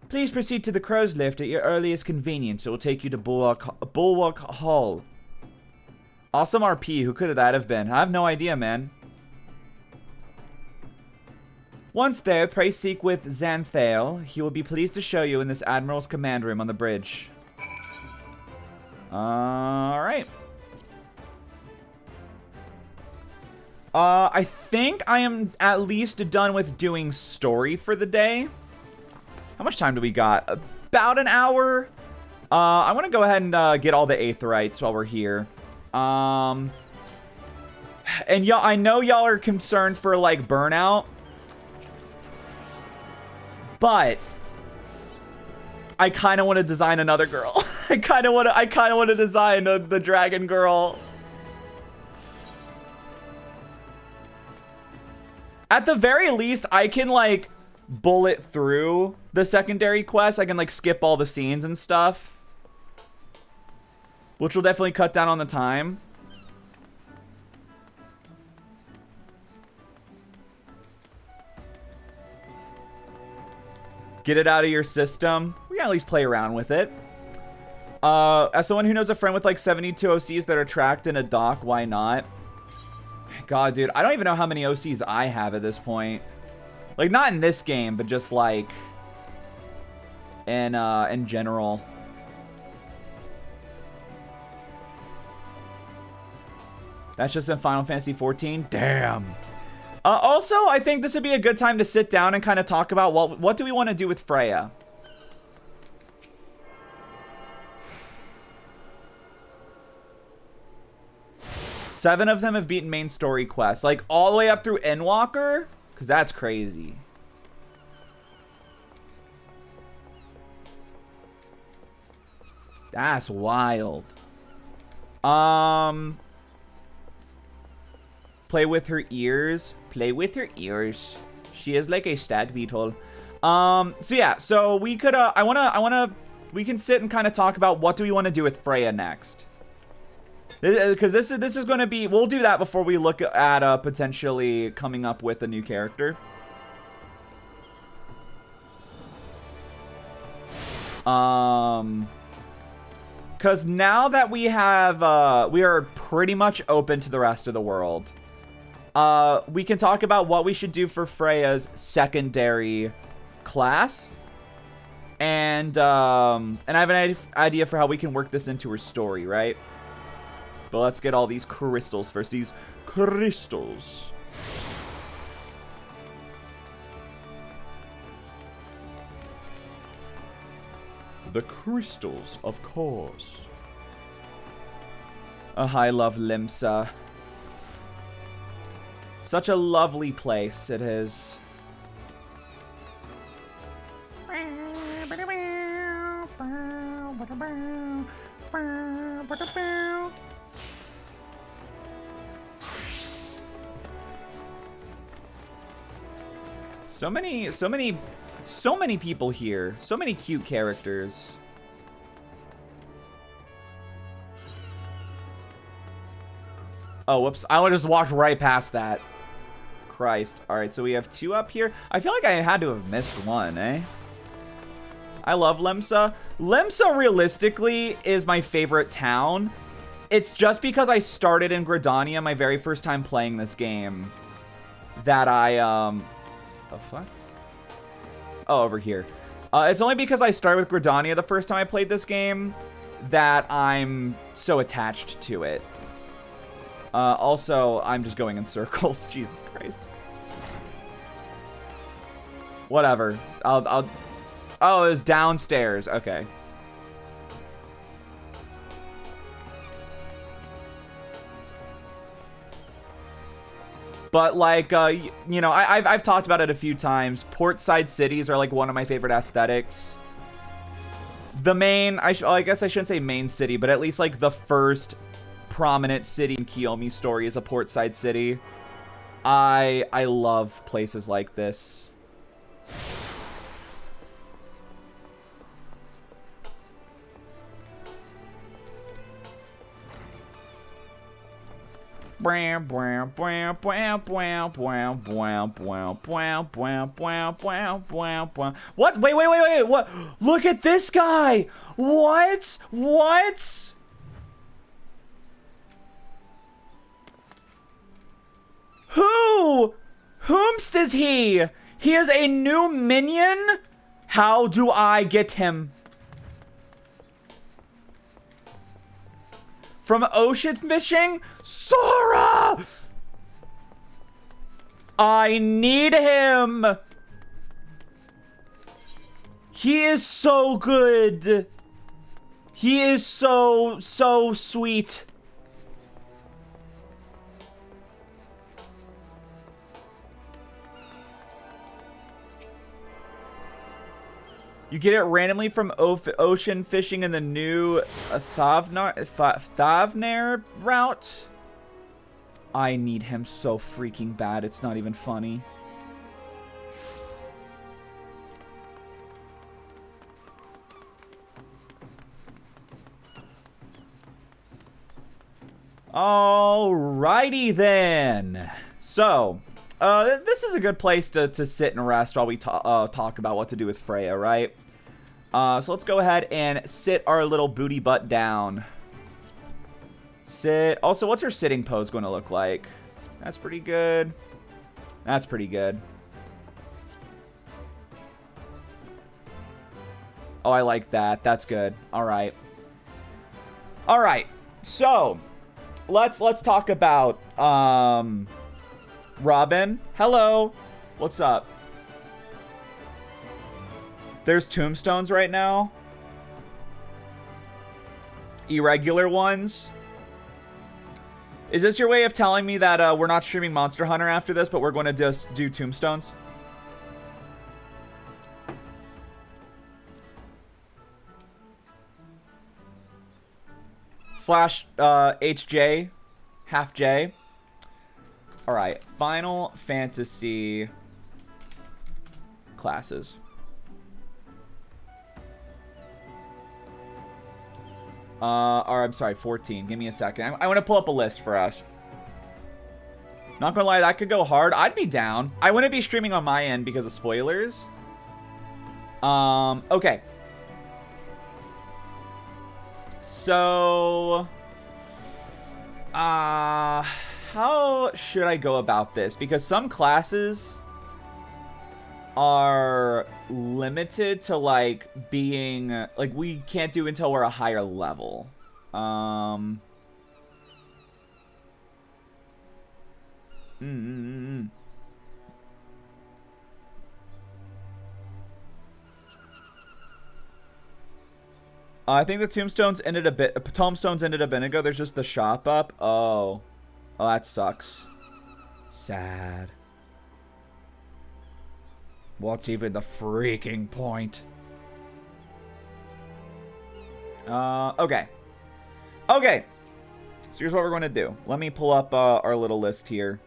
Please proceed to the crow's lift at your earliest convenience. It will take you to Bulwark Hall. Awesome RP. Who could that have been? I have no idea, man. Once there, pray seek with Xanthale. He will be pleased to show you in this Admiral's command room on the bridge. Alright. I think I am at least done with doing story for the day. How much time do we got? About an hour. I want to go ahead and get all the Aetherites while we're here. And y'all, I know y'all are concerned for like burnout, but I kind of want to design another girl. I kind of want to design the dragon girl. At the very least, I can like bullet through the secondary quests. I can like skip all the scenes and stuff, which will definitely cut down on the time. Get it out of your system. We can at least play around with it. As someone who knows a friend with like 72 OCs that are tracked in a dock, why not? God, dude, I don't even know how many OCs I have at this point. Like, not in this game, but just like in general. That's just in Final Fantasy 14. Damn. Also, I think this would be a good time to sit down and kind of talk about what do we want to do with Freya. Seven of them have beaten main story quests, like all the way up through Endwalker, because that's crazy. That's wild. Play with her ears. Play with her ears. She is like a stag beetle. So yeah, so we could we can sit and kind of talk about what do we want to do with Freya next. Because this is going to be, we'll do that before we look at potentially coming up with a new character. Because now that we have, we are pretty much open to the rest of the world. We can talk about what we should do for Freya's secondary class. And I have an idea for how we can work this into her story, right? But let's get all these crystals first. These crystals. The crystals, of course. I love Limsa. Such a lovely place it is. So many people here. So many cute characters. Oh, whoops. I just walked right past that. Christ. Alright, so we have two up here. I feel like I had to have missed one, eh? I love Limsa. Limsa, realistically, is my favorite town. It's just because I started in Gridania my very first time playing this game that I, the fuck? Oh, over here. It's only because I started with Gridania the first time I played this game that I'm so attached to it. Also, I'm just going in circles. Jesus Christ. Whatever. Oh, it was downstairs. Okay. But like, you know, I've talked about it a few times. Portside cities are like one of my favorite aesthetics. The main, I guess I shouldn't say main city, but at least like the first prominent city in Kiyomi story is a portside city. I love places like this. What? Wait. What? Look at this guy. What? Whomst is he? He is a new minion? How do I get him? From ocean fishing? Sora! I need him! He is so good. He is so sweet. You get it randomly from ocean fishing in the new Thavnair route. I need him so freaking bad. It's not even funny. Alrighty then. So, this is a good place to sit and rest while we talk about what to do with Freya, right? So let's go ahead and sit our little booty butt down. Sit. Also, what's her sitting pose going to look like? That's pretty good. That's pretty good. Oh, I like that. That's good. All right. All right. So, let's talk about Robin. Hello. What's up? There's tombstones right now. Irregular ones. Is this your way of telling me that we're not streaming Monster Hunter after this, but we're going to just do tombstones? Slash HJ. Half J. Alright. Final Fantasy classes. Or I'm sorry, 14. Give me a second. I want to pull up a list for us. Not gonna lie, that could go hard. I'd be down. I wouldn't be streaming on my end because of spoilers. Okay. So, how should I go about this? Because some classes are limited to like being like we can't do until we're a higher level. I think the tombstones ended a bit ago. There's just the shop up. Oh, that sucks. Sad. What's even the freaking point? Okay. Okay. So here's what we're going to do. Let me pull up our little list here.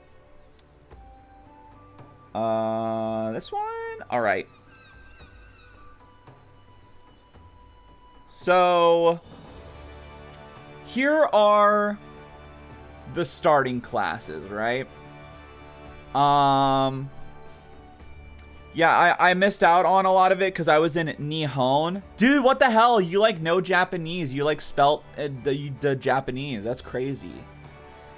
This one? All right. So here are the starting classes, right? Yeah, I missed out on a lot of it because I was in Nihon. Dude, what the hell? You like know Japanese. You like spelt the Japanese. That's crazy.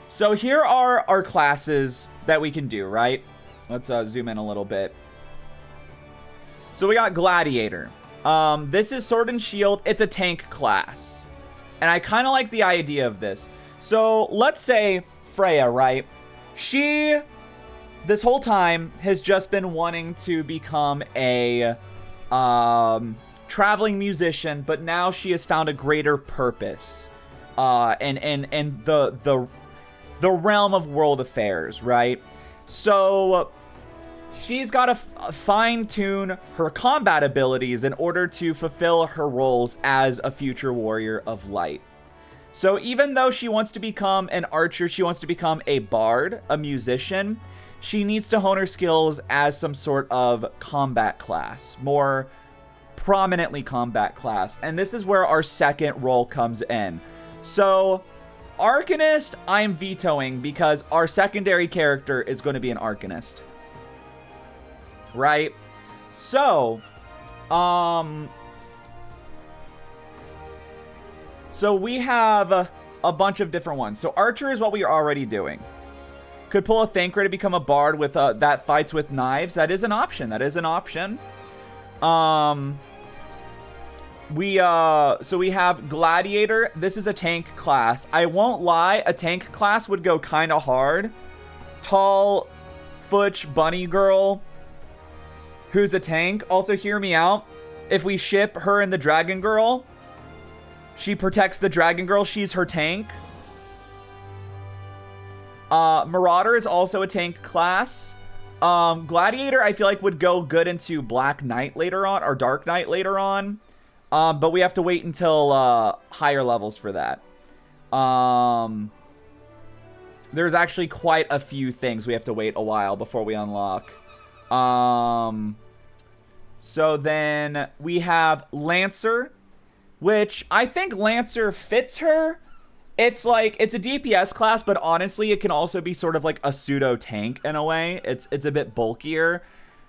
So here are our classes that we can do, right? Let's zoom in a little bit. So we got Gladiator. This is Sword and Shield. It's a tank class. And I kind of like the idea of this. So let's say Freya, right? She, this whole time, has just been wanting to become a traveling musician, but now she has found a greater purpose and the realm of world affairs, right? So she's got to fine-tune her combat abilities in order to fulfill her roles as a future warrior of light. So even though she wants to become an archer, she wants to become a bard, a musician, she needs to hone her skills as some sort of combat class, more prominently combat class. And this is where our second role comes in. So Arcanist, I'm vetoing because our secondary character is going to be an Arcanist. Right? So, so we have a bunch of different ones. So Archer is what we are already doing. Could pull a Thinker to become a bard with that fights with knives. That is an option. That is an option. So we have Gladiator. This is a tank class. I won't lie, a tank class would go kind of hard. Tall, Futch bunny girl who's a tank. Also, hear me out. If we ship her and the Dragon Girl, she protects the Dragon Girl. She's her tank. Marauder is also a tank class. Gladiator, I feel like, would go good into Black Knight later on, or Dark Knight later on. But we have to wait until higher levels for that. There's actually quite a few things we have to wait a while before we unlock. So then we have Lancer, which I think Lancer fits her. It's like, it's a DPS class, but honestly, it can also be sort of like a pseudo tank in a way. It's a bit bulkier.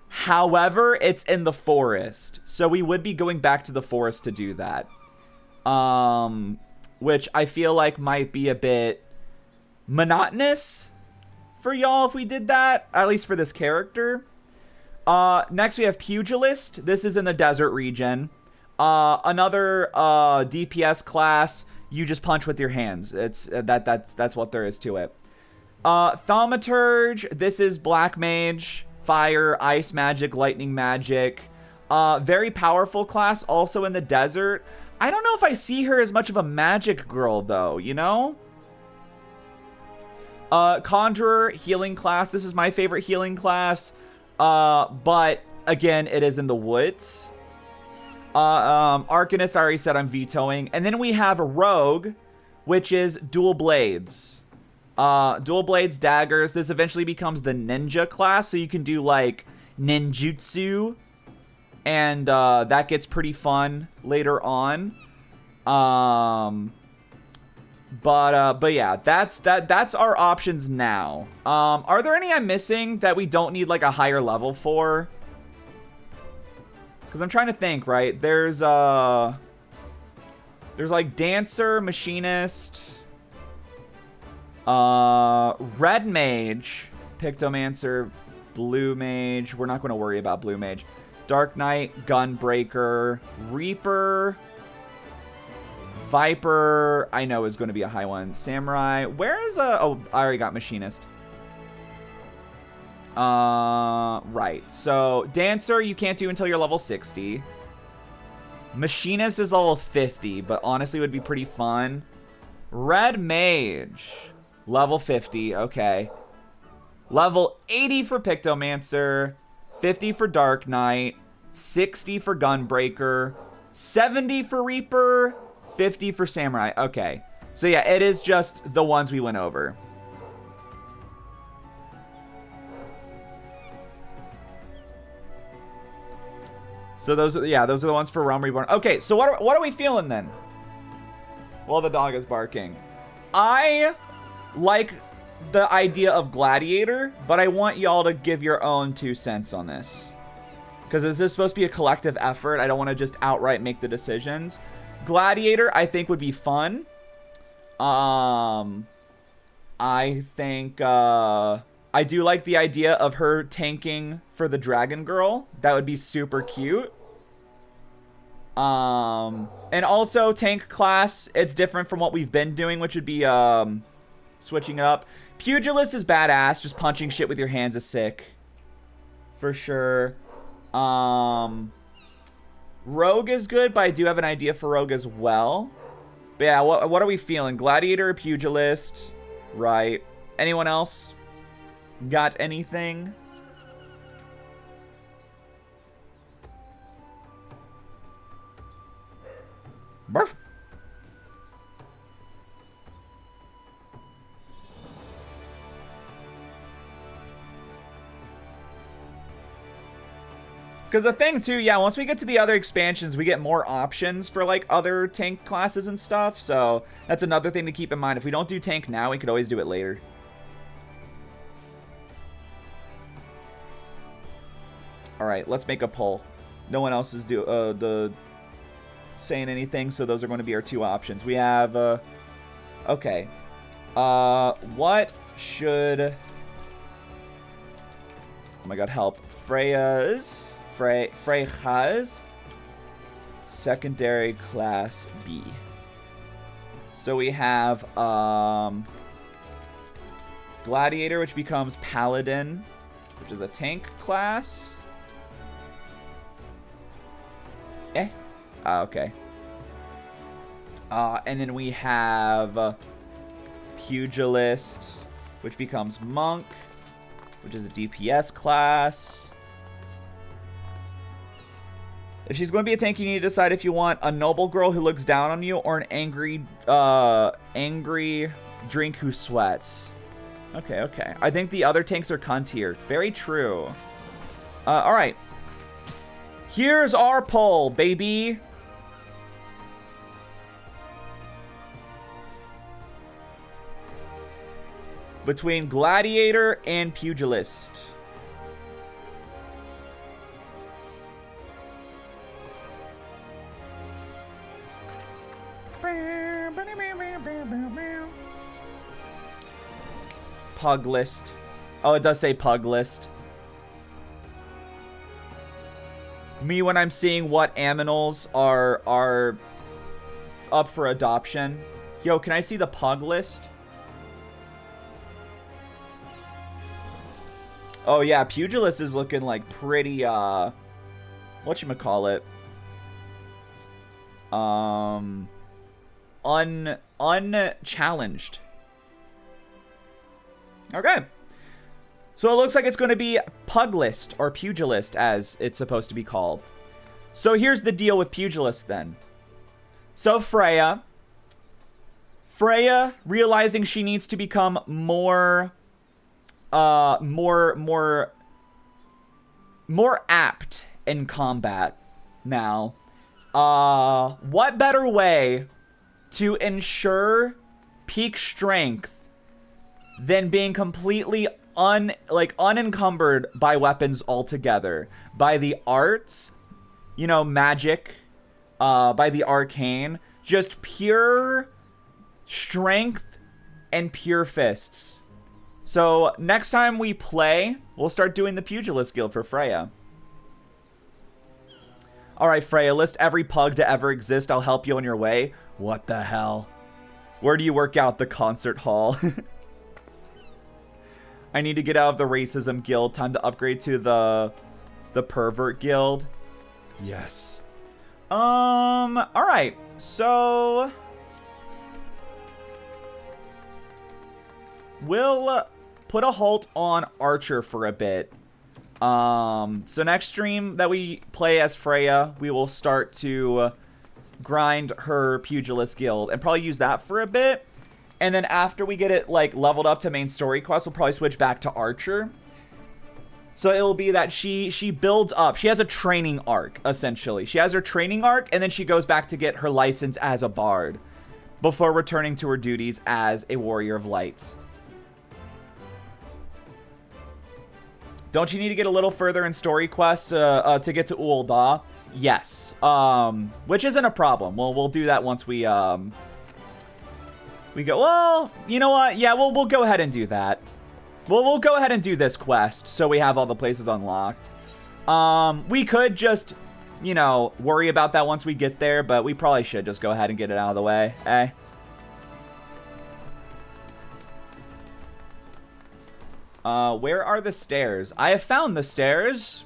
However, it's in the forest, so we would be going back to the forest to do that. Which I feel like might be a bit monotonous for y'all if we did that, at least for this character. Next we have Pugilist. This is in the desert region. Another DPS class. You just punch with your hands. It's that's what there is to it. Thaumaturge. This is Black Mage, fire, ice magic, lightning magic. Very powerful class, also in the desert. I don't know if I see her as much of a magic girl though, you know? Conjurer, healing class. This is my favorite healing class. But again, it is in the woods. Arcanist, I already said I'm vetoing. And then we have a Rogue, which is dual blades. Dual blades, daggers. This eventually becomes the ninja class, so you can do like ninjutsu, and that gets pretty fun later on. But yeah, that's our options now. Are there any I'm missing that we don't need like a higher level for? Because I'm trying to think, right? There's like Dancer, Machinist, Red Mage, Pictomancer, Blue Mage. We're not going to worry about Blue Mage. Dark Knight, Gunbreaker, Reaper, Viper, I know is going to be a high one. Samurai. Where is oh, I already got Machinist. Right. So, Dancer, you can't do until you're level 60. Machinist is level 50, but honestly would be pretty fun. Red Mage, level 50. Okay. Level 80 for Pictomancer. 50 for Dark Knight. 60 for Gunbreaker. 70 for Reaper. 50 for Samurai. Okay. So yeah, it is just the ones we went over. So those are, yeah, those are the ones for Realm Reborn. Okay, so what are we feeling then? Well, the dog is barking. I like the idea of Gladiator, but I want y'all to give your own 2 cents on this. Because this is supposed to be a collective effort. I don't want to just outright make the decisions. Gladiator, I think, would be fun. I think, I do like the idea of her tanking for the Dragon Girl. That would be super cute. And also, tank class, it's different from what we've been doing, which would be, switching it up. Pugilist is badass. Just punching shit with your hands is sick. For sure. Rogue is good, but I do have an idea for Rogue as well. But yeah, what are we feeling? Gladiator or Pugilist? Right. Anyone else? Got anything? Birth. Because the thing too, yeah, once we get to the other expansions, we get more options for like other tank classes and stuff. So that's another thing to keep in mind. If we don't do tank now, we could always do it later. All right, let's make a poll. No one else is saying anything, so those are going to be our two options. We have, okay. What should, oh my god, help. Freya's secondary class B. So we have, Gladiator, which becomes Paladin, which is a tank class. Okay. And then we have Pugilist, which becomes Monk, which is a DPS class. If she's going to be a tank, you need to decide if you want a noble girl who looks down on you or an angry drink who sweats. Okay. I think the other tanks are cuntier. Very true. All right. Here's our poll, baby. Between Gladiator and Pugilist. Pug list. Oh, it does say pug list. Me when I'm seeing what aminals are up for adoption. Yo, can I see the pug list? Oh yeah, Pugilist is looking like pretty whatchamacallit? Unchallenged. Okay. So it looks like it's going to be Puglist, or Pugilist, as it's supposed to be called. So here's the deal with Pugilist, then. So Freya, realizing she needs to become more apt in combat now. What better way to ensure peak strength than being completely unencumbered by weapons altogether, by the arts, you know, magic, by the arcane, just pure strength and pure fists. So next time we play, we'll start doing the Pugilist guild for Freya. All right, Freya, list every pug to ever exist. I'll help you on your way. What the hell? Where do you work out? The concert hall. I need to get out of the racism guild. Time to upgrade to the pervert guild. Yes. All right. So we'll put a halt on Archer for a bit. So next stream that we play as Freya, we will start to grind her Pugilist guild and probably use that for a bit. And then after we get it like leveled up to main story quest, we'll probably switch back to Archer. So it'll be that she builds up. She has a training arc, essentially. She has her training arc, and then she goes back to get her license as a bard before returning to her duties as a warrior of light. Don't you need to get a little further in story quest to get to Ul'dah? Yes. Which isn't a problem. We'll do that once we go. Well, you know what? Yeah, we'll go ahead and do that. We'll go ahead and do this quest so we have all the places unlocked. We could just, you know, worry about that once we get there, but we probably should just go ahead and get it out of the way, eh? Where are the stairs? I have found the stairs.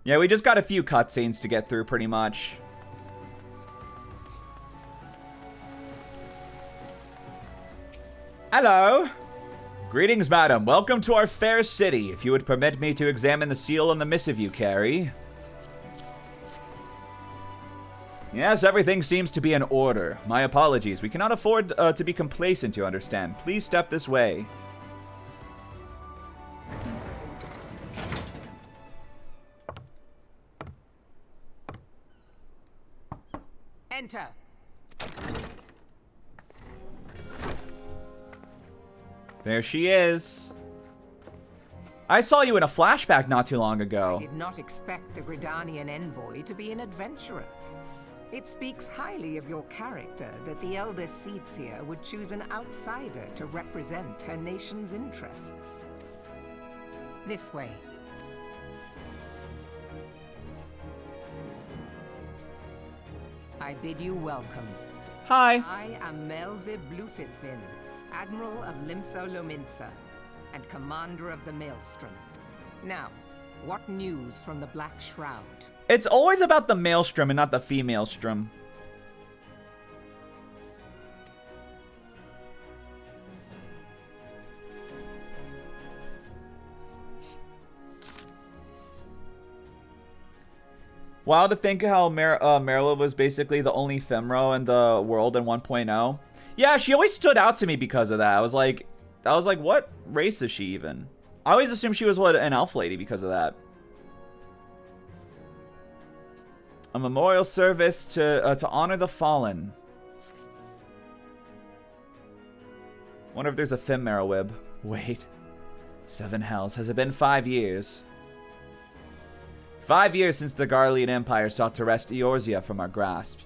Yeah, we just got a few cutscenes to get through, pretty much. Hello. Greetings, madam. Welcome to our fair city. If you would permit me to examine the seal and the missive you carry. Yes, everything seems to be in order. My apologies. We cannot afford to be complacent, you understand. Please step this way. Enter. There she is. I saw you in a flashback not too long ago. I did not expect the Gridanian envoy to be an adventurer. It speaks highly of your character that the Elder Seedseer would choose an outsider to represent her nation's interests. This way. I bid you welcome. Hi. I am Melvi Blufisvin, Admiral of Limsa Lominsa, and Commander of the Maelstrom. Now, what news from the Black Shroud? It's always about the Maelstrom and not the female strom. Wild to think how Merla was basically the only Femro in the world in 1.0. Yeah, she always stood out to me because of that. I was like, what race is she even? I always assumed she was an elf lady because of that. A memorial service to honor the fallen. Wonder if there's a Femmerowib. Wib. Wait. 7 hells. Has it been 5 years? 5 years since the Garlean Empire sought to wrest Eorzea from our grasp.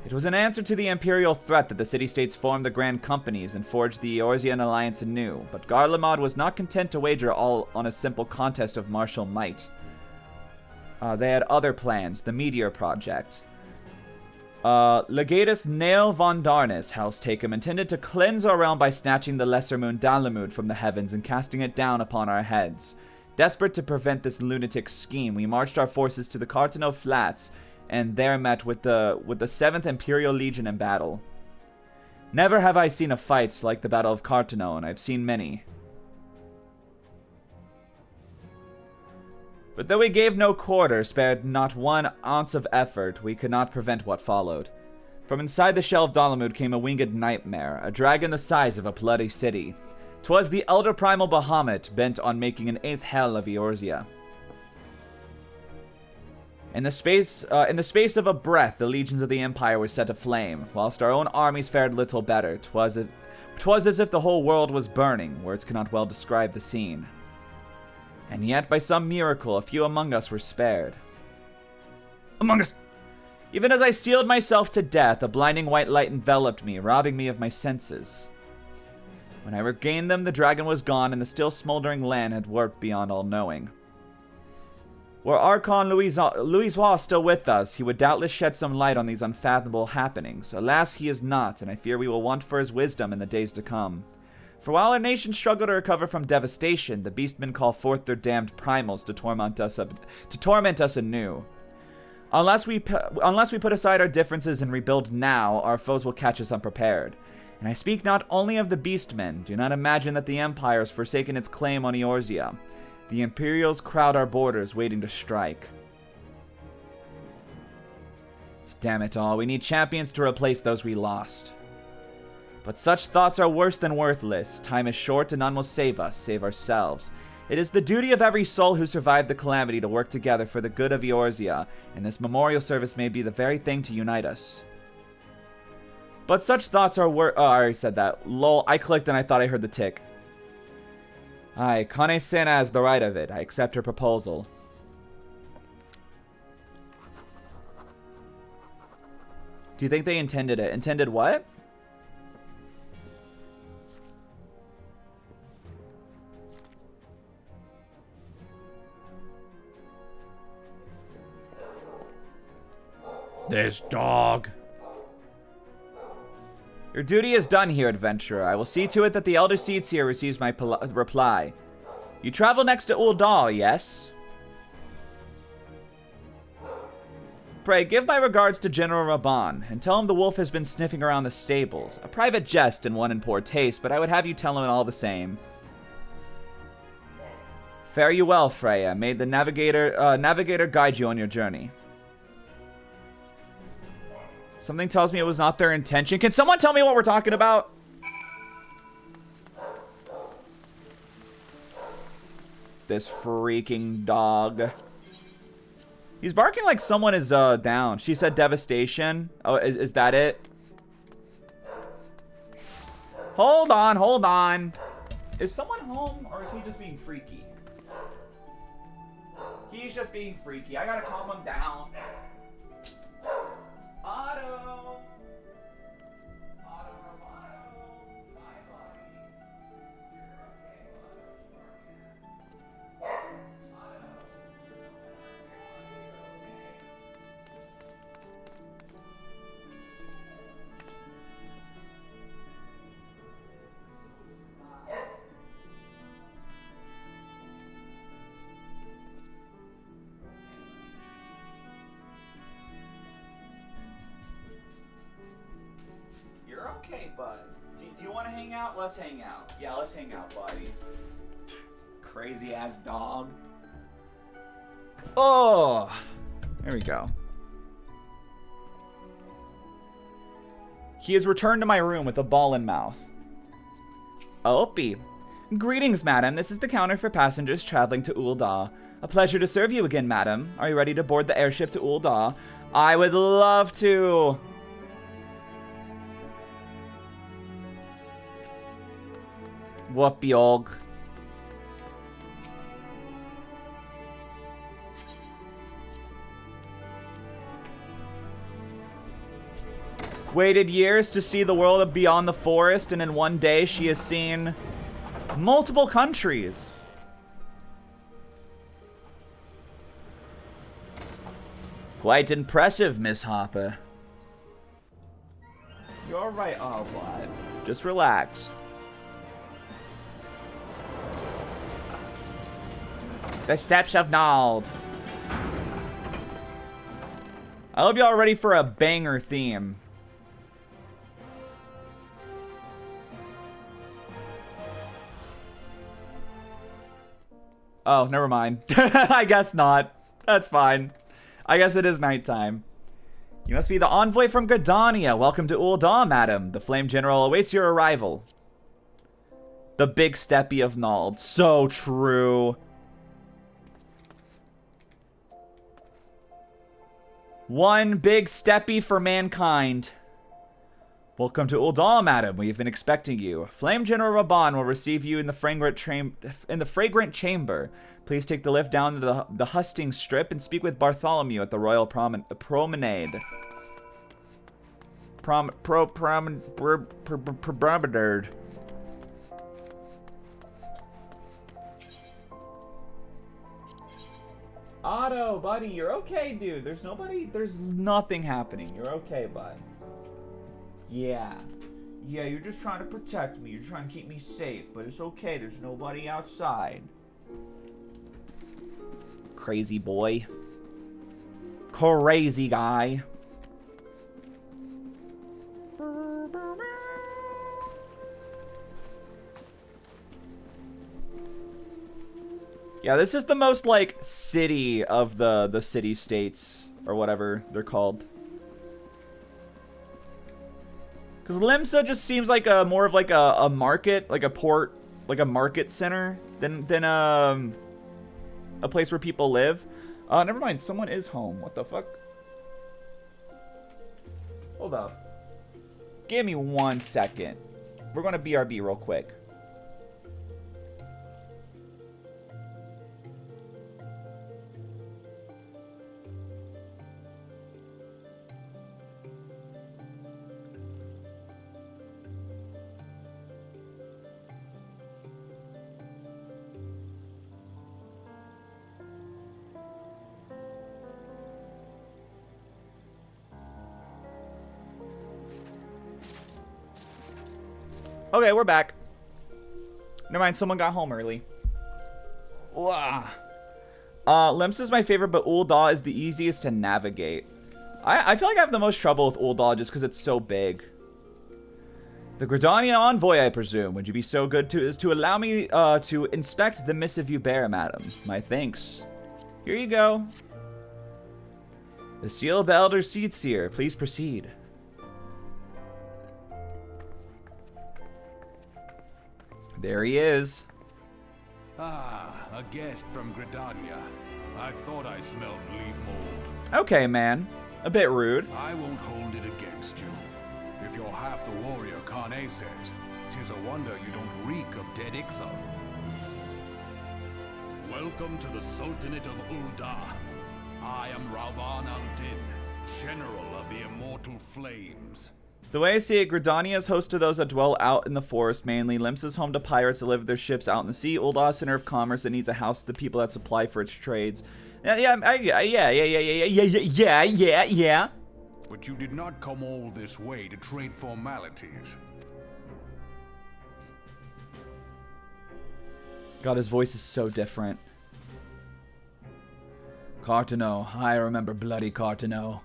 It was an answer to the Imperial threat that the city-states formed the Grand Companies and forged the Eorzean alliance anew, but Garlemald was not content to wager all on a simple contest of martial might. They had other plans, the Meteor Project. Legatus Nael von Darnus, House Takem, intended to cleanse our realm by snatching the lesser moon Dalamud from the heavens and casting it down upon our heads. Desperate to prevent this lunatic scheme, we marched our forces to the Cartano Flats and there met with the 7th Imperial Legion in battle. Never have I seen a fight like the Battle of Cartano, and I've seen many. But though we gave no quarter, spared not one ounce of effort, we could not prevent what followed. From inside the shell of Dalamud came a winged nightmare, a dragon the size of a bloody city. 'Twas the elder primal Bahamut, bent on making an 8th hell of Eorzea. In the space of a breath, the legions of the Empire were set aflame, whilst our own armies fared little better. 'Twas as if the whole world was burning, words cannot well describe the scene. And yet, by some miracle, a few among us were spared. Among us! Even as I steeled myself to death, a blinding white light enveloped me, robbing me of my senses. When I regained them, the dragon was gone, and the still smoldering land had warped beyond all knowing. Were Archon Louisoix still with us, he would doubtless shed some light on these unfathomable happenings. Alas, he is not, and I fear we will want for his wisdom in the days to come. For while our nation struggled to recover from devastation, the beastmen call forth their damned primals to torment us anew. Unless we put aside our differences and rebuild now, our foes will catch us unprepared. And I speak not only of the beastmen. Do not imagine that the Empire has forsaken its claim on Eorzea. The Imperials crowd our borders, waiting to strike. Damn it all, we need champions to replace those we lost. But such thoughts are worse than worthless. Time is short and none will save us, save ourselves. It is the duty of every soul who survived the calamity to work together for the good of Eorzea, and this memorial service may be the very thing to unite us. But such thoughts are oh, I already said that. Lol, I clicked and I thought I heard the tick. Aye, Kane Sena has the right of it. I accept her proposal. Do you think they intended it? Intended what? This dog. Your duty is done here, adventurer. I will see to it that the Elder Seedseer receives my reply. You travel next to Uldal, yes? Pray, give my regards to General Reborn, and tell him the wolf has been sniffing around the stables. A private jest and one in poor taste, but I would have you tell him all the same. Fare you well, Freya. May the navigator guide you on your journey. Something tells me it was not their intention. Can someone tell me what we're talking about? This freaking dog. He's barking like someone is down. She said devastation. Oh, is that it? Hold on, hold on. Is someone home or is he just being freaky? He's just being freaky. I gotta calm him down. Otto. Okay, bud. Do you want to hang out? Let's hang out. Yeah, let's hang out, buddy. Crazy ass dog. Oh, there we go. He has returned to my room with a ball in mouth. Opie. Greetings, madam. This is the counter for passengers traveling to Ul'dah. A pleasure to serve you again, madam. Are you ready to board the airship to Ul'dah? I would love to. Whoop-yog. Waited years to see the world beyond the forest, and in one day she has seen multiple countries. Quite impressive, Miss Hopper. You're right. Oh, what? Just relax. The steps of Nald. I hope y'all are ready for a banger theme. Oh, never mind. I guess not. That's fine. I guess it is nighttime. You must be the envoy from Gridania. Welcome to Ul'dah, madam. The Flame General awaits your arrival. The big steppy of Nald. So true. One big steppy for mankind. Welcome to Ul'dah, madam. We have been expecting you. Flame General Reborn will receive you in the fragrant chamber. Please take the lift down to the hustings strip and speak with Bartholomew at the Royal Promenade. Promenade. Otto, buddy, you're okay, dude. There's nothing happening. You're okay, bud. Yeah, you're just trying to protect me. You're trying to keep me safe, but it's okay. There's nobody outside. Crazy boy. Crazy guy. Yeah, this is the most, like, city of the city-states, or whatever they're called. Because Limsa just seems like more of like a market, like a port, like a market center than a place where people live. Never mind, someone is home. What the fuck? Hold up. Give me 1 second. We're going to BRB real quick. Okay, we're back. Never mind, someone got home early. Wow. Limsa is my favorite, but Ul'dah is the easiest to navigate. I feel like I have the most trouble with Ul'dah just because it's so big. The Gridania envoy, I presume. Would you be so good to allow me to inspect the missive you bear, madam? My thanks. Here you go. The seal of the Elder Seedseer. Please proceed. There he is. Ah, a guest from Gridania. I thought I smelled leaf mold. Okay, man. A bit rude. I won't hold it against you. If you're half the warrior Kane says, 'tis a wonder you don't reek of dead Ixal. Welcome to the Sultanate of Ul'dah. I am Rauban al-Din, General of the Immortal Flames. The way I see it, Gridania is host to those that dwell out in the forest mainly. Limsa is home to pirates that live their ships out in the sea. Ul'dah, center of commerce that needs a house to the people that supply for its trades. Yeah. But you did not come all this way to trade formalities. God, his voice is so different. Cartano, I remember bloody Cartano.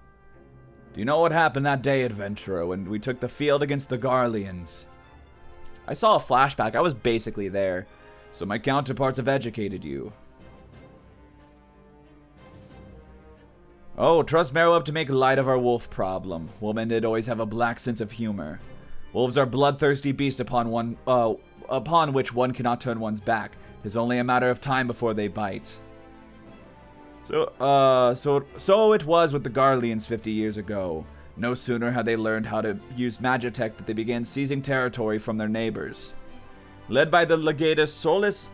Do you know what happened that day, adventurer, when we took the field against the Garleans? I saw a flashback. I was basically there. So my counterparts have educated you. Oh, trust Meroweb to make light of our wolf problem. Women did always have a black sense of humor. Wolves are bloodthirsty beasts upon which one cannot turn one's back. It is only a matter of time before they bite. So it was with the Garleans 50 years ago. No sooner had they learned how to use magitech that they began seizing territory from their neighbors. Led by the legatus Solus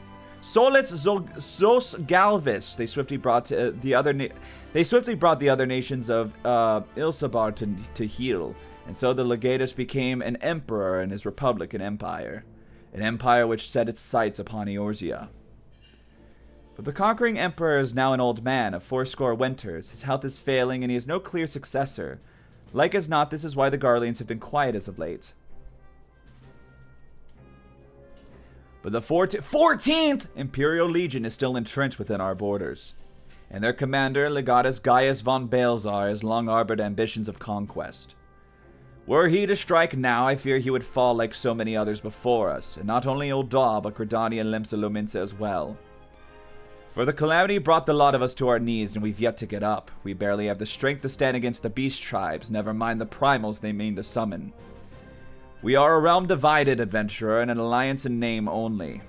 Galvis, they swiftly brought the other nations of Ilsabar to heel, and so the legatus became an emperor in his republican empire, an empire which set its sights upon Eorzea. But the conquering emperor is now an old man of 80 winters. His health is failing, and he has no clear successor. Like as not, this is why the Garleans have been quiet as of late. But the 14th Imperial Legion is still entrenched within our borders, and their commander, Legatus Gaius von Balzar, has long harbored ambitions of conquest. Were he to strike now, I fear he would fall like so many others before us, and not only Ul'dah, but Gridania and Limsa Lominsa as well. For the calamity brought the lot of us to our knees, and we've yet to get up. We barely have the strength to stand against the beast tribes, never mind the primals they mean to summon. We are a realm divided, adventurer, and an alliance in name only.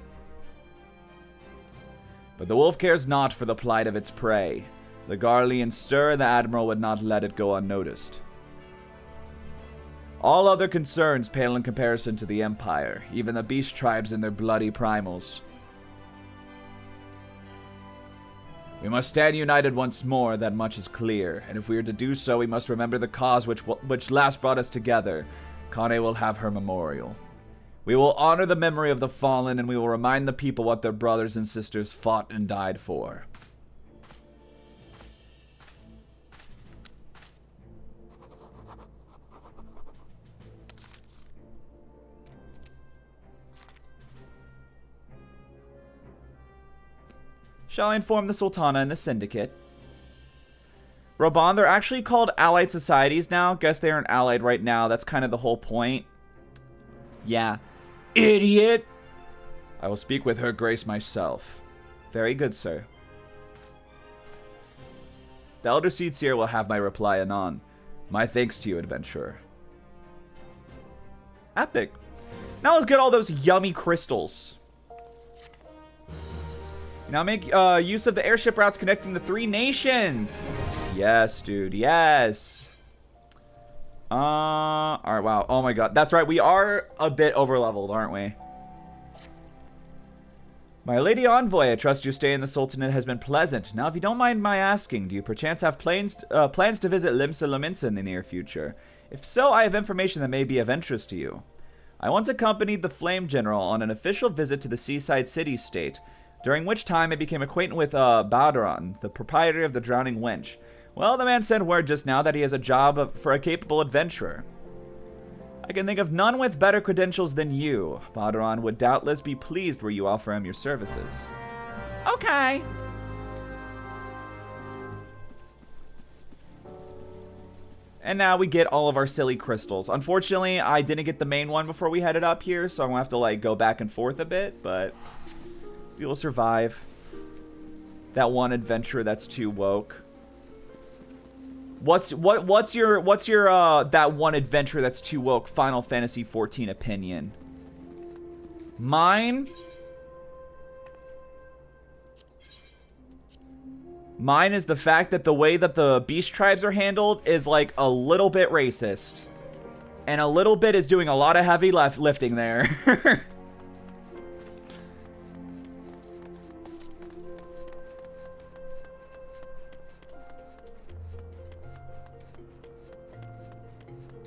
But the wolf cares not for the plight of its prey. The Garleans stir, and the Admiral would not let it go unnoticed. All other concerns pale in comparison to the Empire, even the beast tribes and their bloody primals. We must stand united once more, that much is clear, and if we are to do so, we must remember the cause which last brought us together. Kane will have her memorial. We will honor the memory of the fallen, and we will remind the people what their brothers and sisters fought and died for. Shall I inform the Sultana and the Syndicate? Reborn, they're actually called allied societies now. Guess they aren't allied right now. That's kind of the whole point. Yeah. Idiot! I will speak with her grace myself. Very good, sir. The Elder Seedseer will have my reply anon. My thanks to you, adventurer. Epic. Now let's get all those yummy crystals. Now make use of the airship routes connecting the 3 nations. Yes, dude. Yes. Alright, wow. Oh my god. That's right. We are a bit overleveled, aren't we? My lady envoy, I trust your stay in the Sultanate has been pleasant. Now, if you don't mind my asking, do you perchance have plans to visit Limsa Lominsa in the near future? If so, I have information that may be of interest to you. I once accompanied the Flame General on an official visit to the seaside city-state, during which time I became acquainted with Badaran, the proprietor of the Drowning Wench. Well, the man sent word just now that he has a job for a capable adventurer. I can think of none with better credentials than you. Badaran would doubtless be pleased were you offer him your services. Okay. And now we get all of our silly crystals. Unfortunately, I didn't get the main one before we headed up here, so I'm gonna have to like go back and forth a bit, but we will survive. That one adventure that's too woke. What's your that one adventure that's too woke Final Fantasy XIV opinion? Mine is the fact that the way that the beast tribes are handled is like a little bit racist. And a little bit is doing a lot of heavy lifting there.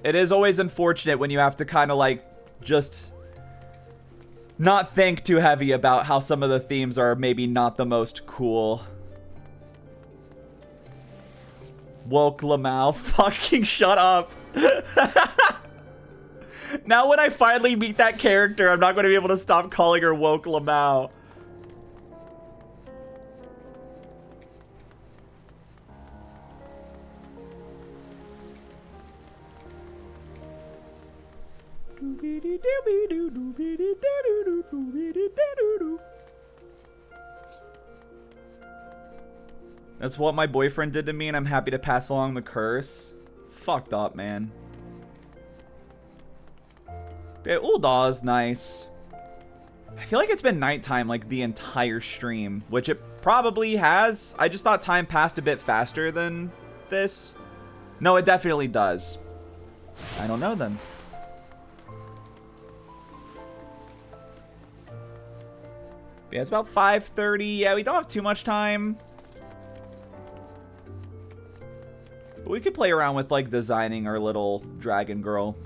It is always unfortunate when you have to kind of like just not think too heavy about how some of the themes are maybe not the most cool. Woke Lamau, fucking shut up. Now when I finally meet that character, I'm not going to be able to stop calling her Woke Lamau. That's what my boyfriend did to me, and I'm happy to pass along the curse. Fucked up, man. Yeah, Uldaw's nice. I feel like it's been nighttime like the entire stream, which it probably has. I just thought time passed a bit faster than this. No, it definitely does. I don't know then. Yeah, it's about 5:30. Yeah, we don't have too much time. But we could play around with like designing our little dragon girl.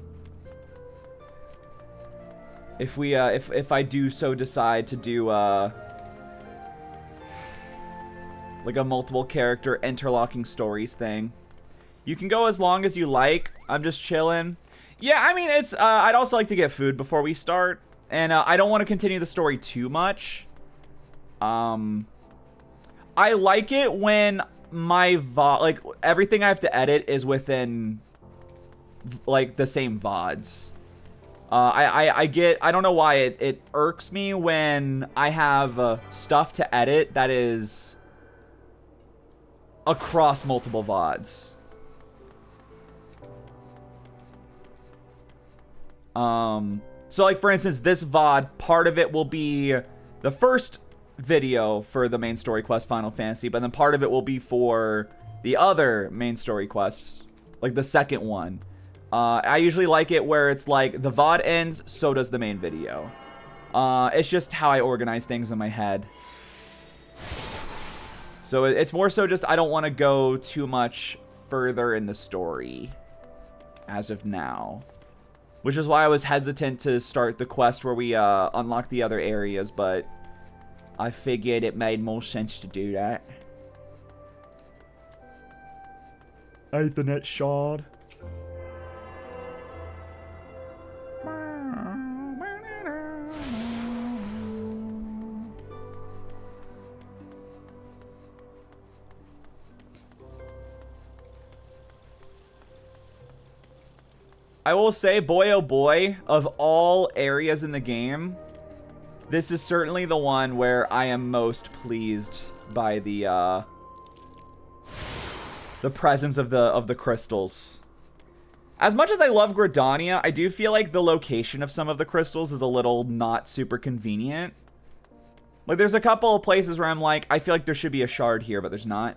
If we if I do so decide to do like a multiple character interlocking stories thing. You can go as long as you like. I'm just chilling. Yeah, I mean it's I'd also like to get food before we start, and I don't want to continue the story too much. I like it when my VOD, like everything I have to edit is within like the same VODs. I don't know why it irks me when I have stuff to edit that is across multiple VODs. So like for instance, this VOD, part of it will be the first video for the main story quest Final Fantasy, but then part of it will be for the other main story quest, like the second one. I usually like it where it's like the VOD ends, so does the main video. It's just how I organize things in my head. So it's more so just I don't want to go too much further in the story as of now. Which is why I was hesitant to start the quest where we unlock the other areas, but I figured it made more sense to do that. Ethernet shard. I will say, boy oh boy, of all areas in the game, this is certainly the one where I am most pleased by the presence of the crystals. As much as I love Gridania, I do feel like the location of some of the crystals is a little not super convenient. Like, there's a couple of places where I'm like, I feel like there should be a shard here, but there's not.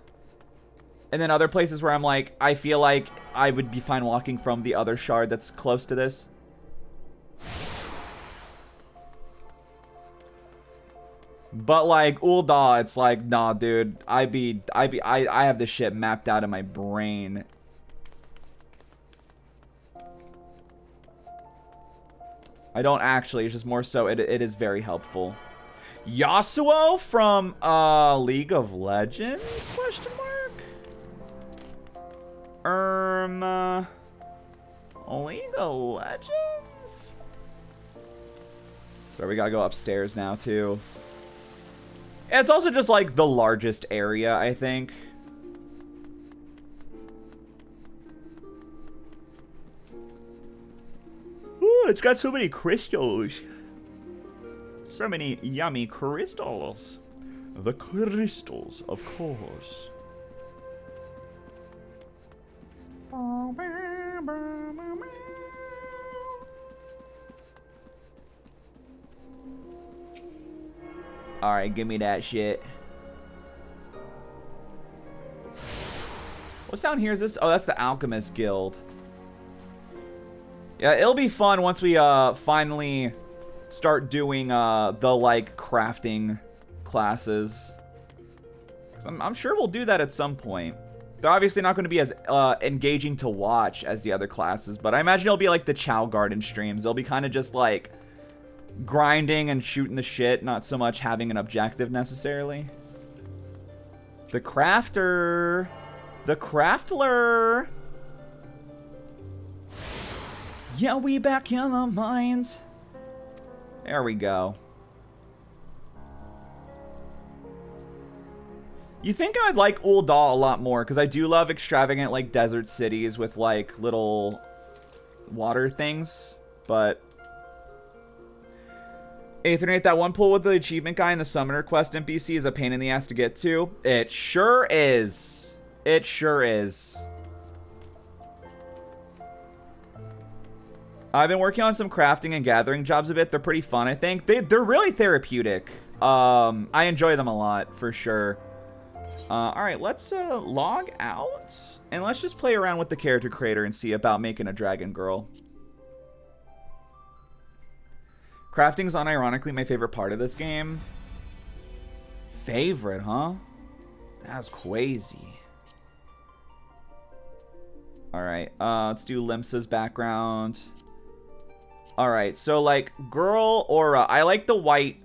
And then other places where I'm like, I feel like I would be fine walking from the other shard that's close to this. But like Ul'dah, it's like, nah, dude, I have this shit mapped out in my brain. I don't actually, it's just more so it is very helpful. Yasuo from League of Legends? Question mark? League of Legends? So we gotta go upstairs now too. It's also just like the largest area, I think. Ooh, it's got so many crystals. So many yummy crystals. The crystals, of course. Alright, give me that shit. What's down here? Is this? Oh, that's the Alchemist Guild. Yeah, it'll be fun once we finally start doing the like crafting classes. I'm sure we'll do that at some point. They're obviously not going to be as engaging to watch as the other classes, but I imagine it'll be like the Chow Garden streams. They'll be kind of just like grinding and shooting the shit, not so much having an objective necessarily. The Crafter. The Craftler. Yeah, we back in the mines. There we go. You think I'd like Ul'dah a lot more, because I do love extravagant, like, desert cities with, like, little water things, but... Aethernet, that one pull with the achievement guy in the Summoner Quest NPC is a pain in the ass to get to. It sure is. It sure is. I've been working on some crafting and gathering jobs a bit. They're pretty fun, I think. They're really therapeutic. I enjoy them a lot, for sure. Alright, let's log out. And let's just play around with the character creator and see about making a dragon girl. Crafting's unironically my favorite part of this game. Favorite, huh? That's crazy. Alright, let's do Limsa's background. Alright, so like girl aura. I like the white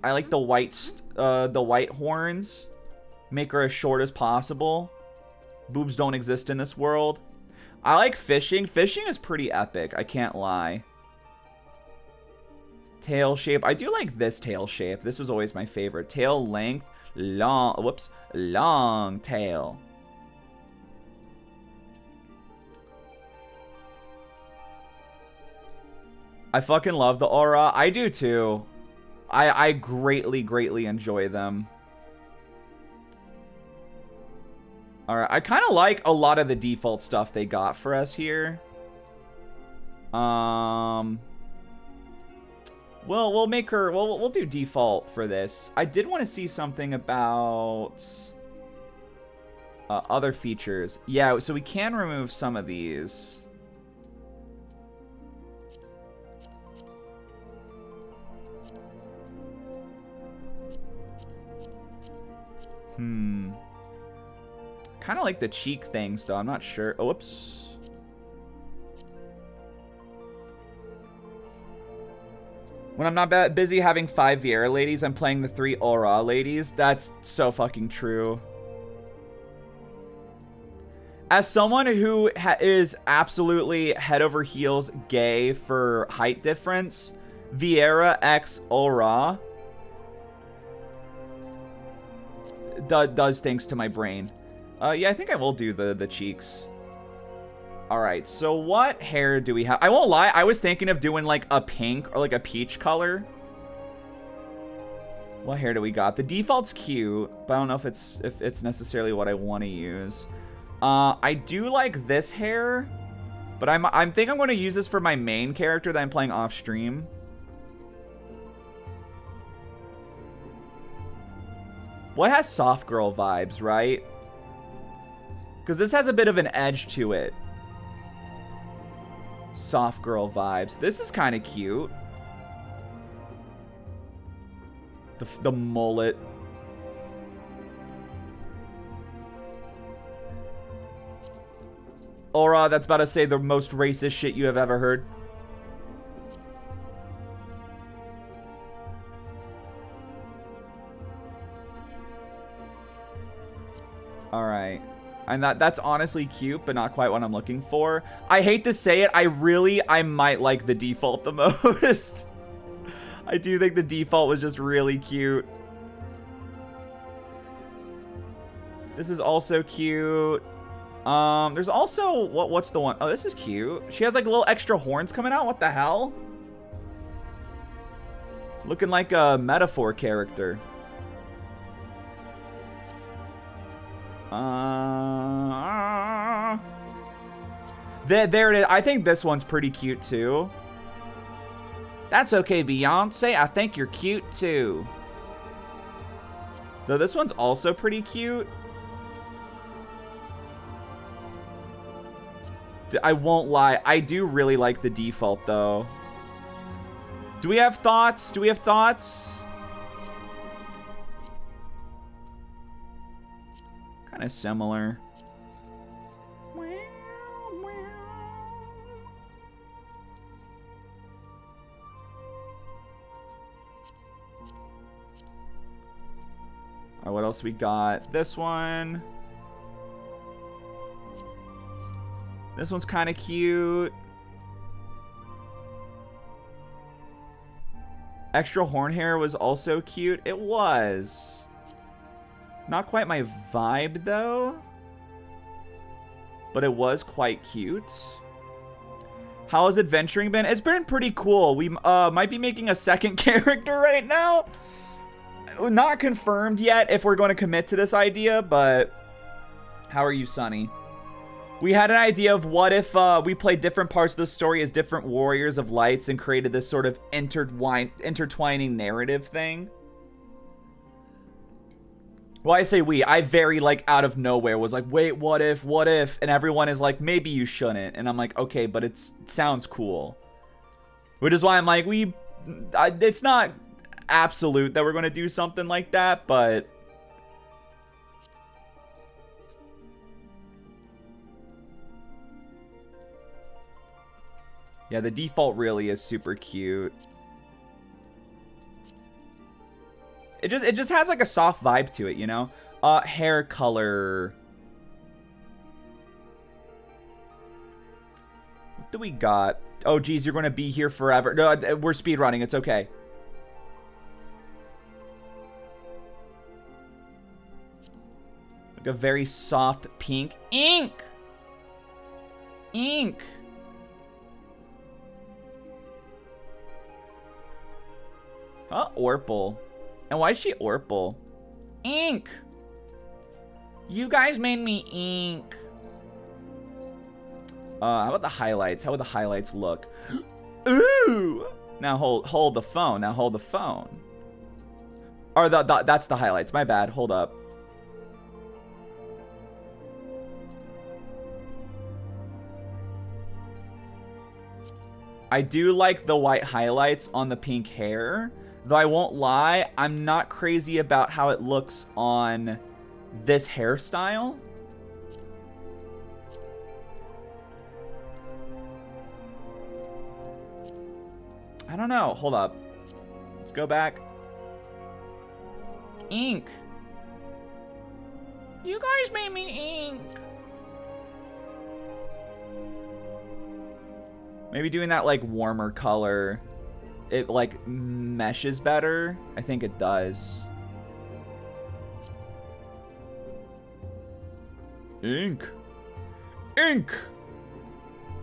horns. Make her as short as possible. Boobs don't exist in this world. I like fishing. Fishing is pretty epic, I can't lie. Tail shape. I do like this tail shape. This was always my favorite. Tail length. Long tail. I fucking love the aura. I do too. I greatly enjoy them. Alright, I kind of like a lot of the default stuff they got for us here. We'll make her... We'll do default for this. I did want to see something about... other features. Yeah, so we can remove some of these. Kind of like the cheek things, though. I'm not sure. Oh, whoops. When I'm not busy having 5 Viera ladies, I'm playing the 3 Aura ladies. That's so fucking true. As someone who is absolutely head over heels gay for height difference, Viera x Aura does things to my brain. Yeah, I think I will do the cheeks. Alright, so what hair do we have? I won't lie, I was thinking of doing like a pink or like a peach color. What hair do we got? The default's cute, but I don't know if it's necessarily what I want to use. I do like this hair, but I think I'm going to use this for my main character that I'm playing off stream. What has soft girl vibes, right? Because this has a bit of an edge to it. Soft girl vibes. This is kind of cute. The mullet. Aura, that's about to say the most racist shit you have ever heard. Alright. And that's honestly cute, but not quite what I'm looking for. I hate to say it, I might like the default the most. I do think the default was just really cute. This is also cute. There's also, what's the one? Oh, this is cute. She has like little extra horns coming out. What the hell? Looking like a metaphor character. There it is. I think this one's pretty cute too. That's okay, Beyonce. I think you're cute too. Though this one's also pretty cute. I won't lie, I do really like the default though. Do we have thoughts? Do we have thoughts? Kind of similar. Alright, what else we got? This one. This one's kind of cute. Extra horn hair was also cute. It was. Not quite my vibe, though. But it was quite cute. How has adventuring been? It's been pretty cool. We might be making a second character right now. Not confirmed yet if we're going to commit to this idea, but... How are you, Sonny? We had an idea of what if we played different parts of the story as different warriors of lights and created this sort of intertwining narrative thing. Well, I say we. I very, like, out of nowhere was like, wait, what if? And everyone is like, maybe you shouldn't. And I'm like, okay, but it sounds cool. Which is why I'm like, it's not absolute that we're going to do something like that, but... Yeah, the default really is super cute. It just has like a soft vibe to it, you know? Hair color. What do we got? Oh, geez, you're going to be here forever. No, we're speedrunning. It's okay. Like a very soft pink. Ink! Ink! Huh? Orpal. And why is she Orpal? Ink! You guys made me ink. How about the highlights? How would the highlights look? Ooh! Now hold the phone. Now hold the phone. Or that's the highlights. My bad. Hold up. I do like the white highlights on the pink hair. Though I won't lie, I'm not crazy about how it looks on this hairstyle. I don't know. Hold up. Let's go back. Ink. You guys made me ink. Maybe doing that like warmer color. It like meshes better. I think it does. Ink. Ink.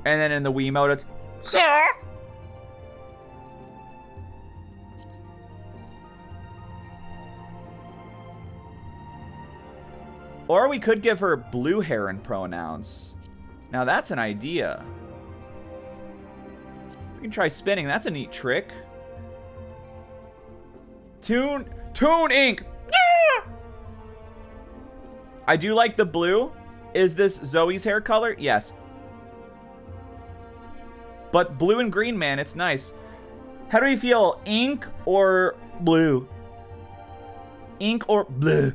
And then in the Wii mode, it's sir. Or we could give her blue hair and pronouns. Now that's an idea. We can try spinning. That's a neat trick. Toon ink. Yeah! I do like the blue. Is this Zoe's hair color? Yes. But blue and green, man, it's nice. How do we feel? Ink or blue? Ink or blue?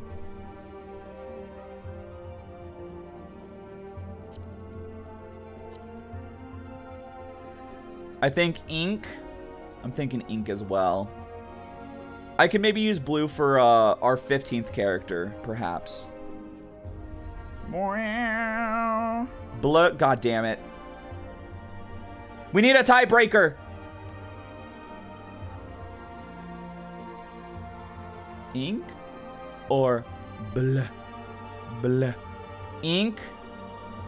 I think ink. I'm thinking ink as well. I could maybe use blue for our 15th character, perhaps. Blue. God damn it. We need a tiebreaker. Ink or bleh? Bleh. Ink.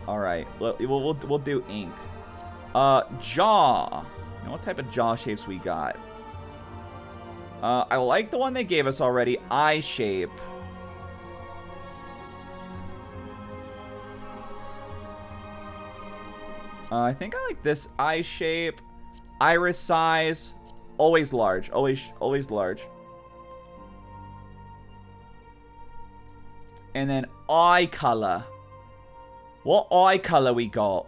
All right. We'll do ink. Jaw. You know what type of jaw shapes we got? I like the one they gave us already. Eye shape. I think I like this eye shape. Iris size. Always large. Always large. And then eye color. What eye color we got?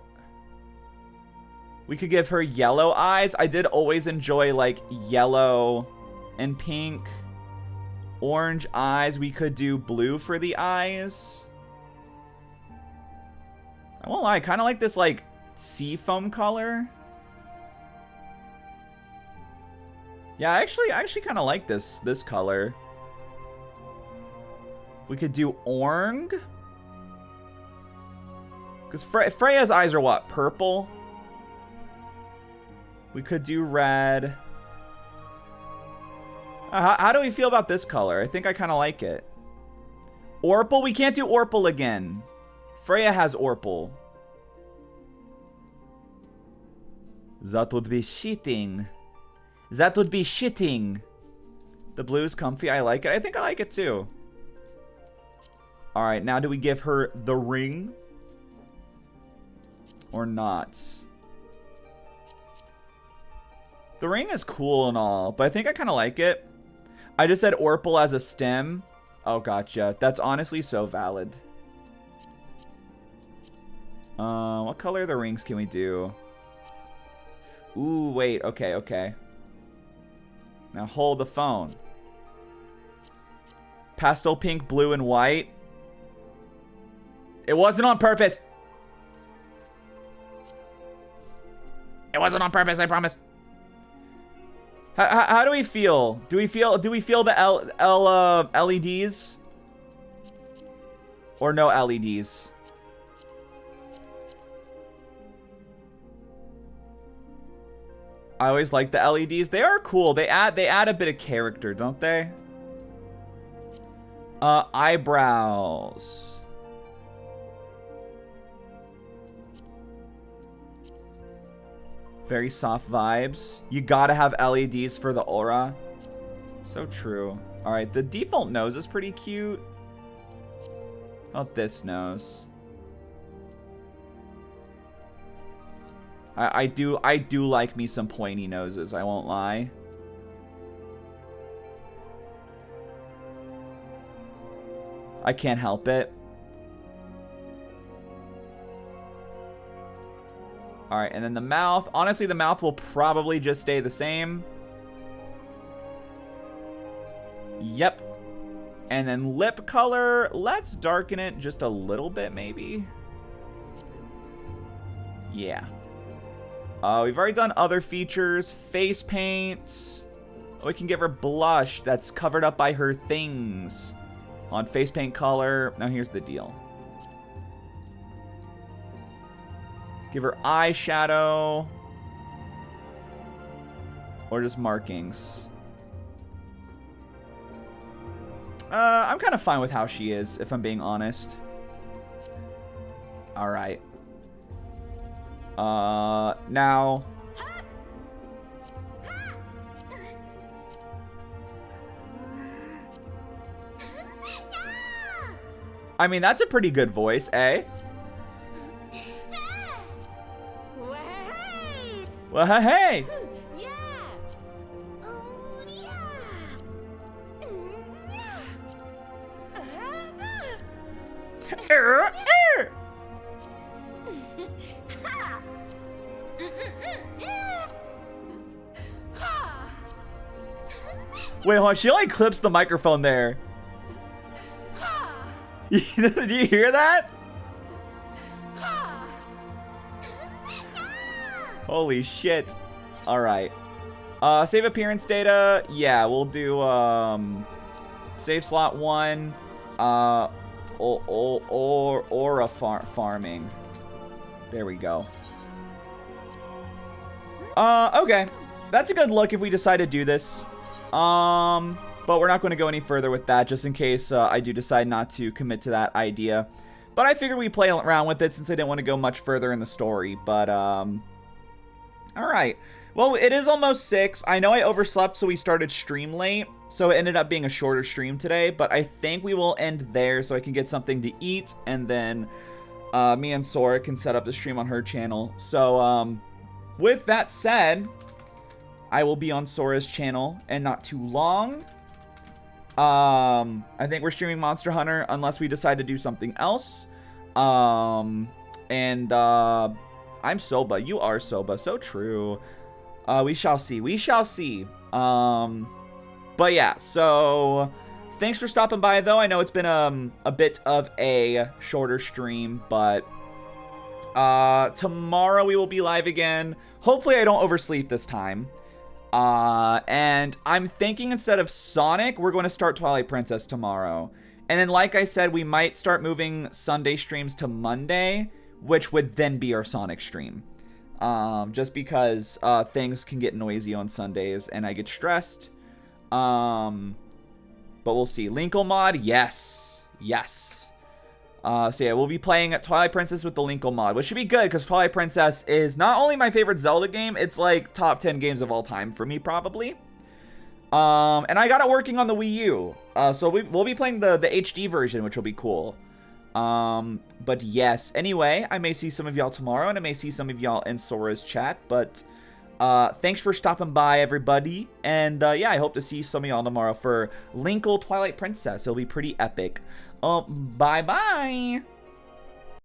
We could give her yellow eyes. I did always enjoy like yellow and pink. Orange eyes. We could do blue for the eyes. I won't lie, I kind of like this like sea foam color. Yeah, I actually kind of like this color. We could do orange. Because Freya's eyes are what? Purple? We could do red. How do we feel about this color? I think I kind of like it. Orpal? We can't do Orpal again. Freya has Orpal. That would be shitting. That would be shitting. The blue is comfy. I like it. I think I like it too. Alright, now do we give her the ring? Or not? The ring is cool and all, but I think I kind of like it. I just said Orpal as a stem. Oh, gotcha. That's honestly so valid. What color of the rings can we do? Ooh, wait. Okay, okay. Now hold the phone. Pastel pink, blue, and white. It wasn't on purpose. It wasn't on purpose, I promise. How do we feel? Do we feel the LEDs? Or no LEDs? I always like the LEDs. They are cool. They add a bit of character, don't they? Eyebrows. Very soft vibes. You gotta have LEDs for the aura. So true. Alright, the default nose is pretty cute. How about this nose? I do like me some pointy noses, I won't lie. I can't help it. Alright, and then the mouth. Honestly, the mouth will probably just stay the same. Yep. And then lip color. Let's darken it just a little bit, maybe. Yeah. We've already done other features. Face paint. We can give her blush that's covered up by her things. On face paint color. Now here's the deal. Give her eyeshadow. Or just markings. I'm kind of fine with how she is, if I'm being honest. Alright. Now... I mean, that's a pretty good voice, eh? Well, hey! Wait, hold on. She like clips the microphone there. Do you hear that? Holy shit. Alright. Save appearance data. Yeah, we'll do save slot 1. Aura farming. There we go. Okay. That's a good look if we decide to do this. But we're not going to go any further with that, just in case I do decide not to commit to that idea. But I figured we'd play around with it since I didn't want to go much further in the story. But, alright. Well, it is almost 6. I know I overslept, so we started stream late. So it ended up being a shorter stream today. But I think we will end there so I can get something to eat. And then me and Sora can set up the stream on her channel. So, with that said, I will be on Sora's channel in not too long. I think we're streaming Monster Hunter unless we decide to do something else. I'm Soba. You are Soba. So true. We shall see. We shall see. But yeah, so thanks for stopping by, though. I know it's been a bit of a shorter stream, but tomorrow we will be live again. Hopefully I don't oversleep this time. And I'm thinking instead of Sonic, we're going to start Twilight Princess tomorrow. And then, like I said, we might start moving Sunday streams to Monday, which would then be our Sonic stream. Just because things can get noisy on Sundays and I get stressed. But we'll see. Linkle mod, yes. Yes. So yeah, we'll be playing at Twilight Princess with the Linkle mod, which should be good because Twilight Princess is not only my favorite Zelda game, it's like top 10 games of all time for me, probably. And I got it working on the Wii U. So we'll be playing the HD version, which will be cool. But yes, anyway, I may see some of y'all tomorrow, and I may see some of y'all in Sora's chat, but thanks for stopping by, everybody. And yeah, I hope to see some of y'all tomorrow for Linkle Twilight Princess. It'll be pretty epic. Bye-bye.